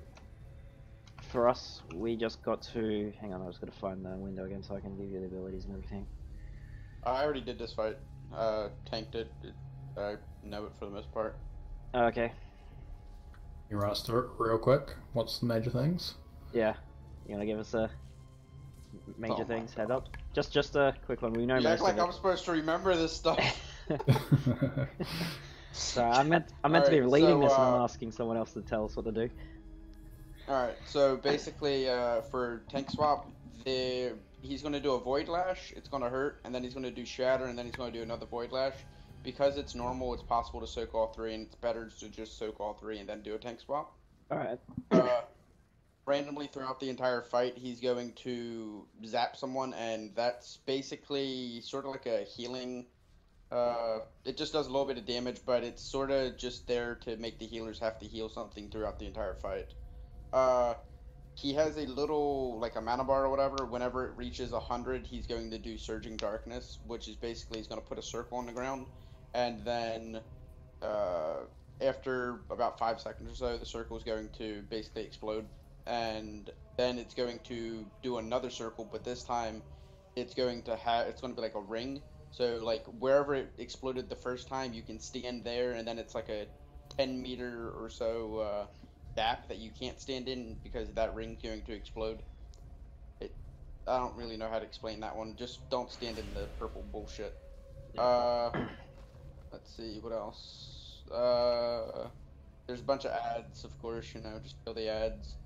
for us, we just got to. Hang on, I was gonna find the window again so I can give you the abilities and everything. I already did this fight. Tanked it. I know it for the most part. Okay. You run us through it real quick. What's the major things? Yeah. You wanna give us a major Oh my things head up. Just a quick one. We know You act most like of I'm supposed to remember this stuff. Sorry, I meant to be Alright, leading so, this, and I'm asking someone else to tell us what to do. Alright, so basically, for tank swap, he's going to do a Void Lash, it's going to hurt, and then he's going to do Shatter, and then he's going to do another Void Lash. Because it's normal, it's possible to soak all three, and it's better to just soak all three and then do a tank swap. Alright. Randomly throughout the entire fight, he's going to zap someone, and that's basically sort of like a healing. It just does a little bit of damage, but it's sort of just there to make the healers have to heal something throughout the entire fight. He has a little, like a mana bar or whatever. Whenever it reaches 100, he's going to do Surging Darkness, which is basically he's going to put a circle on the ground, and then after about 5 seconds or so, the circle is going to basically explode, and then it's going to do another circle, but this time it's going to be like a ring. So like wherever it exploded the first time, you can stand there, and then it's like a 10-meter or so gap that you can't stand in because that ring's going to explode. I don't really know how to explain that one. Just don't stand in the purple bullshit. Let's see, what else? There's a bunch of ads, of course, you know, just kill the ads.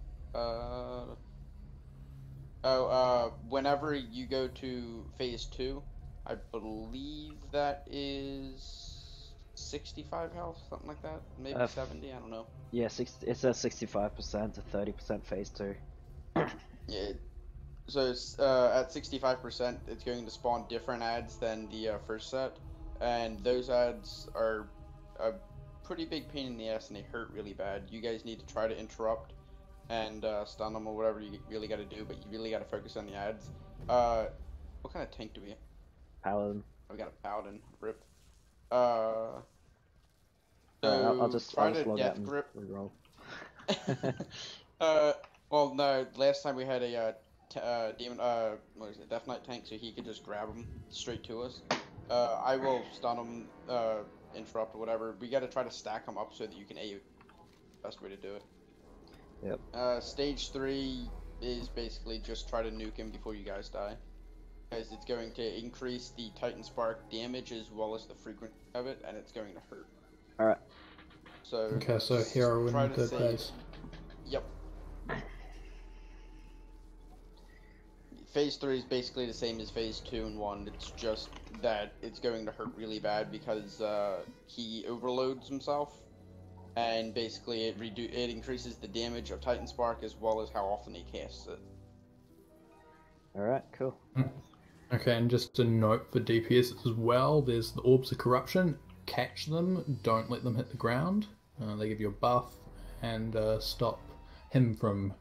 Whenever you go to phase 2, I believe that is 65 health, something like that. Maybe 70, I don't know. Yeah, it's a 65% to 30% phase 2. Yeah. So at 65%, it's going to spawn different ads than the first set, and those ads are a pretty big pain in the ass, and they hurt really bad. You guys need to try to interrupt and stun them or whatever you really got to do, but you really got to focus on the ads. What kind of tank do we have? Paladin. We got a Paladin. Rip. I'll just log out and grip. reroll. Well, no. Last time we had a demon. What is it? Death Knight tank, so he could just grab him straight to us. I will stun him, interrupt or whatever. We got to try to stack him up so that you can AoE. Best way to do it. Yep. Stage 3 is basically just try to nuke him before you guys die, because it's going to increase the Titan Spark damage as well as the frequency of it, and it's going to hurt. Alright. So okay, so hero in third place. Yep. Phase 3 is basically the same as Phase 2 and 1. It's just that it's going to hurt really bad because he overloads himself, and basically it increases the damage of Titan Spark as well as how often he casts it. Alright, cool. Okay, and just a note for DPS as well, there's the Orbs of Corruption. Catch them, don't let them hit the ground. They give you a buff and stop him from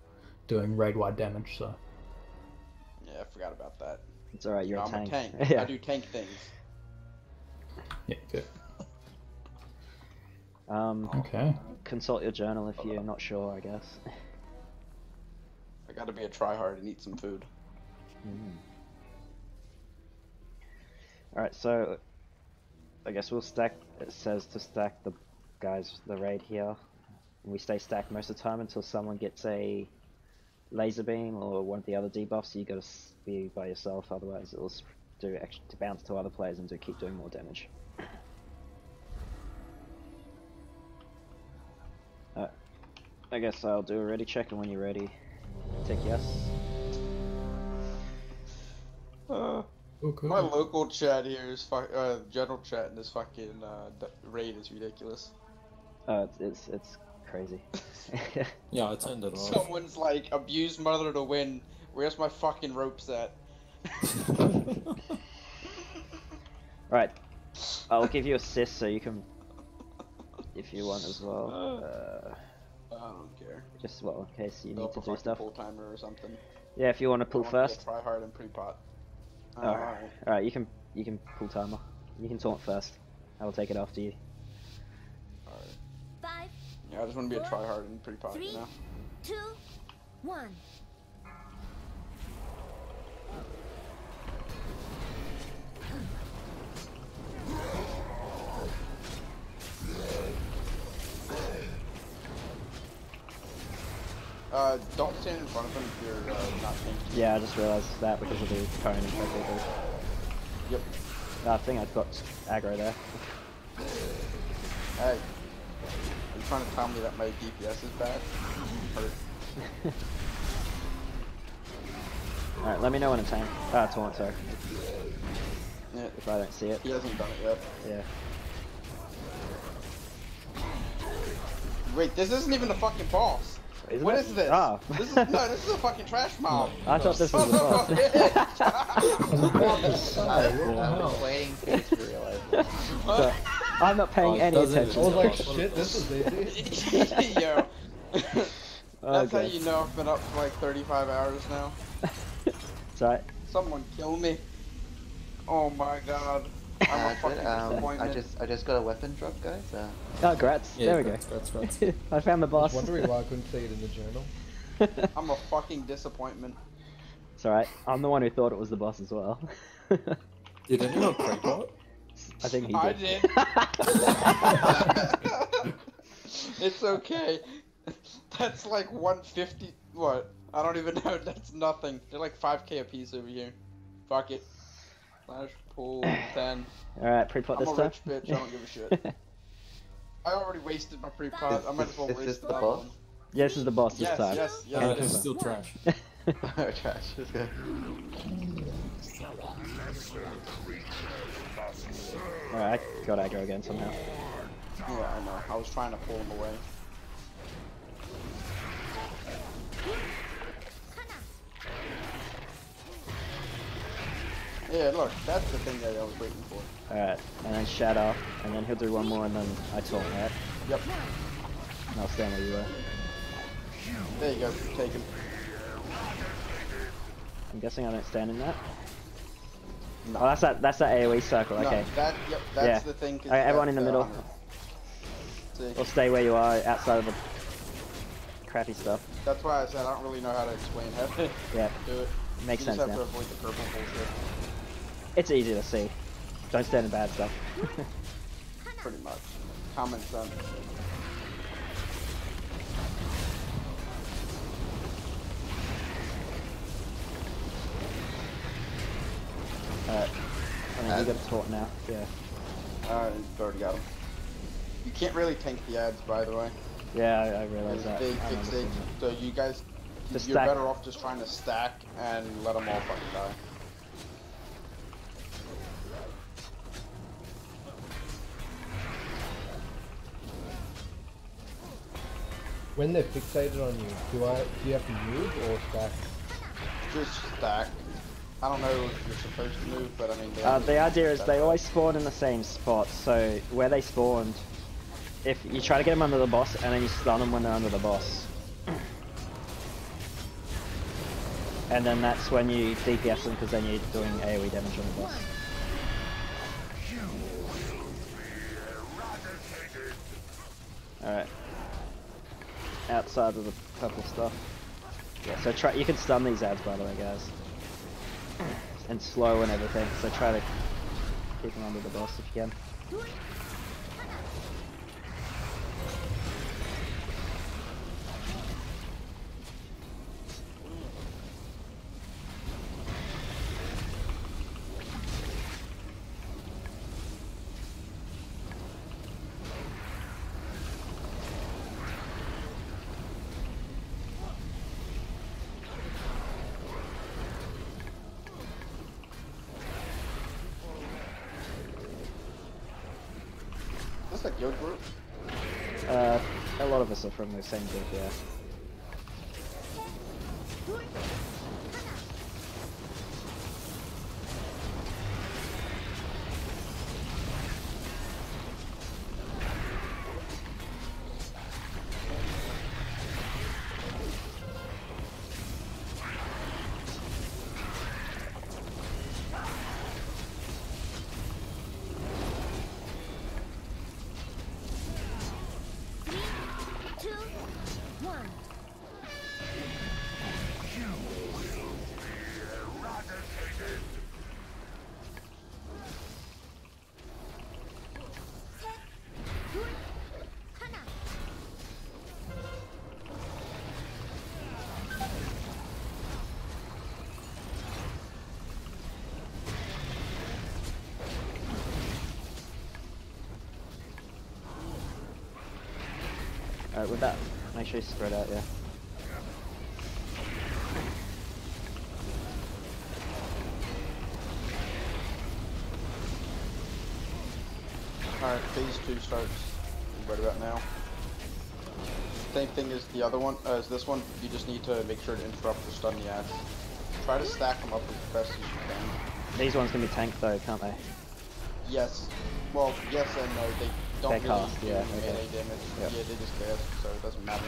doing raid-wide damage, so... Yeah, I forgot about that. It's alright, you're a tank. I'm a tank. Yeah. I do tank things. Yeah, good. Okay. Consult your journal if you're not sure, I guess. I gotta be a tryhard and eat some food. Alright, so I guess we'll stack, it says to stack the guys, the raid here. And we stay stacked most of the time until someone gets a laser beam or one of the other debuffs. You gotta be by yourself, otherwise it'll do extra to bounce to other players and keep doing more damage. I guess I'll do a ready check, and when you're ready, tick yes. My local chat here is general chat in this fucking raid is ridiculous. It's crazy. Yeah, I turned it off. Someone's like, abused mother to win. Where's my fucking rope set? Right, I'll give you assist so you can, if you want as well. I don't care. Just well, in case you need to do stuff. Pull timer or something. Yeah, if you want to pull first. Try hard and pre-pot. Alright, you can pull timer. You can taunt first. I will take it after you. Alright. 5. Yeah, I just want to be a tryhard and pre-pot, 3, you know? 2, 1. Don't stand in front of him if you're not paying attention. Yeah, I just realised that because of the cone and everything. Yep. I think I've got aggro there. Hey, are you trying to tell me that my DPS is bad? Hurt. Alright, let me know when it's hanging. Taunt, sorry. Yeah. If I don't see it. He hasn't done it yet. Yeah. Wait, this isn't even a fucking boss. Isn't What it? is this? Oh. This is this is a fucking trash mob. I thought this was the boss. I was waiting for you to realize that. So, I'm not paying any attention. I was like, shit, this is easy. Yo. That's how Okay. you know I've been up for like 35 hours now. It's alright. Someone kill me. Oh my god. I'm a fucking disappointment. I just got a weapon drop, guys. Oh, grats. Yeah, there we grats. go. I found the I boss. was wondering why I couldn't see it in the journal. I'm a fucking disappointment. It's alright. I'm the one who thought it was the boss as well. Did anyone pre-bot? I think he I did. did. It's okay. That's like 150. What? I don't even know. That's nothing. They're like 5k a piece over here. Fuck it. Slash pull 10. Alright, pre-pot this I'm a time. rich bitch. I don't give a shit. I already wasted my pre-pot. I might as well Is waste this the that boss? one. Yeah, this is the boss this Yes, time. yes, yes. No, it it's is. still trash. Trash. Let's go. Alright, I got aggro again somehow. Yeah, I know. I was trying to pull him away. Yeah, look, that's the thing that I was waiting for. Alright, and then shatter, and then he'll do one more, and then I taunt, right? Yep. And I'll stand where you were. There you go, taken. I'm guessing I don't stand in that. No. Oh, that's that AoE circle. No, okay. that's Yeah. the thing. 'Cause Alright, everyone that's in the middle. honor. See, Or stay where you are, outside of the crappy stuff. that's why I said I don't really know how to explain how to Yeah. do it. Makes you sense just have now. to avoid the purple bullshit. It's easy to see. Don't stand in bad stuff. Pretty much. Common sense. Alright. I mean, you got a taunt now. Yeah. You've already got him. You can't really tank the ads, by the way. Yeah, I realize that. They I remember fixate. seeing that. So you guys, Just you're stack. better off just trying to stack and let them all fucking die. When they're fixated on you, do you have to move or stack? Just stack. I don't know if you're supposed to move, but I mean. The idea is they always spawn in the same spot, so where they spawned, if you try to get them under the boss and then you stun them when they're under the boss. And then that's when you DPS them because then you're doing AoE damage on the boss. Alright. Outside of the purple stuff. Yeah, so try, you can stun these ads by the way, guys. And slow and everything, so try to keep them under the boss if you can. Is this like your group? A lot of us are from the same group, yeah. Alright, with that, make sure you spread out, yeah. Alright, phase 2 starts right about now. Same thing as the other one, as this one, you just need to make sure to interrupt or stun the ads. Try to stack them up as best as you can. These ones can be tanked though, can't they? Yes. Well, yes and no. They don't They really cast, do yeah, any okay. melee damage. Yep. Yeah, they just cast, so it doesn't matter.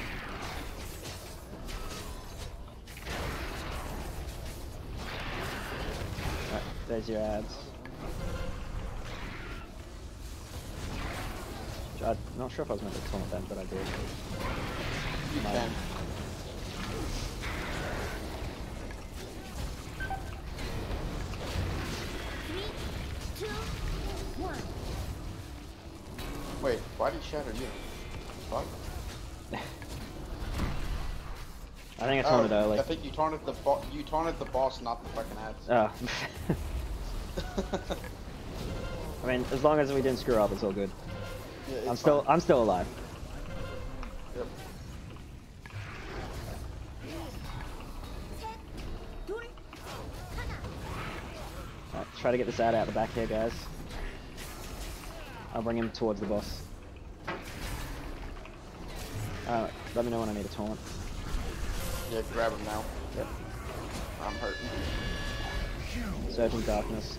Right, there's your ads. I'm not sure if I was meant to taunt them, but I did. You can. Three, 2, 1. Wait, why did he shatter you? Fuck. I think I taunted early. I think you taunted the boss, not the fucking ads. Oh. I mean, as long as we didn't screw up, it's all good. Yeah, I'm still alive. Yep. Right, try to get this ad out the back here, guys. I'll bring him towards the boss. Let me know when I need a taunt. Yeah, grab him now. Yep. I'm hurting. Surging darkness.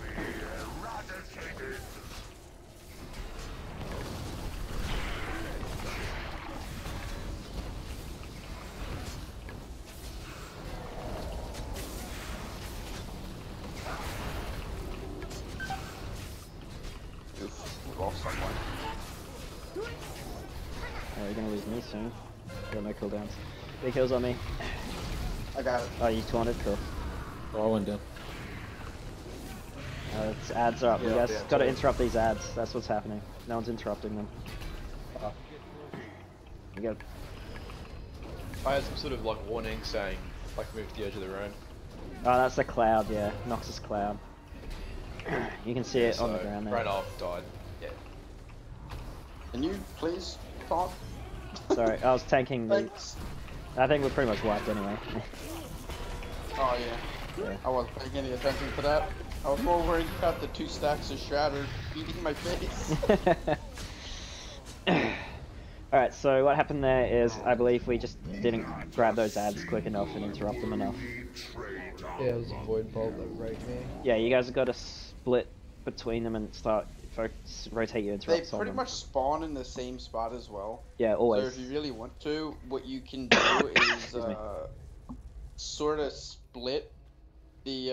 Oof, we lost someone. Oh, you're gonna lose me soon. Got no cooldowns. Big heals on me. I got it. Oh, you taunted? Cool. Oh, I went down. Its ads are up. Yeah, you guys yeah, gotta totally. interrupt these ads. That's what's happening. No one's interrupting them. You got. I had some sort of like warning saying like move to the edge of the room. Oh, that's the cloud, yeah. Noxus cloud. You can see it on the So, ground there. ran off, died. Yeah. Can you please talk? Sorry, I was tanking the... Thanks. I think we're pretty much wiped anyway. Oh yeah. Yeah. I wasn't paying any attention to that. I was more worried about the 2 stacks of shattered beating my face. Alright, so what happened there is, I believe we just didn't grab those ads quick enough and interrupt them enough. Yeah, it was a void bolt that raped me. Yeah, you guys have got to split between them and start rotate your They interrupts on pretty them. much spawn in the same spot as well. Yeah, always. So if you really want to, what you can do is sort of split the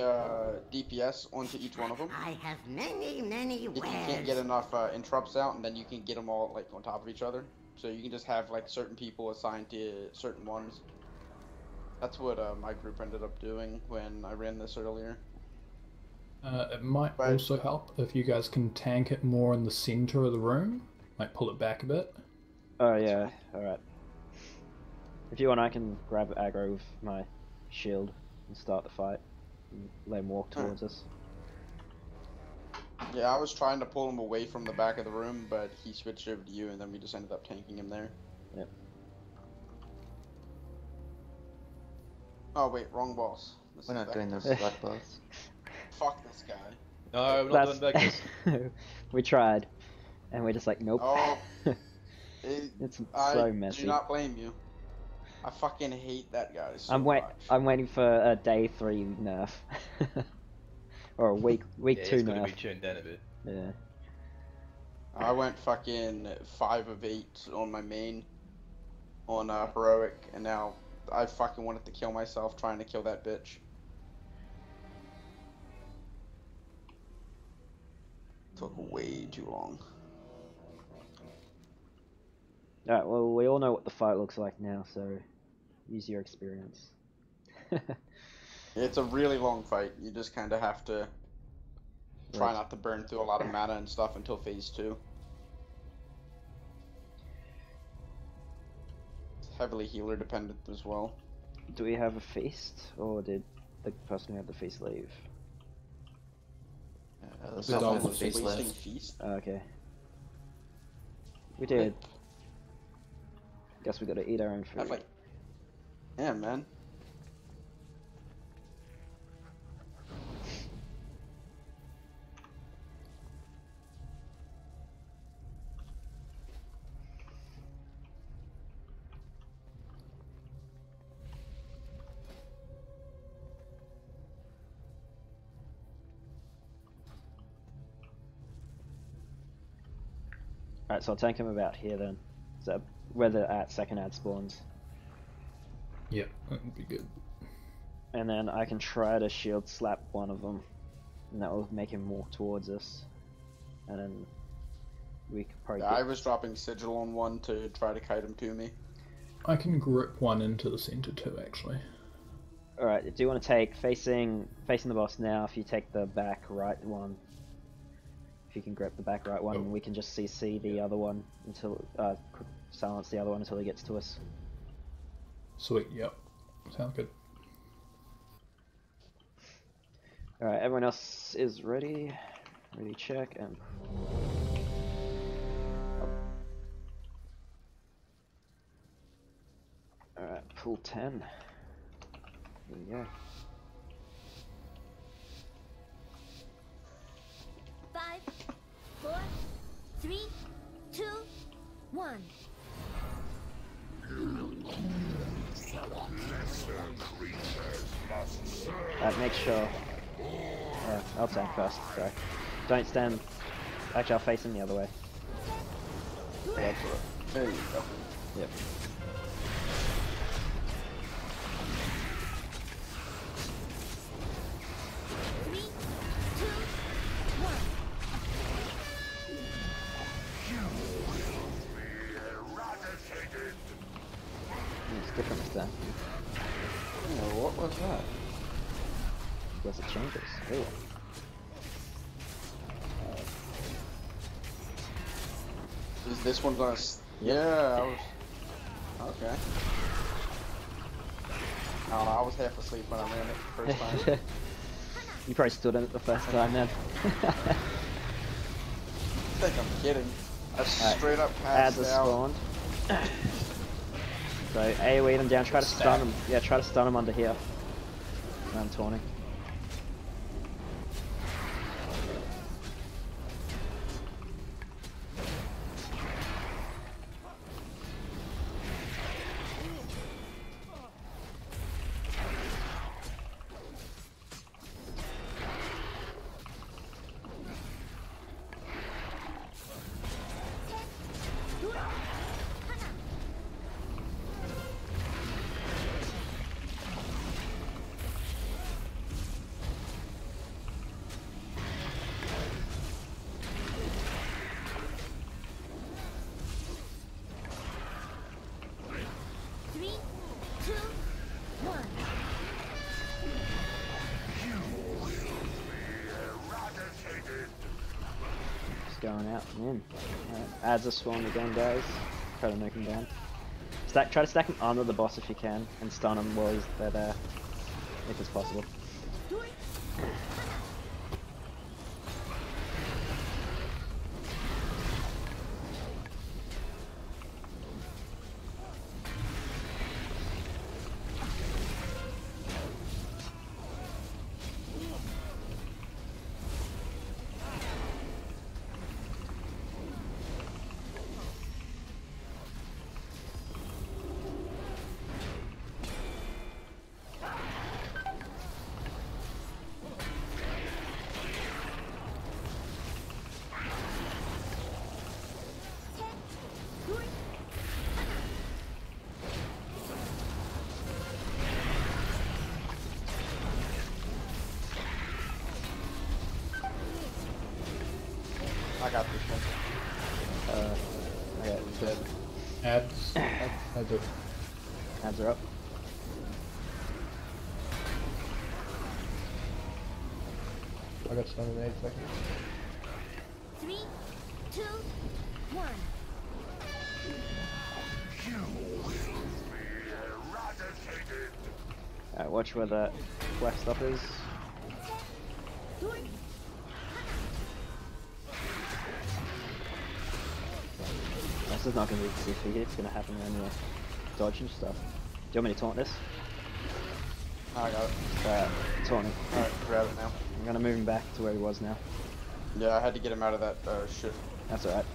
DPS onto each one of them. I have many If you wares. can't get enough interrupts out, and then you can get them all like on top of each other. So you can just have like certain people assigned to certain ones. That's what my group ended up doing when I ran this earlier. It might also help if you guys can tank it more in the center of the room, like pull it back a bit. Oh yeah, alright. If you want, I can grab aggro with my shield and start the fight. And let him walk towards us. Yeah, I was trying to pull him away from the back of the room, but he switched over to you, and then we just ended up tanking him there. Yep. Oh wait, wrong boss. We're not doing this blood boss. Fuck this guy. No, we're not doing Vegas. We tried, and we're just like, nope. Oh, It's I so messy. do not blame you. I fucking hate that guy so I'm waiting for a day 3 nerf, or a week Yeah, 2 it's gotta nerf. be tuned down a bit. Yeah. I went fucking 5 of 8 on my main on heroic, and now I fucking wanted to kill myself trying to kill that bitch. Took way too long. Alright, well, we all know what the fight looks like now, so use your experience. It's a really long fight. You just kind of have to try Right. not to burn through a lot of mana and stuff until phase 2. It's heavily healer dependent as well. Do we have a feast, or did the person who had the feast leave? Someone with feast Wasting left. feast? Oh, okay. We did. Guess we gotta eat our own I was food. like, yeah, man. Alright, so I'll take him about here then. Is that where the second ad spawns? Yep, that would be good. And then I can try to shield slap one of them, and that will make him walk towards us. And then we could probably. I was dropping sigil on one to try to kite him to me. I can grip one into the center too, actually. Alright, do you want to take facing the boss now? If you take the back right one, if you can grip the back right one, we can just CC the other one until silence the other one until he gets to us. Sweet, yep. Sounds good. Alright, everyone else is ready. Ready, check, and... Alright, pull 10. Here we go. 5, 4, 3, 2, 1. Make sure... Yeah, I'll tank first, sorry. Don't stand... Actually, I'll face him the other way. There you go. Yep. It's different this time. Oh, what was that? Guess it changes. Ooh. Is this one gonna... Yeah, I was... Okay. I don't know, I was half asleep when I ran it the first time. You probably stood in it the first time then. I think I'm kidding. I straight up passed Ads are out. spawned. So AoE them down, try to stun them. Yeah, try to stun them under here. I'm taunting. Going out and in. Alright, ads are spawned again, guys. Try to knock him down. Try to stack him under the boss if you can, and stun him while he's there, if it's possible. I got this one. Okay, dead. Ads. Ads are... Ads are up. I got stunned in 8 seconds. 3, 2, 1. Alright, watch where that black stuff is. This is not going to be iffy, it's going to happen when you're dodging stuff. Do you want me to taunt this? I got it. Taunt him. Alright, grab it now. I'm going to move him back to where he was now. Yeah, I had to get him out of that shit. That's alright.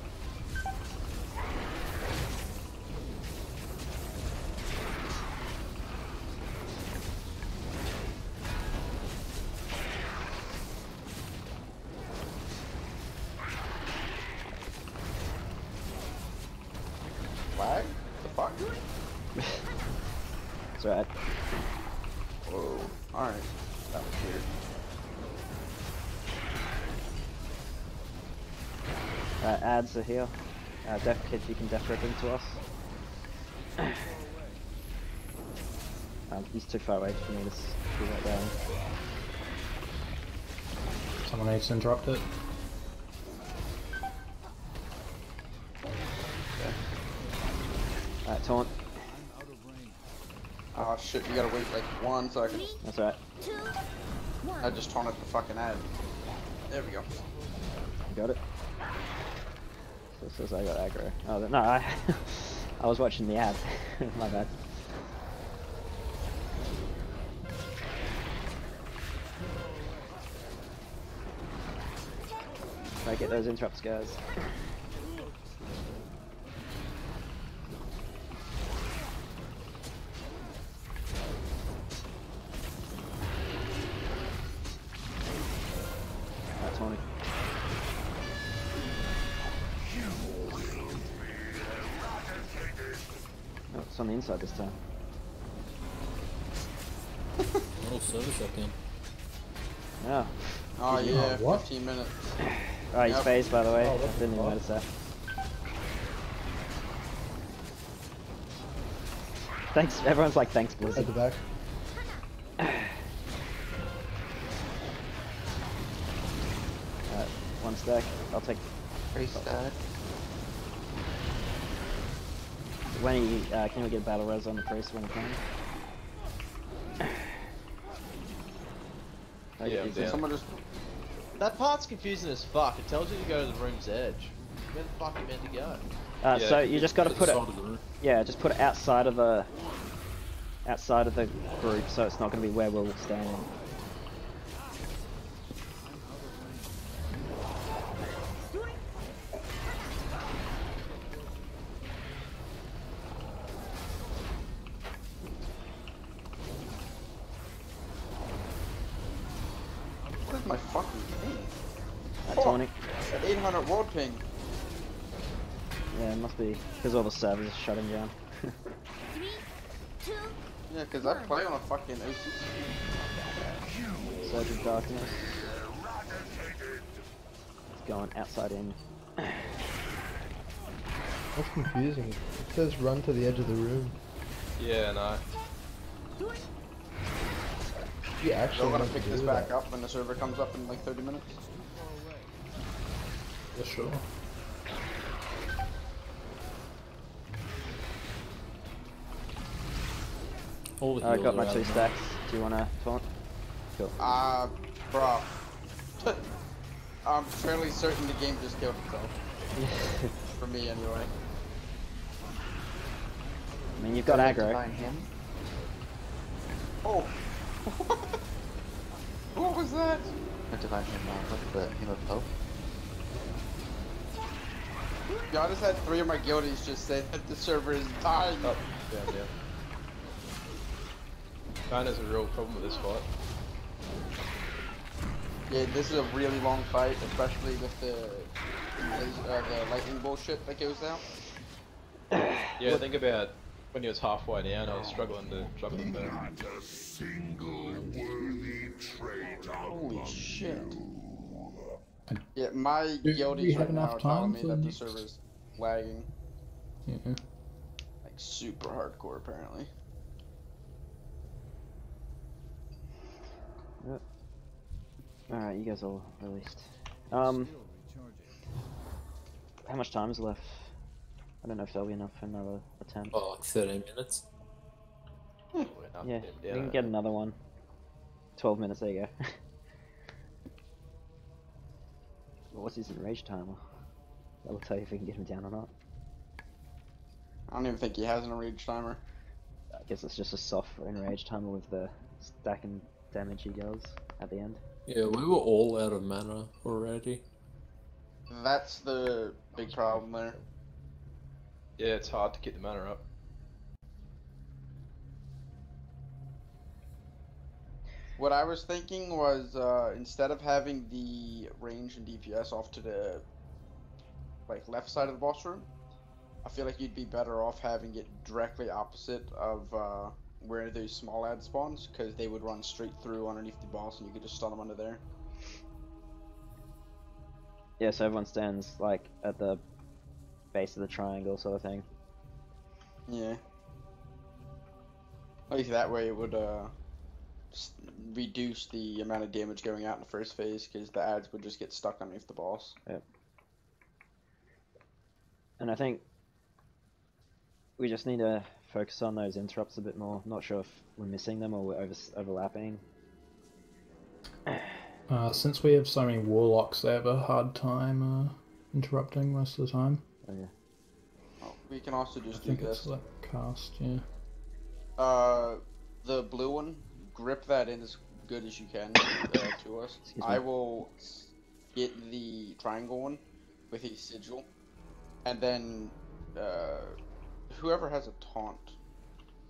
Flag? The fuck? That's alright. Whoa. Alright. That was weird. Ads are here. Def kids, you can def rip into us. He's too far away for me to do that down. Someone needs to interrupt it. Alright, taunt. Oh shit, you gotta wait like 1 second. That's alright. I just taunted the fucking ad. There we go. You got it? So it says I got aggro. Oh, no, I was watching the ad. My bad. Try to get those interrupts, guys. That's Tony. Oh, it's on the inside this time. Little service up in. Yeah. Oh yeah, what? 15 minutes. Alright, he's phased by the way. Oh, I what the didn't even fuck? notice that. Thanks, everyone's like, thanks, Blizzard. At the back. Alright, 1 stack. I'll take 3 stack. when he, can we get battle res on the priest when he can? Yeah, I'm down. Someone just... That part's confusing as fuck. It tells you to go to the room's edge. Where the fuck are you meant to go? So you just got to put it. Side of the room. Yeah, just put it outside of the group, so it's not going to be where we're all standing. Where's my fucking ping? Tony. 800 world ping. Yeah, it must be because all the servers are shutting down. Yeah, because I play on a fucking OC. Surge of darkness. It's going outside in. That's confusing. It says run to the edge of the room. Yeah, no. You actually I'm gonna want to pick this do back that. up when the server comes up in like 30 minutes. Yeah, sure. All the I heals got are my out 2 of the stacks. Do you want to taunt? Cool. Bro. I'm fairly certain the game just killed itself. For me, anyway. I mean, you've got aggro. Divine him. Oh! What was that? Not divine him, but the him of hope. Yeah, I just had 3 of my guildies just say that the server is dying. Oh, down. China's a real problem with this fight. Yeah, this is a really long fight, especially with the lightning bullshit that goes out. Yeah, think about when he was halfway down, I was struggling to there. Not a single worthy trait Holy shit. Yeah, my Do we guildies have right now enough are telling time me for that the next? server's lagging. Yeah. Like super hardcore apparently. Yep. Alright, you guys all released. How much time is left? I don't know if there'll be enough for another attempt. Oh, like 13 minutes. Yeah, we can get another one. 12 minutes, there you go. What's his enrage timer? That will tell you if we can get him down or not. I don't even think he has an enrage timer. I guess it's just a soft enrage timer with the stack and damage he does at the end. Yeah, we were all out of mana already. That's the big problem there. Yeah, it's hard to get the mana up. What I was thinking was instead of having the range and DPS off to the like left side of the boss room, I feel like you'd be better off having it directly opposite of where those small ads spawns, because they would run straight through underneath the boss and you could just stun them under there. Yeah, so everyone stands like at the base of the triangle sort of thing. Yeah. At least that way it would reduce the amount of damage going out in the first phase, because the ads would just get stuck underneath the boss. Yep. And I think we just need to focus on those interrupts a bit more. Not sure if we're missing them or we're overlapping. Since we have so many warlocks, they have a hard time interrupting most of the time. Oh yeah. Oh, we can also just I think do it's this. like cast, yeah. The blue one, grip that in as good as you can to us. I will get the triangle one with a sigil, and then whoever has a taunt,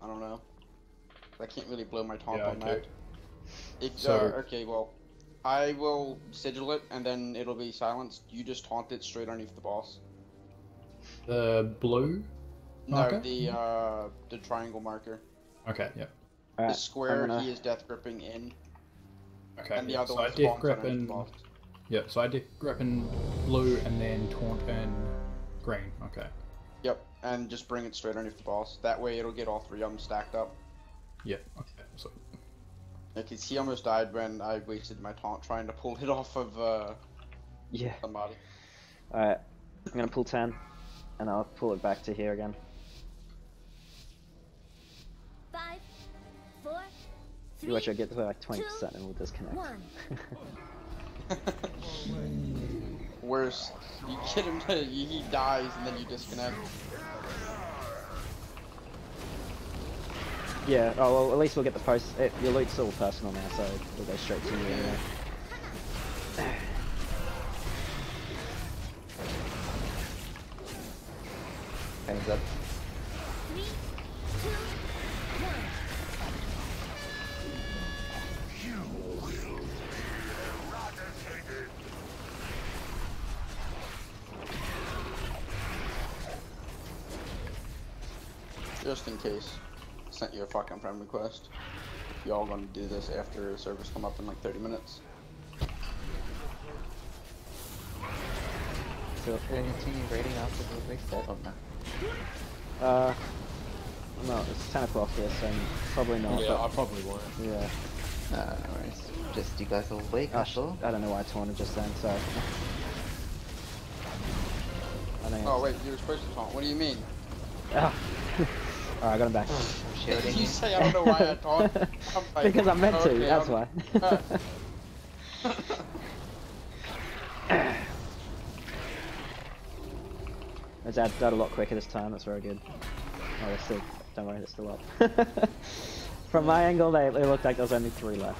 I don't know. I can't really blow my taunt on that. Okay, well, I will sigil it, and then it'll be silenced. You just taunt it straight underneath the boss. The blue marker? No, the triangle marker. Okay, yep. The square he is death gripping in. Okay, And the yeah, other so one I death spawns grip underneath in... the boss. Yeah, so I death grip in blue and then taunt in green, okay. Yep, and just bring it straight underneath the boss. That way it'll get all three of them stacked up. Yeah, okay, so... Because he almost died when I wasted my taunt trying to pull it off of somebody. Alright, I'm gonna pull 10, and I'll pull it back to here again. 5, 4, 3, You watch it get to like 20% and we'll disconnect. 1. Worse, you get him to, he dies and then you disconnect. Yeah, oh well, at least we'll get the post. Your loot's all personal now, so we'll go straight to you anyway. Hands up. 3, 2, 1. Just in case, sent you a fucking friend request. Y'all gonna do this after servers come up in like 30 minutes. So if you're continue raiding after the reset or not? No, it's 10 o'clock here, so probably not. Yeah, but I probably won't. Yeah. No worries. Just you guys all awake, that's all. I don't know why I taunted just then, so... I think Oh wait, you were supposed to taunt. What do you mean? Ah. Alright, I got him back. Did you say I don't know why I taunt? I'm like, Because I meant to, okay, that's why. It's died a lot quicker this time, that's very good. Oh, they're still, don't worry, they're still up. From my angle, it looked like there was only 3 left.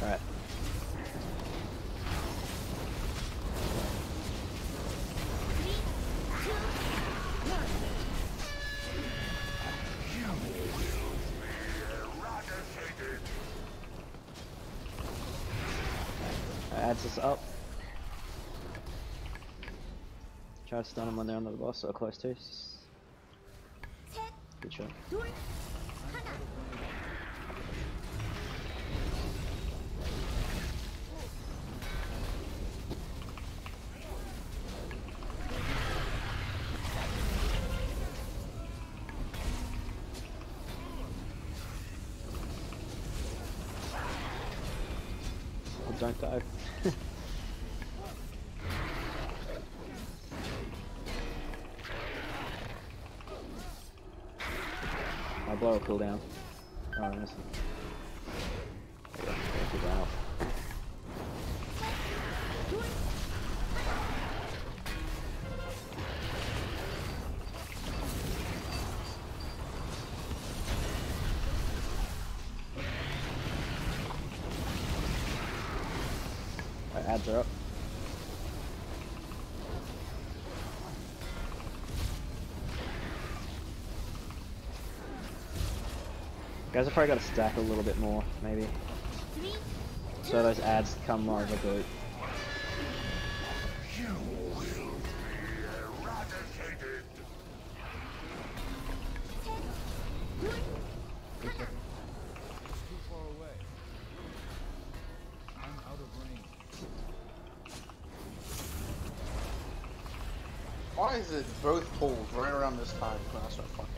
Alright. Adds us up. Try to stun them when they're on the boss or close to. Good shot. Don't die. My blow a cooldown. Oh, I missed it. There you go. Keep that out. Right, ads are up. Guys have probably got to stack a little bit more, maybe. So those ads come more of a boot. You will be eradicated. Too far away. I'm out of range. Why is it both pulls right around this time when I start fucking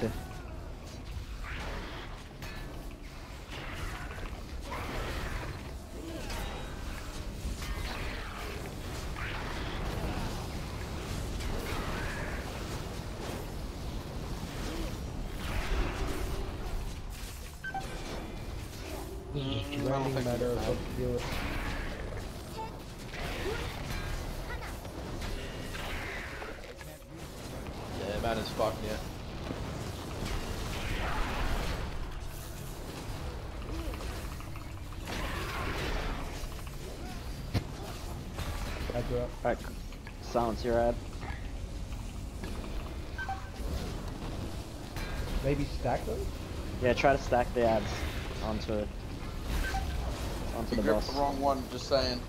out? This is just draining matter of what to deal with. Yeah, man is fucked yet. Ads are up. Alright, silence your ad. Maybe stack them? Yeah, try to stack the ads onto You the gripped boss. the wrong one, just saying.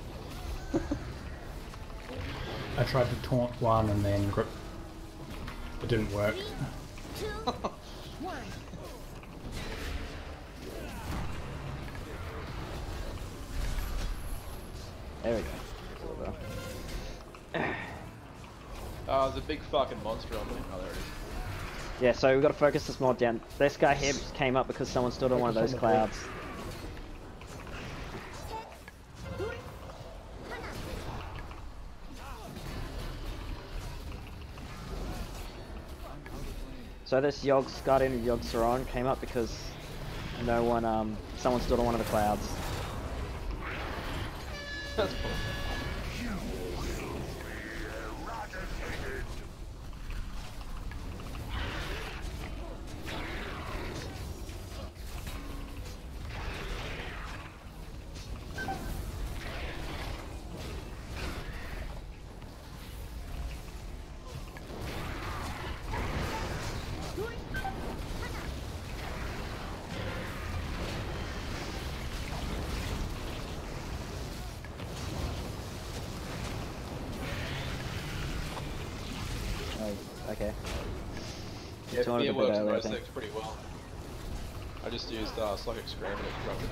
I tried to taunt one and then grip. It didn't work. 3, 2, 1. There we go. Oh, there's a big fucking monster on me. Oh, there it is. Yeah, so we've got to focus this mod down. This guy here came up because someone stood on one of those clouds. So this Guardian of Yogg-Saron came up because no one, someone stood on one of the clouds. That's cool. You will be eradicated. Oh, okay. Yeah, Two hundred fear a bit works in early, I row think. 6 pretty well. I just used Psychic Scream and it corrupted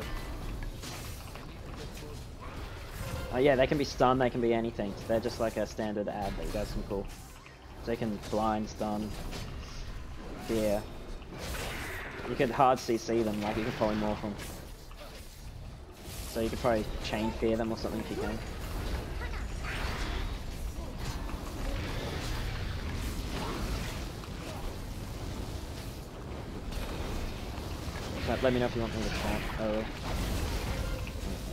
him. Yeah, they can be stun, they can be anything. They're just like a standard ad that you guys can pull. So they can blind, stun, fear. You could hard CC them, like you could polymorph them. So you could probably chain fear them or something if you can. Let me know if you want me to taunt. Oh,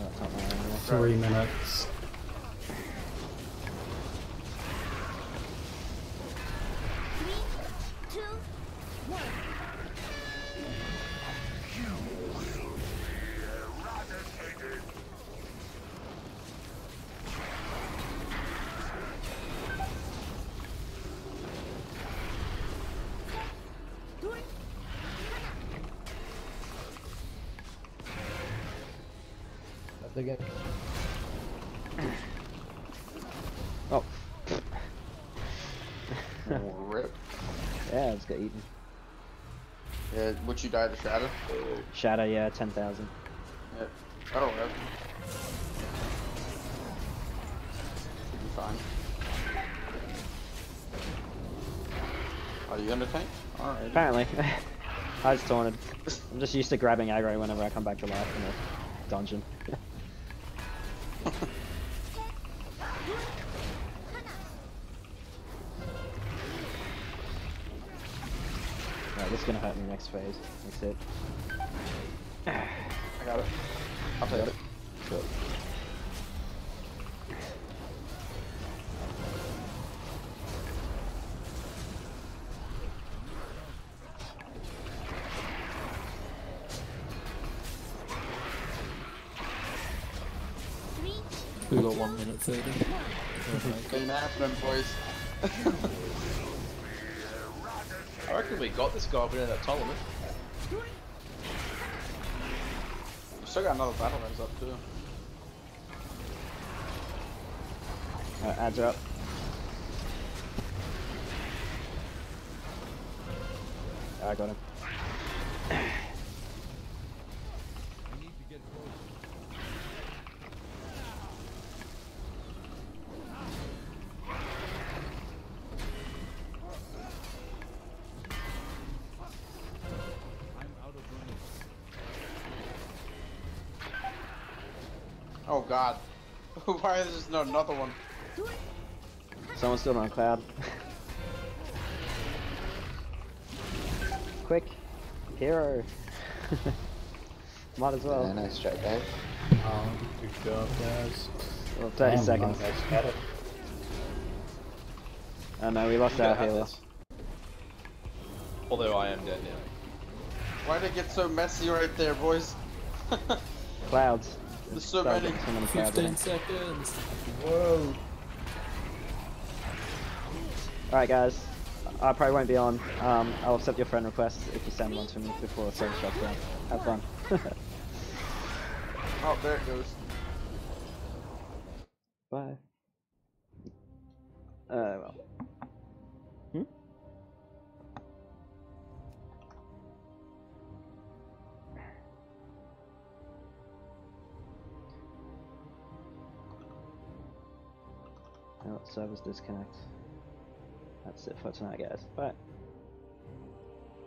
that's not mine anymore. 3 minutes. That's again. Oh. Rip. Yeah, let's get eaten. Yeah, would you die to Shadow? Shadow, yeah, 10,000. Yeah. That'll rip. Should be fine. Are you under tank? Alright. Apparently. I was taunted. I'm just used to grabbing aggro whenever I come back to life in a dungeon. this is gonna hurt me next phase. That's it. I got it. I'll take it. Sure. We got 1 minute 30. Ain't happening, boys. I reckon we got this guy winning that tournament. We still got another battle res up too. Ads are up. I got him. Oh god. Why is there just another one? Someone's still on cloud. Quick, hero. Might as well. Yeah, nice try, guys. Good job, guys. Well, 30 seconds. Oh no, we lost our healer. Although I am dead now. Why'd it get so messy right there, boys? Clouds. There's so Sorry, many. so many clouds. 15 seconds. Whoa. Alright guys, I probably won't be on. I'll accept your friend request if you send one to me before the server shuts down. Have fun. Oh, there it goes. Bye. Well. Hmm? Oh, servers disconnect. That's it for tonight, guys. Bye.